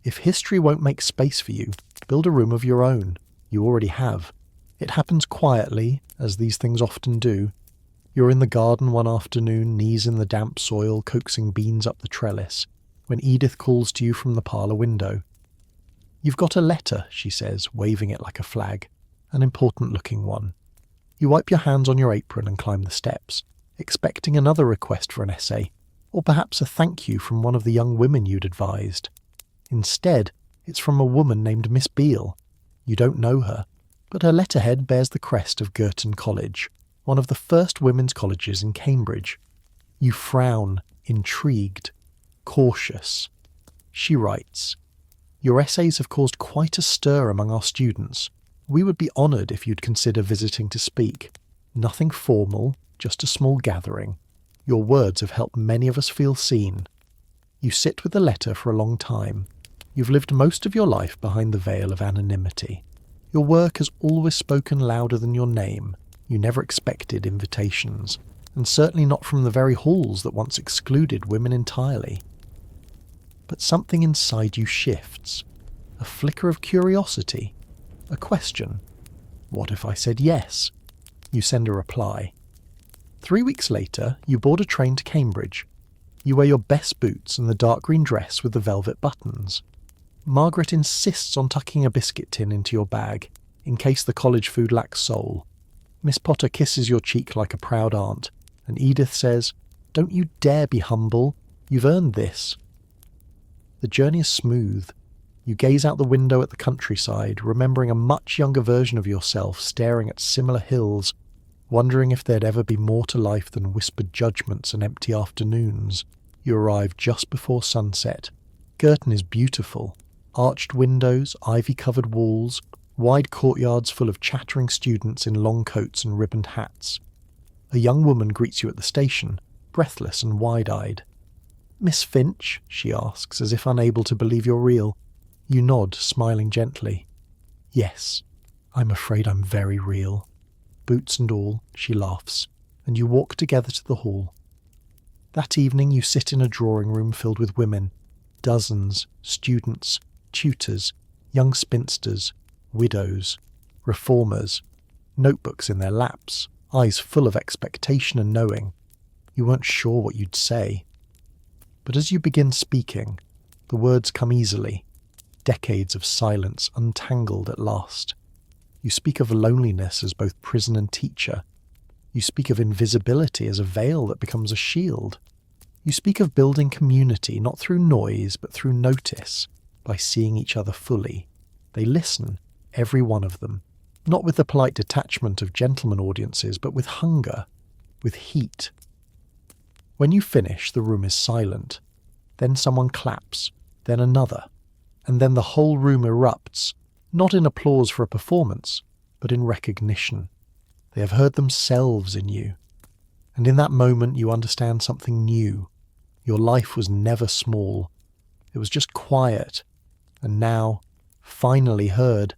if history won't make space for you, build a room of your own. You already have. It happens quietly, as these things often do. You're in the garden one afternoon, knees in the damp soil, coaxing beans up the trellis, when Edith calls to you from the parlour window. "You've got a letter," she says, waving it like a flag, an important-looking one. You wipe your hands on your apron and climb the steps, expecting another request for an essay, or perhaps a thank you from one of the young women you'd advised. Instead, it's from a woman named Miss Beale. You don't know her, but her letterhead bears the crest of Girton College, one of the first women's colleges in Cambridge. You frown, intrigued, cautious. She writes, "Your essays have caused quite a stir among our students. We would be honoured if you'd consider visiting to speak. Nothing formal, just a small gathering. Your words have helped many of us feel seen." You sit with the letter for a long time. You've lived most of your life behind the veil of anonymity. Your work has always spoken louder than your name. You never expected invitations, and certainly not from the very halls that once excluded women entirely. But something inside you shifts. A flicker of curiosity. A question. What if I said yes? You send a reply. 3 weeks later, you board a train to Cambridge. You wear your best boots and the dark green dress with the velvet buttons. Margaret insists on tucking a biscuit tin into your bag, in case the college food lacks soul. Miss Potter kisses your cheek like a proud aunt, and Edith says, "Don't you dare be humble. You've earned this." The journey is smooth. You gaze out the window at the countryside, remembering a much younger version of yourself staring at similar hills, wondering if there'd ever be more to life than whispered judgments and empty afternoons. You arrive just before sunset. Girton is beautiful. Arched windows, ivy-covered walls, wide courtyards full of chattering students in long coats and ribboned hats. A young woman greets you at the station, breathless and wide-eyed. "Miss Finch?" she asks, as if unable to believe you're real. You nod, smiling gently. "Yes, I'm afraid I'm very real." Boots and all, she laughs, and you walk together to the hall. That evening you sit in a drawing room filled with women, dozens, students, tutors, young spinsters, widows, reformers, notebooks in their laps, eyes full of expectation and knowing. You weren't sure what you'd say. But as you begin speaking, the words come easily. Decades of silence untangled at last. You speak of loneliness as both prison and teacher. You speak of invisibility as a veil that becomes a shield. You speak of building community not through noise but through notice, by seeing each other fully. They listen, every one of them, not with the polite detachment of gentlemen audiences, but with hunger, with heat. When you finish, the room is silent. Then someone claps, then another, and then the whole room erupts, not in applause for a performance, but in recognition. They have heard themselves in you. And in that moment you understand something new. Your life was never small. It was just quiet, and now, finally heard.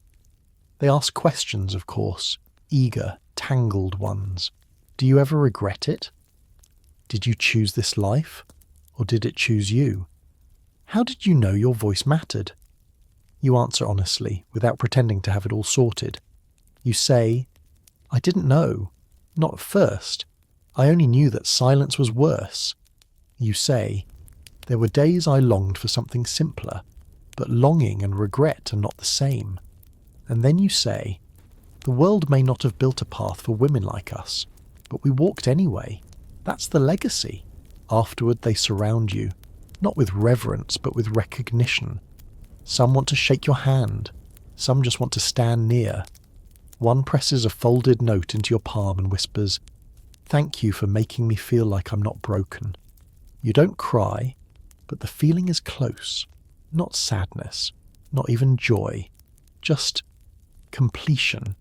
They ask questions, of course, eager, tangled ones. Do you ever regret it? Did you choose this life, or did it choose you? How did you know your voice mattered? You answer honestly, without pretending to have it all sorted. You say, I didn't know. Not at first. I only knew that silence was worse. You say, there were days I longed for something simpler, but longing and regret are not the same. And then you say, the world may not have built a path for women like us, but we walked anyway. That's the legacy. Afterward they surround you, not with reverence but with recognition. Some want to shake your hand, some just want to stand near. One presses a folded note into your palm and whispers, thank you for making me feel like I'm not broken. You don't cry, but the feeling is close. Not sadness, not even joy, just completion.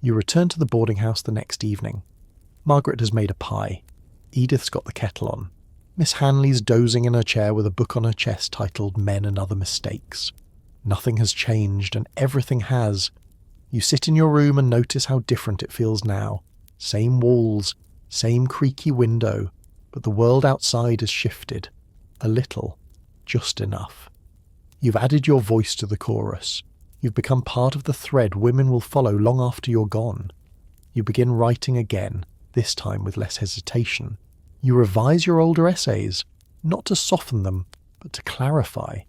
You return to the boarding house the next evening. Margaret has made a pie. Edith's got the kettle on. Miss Hanley's dozing in her chair with a book on her chest titled Men and Other Mistakes. Nothing has changed, and everything has. You sit in your room and notice how different it feels now. Same walls, same creaky window, but the world outside has shifted. A little. Just enough. You've added your voice to the chorus. You've become part of the thread women will follow long after you're gone. You begin writing again, this time with less hesitation. You revise your older essays, not to soften them, but to clarify.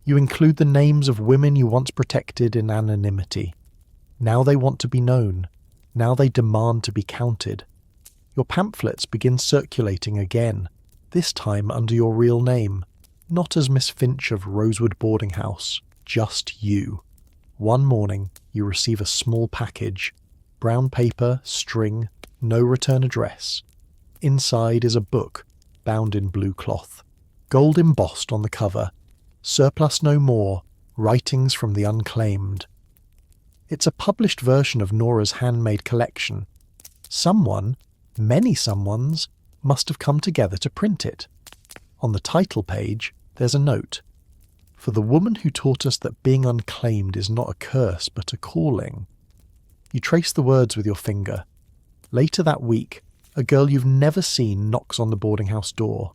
You include the names of women you once protected in anonymity. Now they want to be known. Now they demand to be counted. Your pamphlets begin circulating again, this time under your real name, not as Miss Finch of Rosewood Boarding House, just you. One morning, you receive a small package, brown paper, string, no return address. Inside is a book, bound in blue cloth, gold embossed on the cover, Surplus No More, Writings from the Unclaimed. It's a published version of Nora's handmade collection. Someone, many someones, must have come together to print it. On the title page, there's a note. For the woman who taught us that being unclaimed is not a curse but a calling. You trace the words with your finger. Later that week, a girl you've never seen knocks on the boarding house door.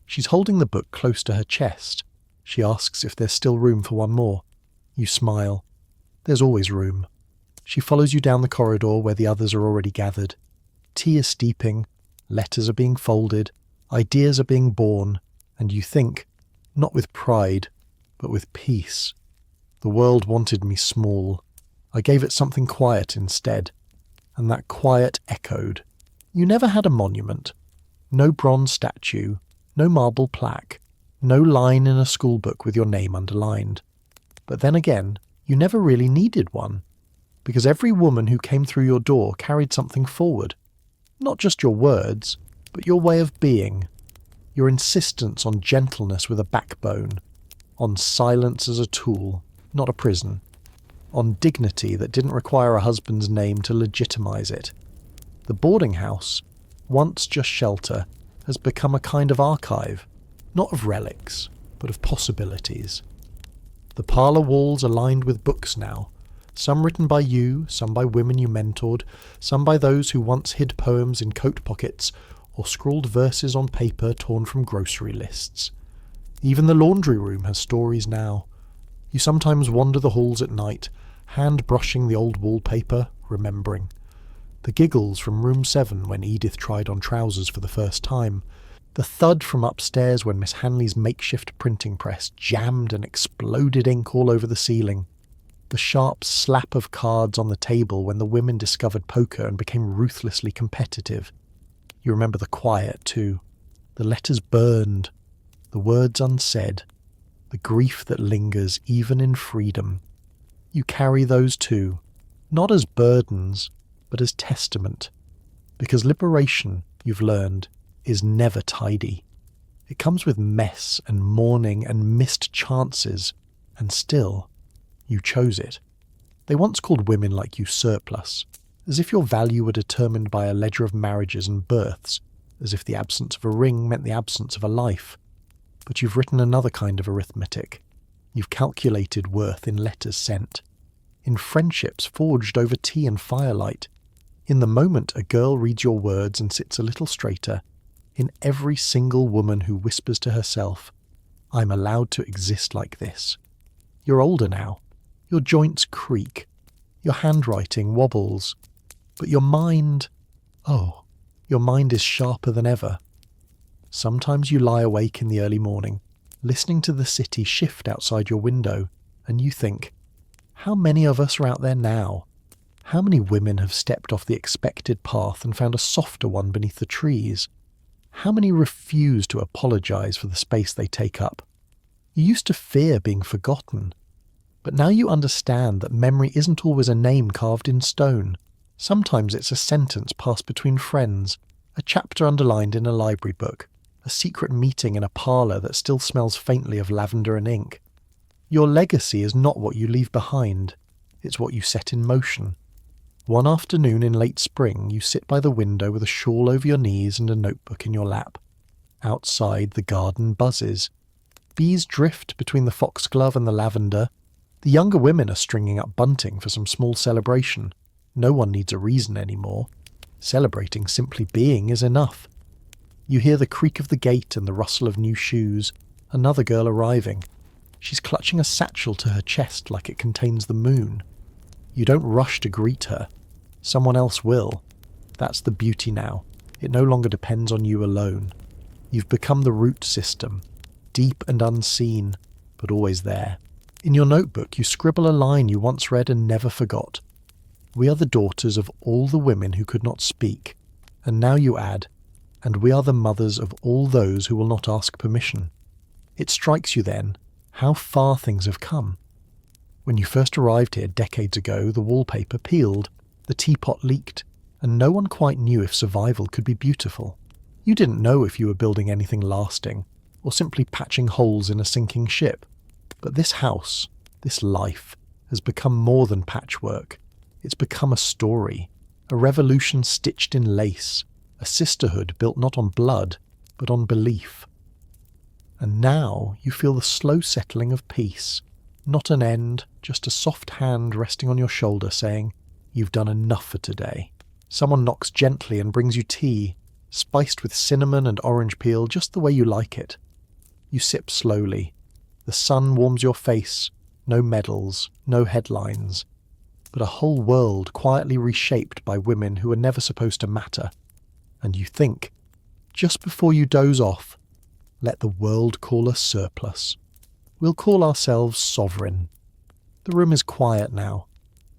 She's holding the book close to her chest. She asks if there's still room for one more. You smile. There's always room. She follows you down the corridor where the others are already gathered. Tea is steeping, letters are being folded, ideas are being born, and you think, not with pride, but with peace. The world wanted me small. I gave it something quiet instead, and that quiet echoed. You never had a monument. No bronze statue, no marble plaque, no line in a school book with your name underlined. But then again, you never really needed one, because every woman who came through your door carried something forward. Not just your words, but your way of being, your insistence on gentleness with a backbone, on silence as a tool, not a prison, on dignity that didn't require a husband's name to legitimize it. The boarding house, once just shelter, has become a kind of archive, not of relics, but of possibilities. The parlour walls are lined with books now, some written by you, some by women you mentored, some by those who once hid poems in coat pockets or scrawled verses on paper torn from grocery lists. Even the laundry room has stories now. You sometimes wander the halls at night, hand brushing the old wallpaper, remembering. The giggles from room 7 when Edith tried on trousers for the first time. The thud from upstairs when Miss Hanley's makeshift printing press jammed and exploded ink all over the ceiling. The sharp slap of cards on the table when the women discovered poker and became ruthlessly competitive. You remember the quiet, too. The letters burned. The words unsaid. The grief that lingers even in freedom. You carry those too, not as burdens, but as testament. Because liberation, you've learned, is never tidy. It comes with mess and mourning and missed chances, and still, you chose it. They once called women like you surplus, as if your value were determined by a ledger of marriages and births, as if the absence of a ring meant the absence of a life. But you've written another kind of arithmetic. You've calculated worth in letters sent, in friendships forged over tea and firelight. In the moment a girl reads your words and sits a little straighter, in every single woman who whispers to herself, "I'm allowed to exist like this." You're older now. Your joints creak. Your handwriting wobbles. But your mind is sharper than ever. Sometimes you lie awake in the early morning, listening to the city shift outside your window, and you think, how many of us are out there now? How many women have stepped off the expected path and found a softer one beneath the trees? How many refuse to apologize for the space they take up? You used to fear being forgotten, but now you understand that memory isn't always a name carved in stone. Sometimes it's a sentence passed between friends, a chapter underlined in a library book, a secret meeting in a parlour that still smells faintly of lavender and ink. Your legacy is not what you leave behind, it's what you set in motion. One afternoon in late spring, you sit by the window with a shawl over your knees and a notebook in your lap. Outside, the garden buzzes. Bees drift between the foxglove and the lavender. The younger women are stringing up bunting for some small celebration. No one needs a reason anymore. Celebrating simply being is enough. You hear the creak of the gate and the rustle of new shoes. Another girl arriving. She's clutching a satchel to her chest like it contains the moon. You don't rush to greet her. Someone else will. That's the beauty now. It no longer depends on you alone. You've become the root system, deep and unseen, but always there. In your notebook, you scribble a line you once read and never forgot. We are the daughters of all the women who could not speak. And now you add, and we are the mothers of all those who will not ask permission. It strikes you then how far things have come. When you first arrived here decades ago, the wallpaper peeled, the teapot leaked, and no one quite knew if survival could be beautiful. You didn't know if you were building anything lasting, or simply patching holes in a sinking ship. But this house, this life, has become more than patchwork. It's become a story, a revolution stitched in lace, a sisterhood built not on blood, but on belief. And now you feel the slow settling of peace. Not an end, just a soft hand resting on your shoulder saying, "You've done enough for today." Someone knocks gently and brings you tea, spiced with cinnamon and orange peel just the way you like it. You sip slowly. The sun warms your face. No medals, no headlines. But a whole world quietly reshaped by women who were never supposed to matter. And you think, just before you doze off, let the world call us surplus. We'll call ourselves sovereign. The room is quiet now.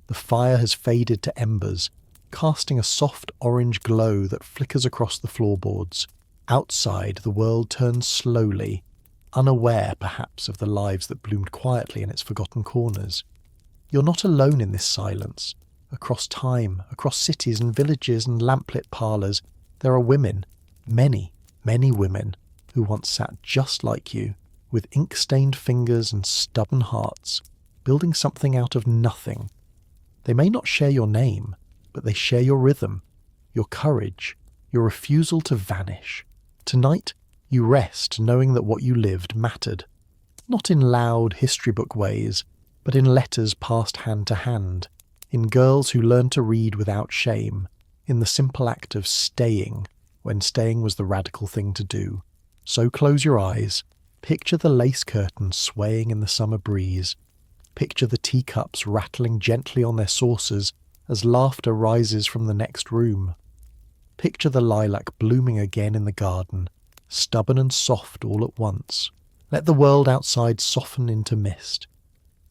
The fire has faded to embers, casting a soft orange glow that flickers across the floorboards. Outside, the world turns slowly, unaware perhaps of the lives that bloomed quietly in its forgotten corners. You're not alone in this silence. Across time, across cities and villages and lamplit parlours, there are women, many, many women, who once sat just like you, with ink-stained fingers and stubborn hearts, building something out of nothing. They may not share your name, but they share your rhythm, your courage, your refusal to vanish. Tonight, you rest knowing that what you lived mattered, not in loud history book ways, but in letters passed hand to hand, in girls who learned to read without shame, in the simple act of staying, when staying was the radical thing to do. So close your eyes, picture the lace curtains swaying in the summer breeze, picture the teacups rattling gently on their saucers as laughter rises from the next room. Picture the lilac blooming again in the garden, stubborn and soft all at once. Let the world outside soften into mist.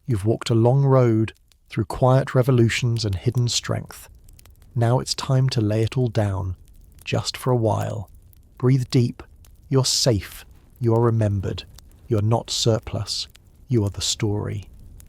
You've walked a long road through quiet revolutions and hidden strength. Now it's time to lay it all down, just for a while. Breathe deep. You're safe. You are remembered. You are not surplus. You are the story.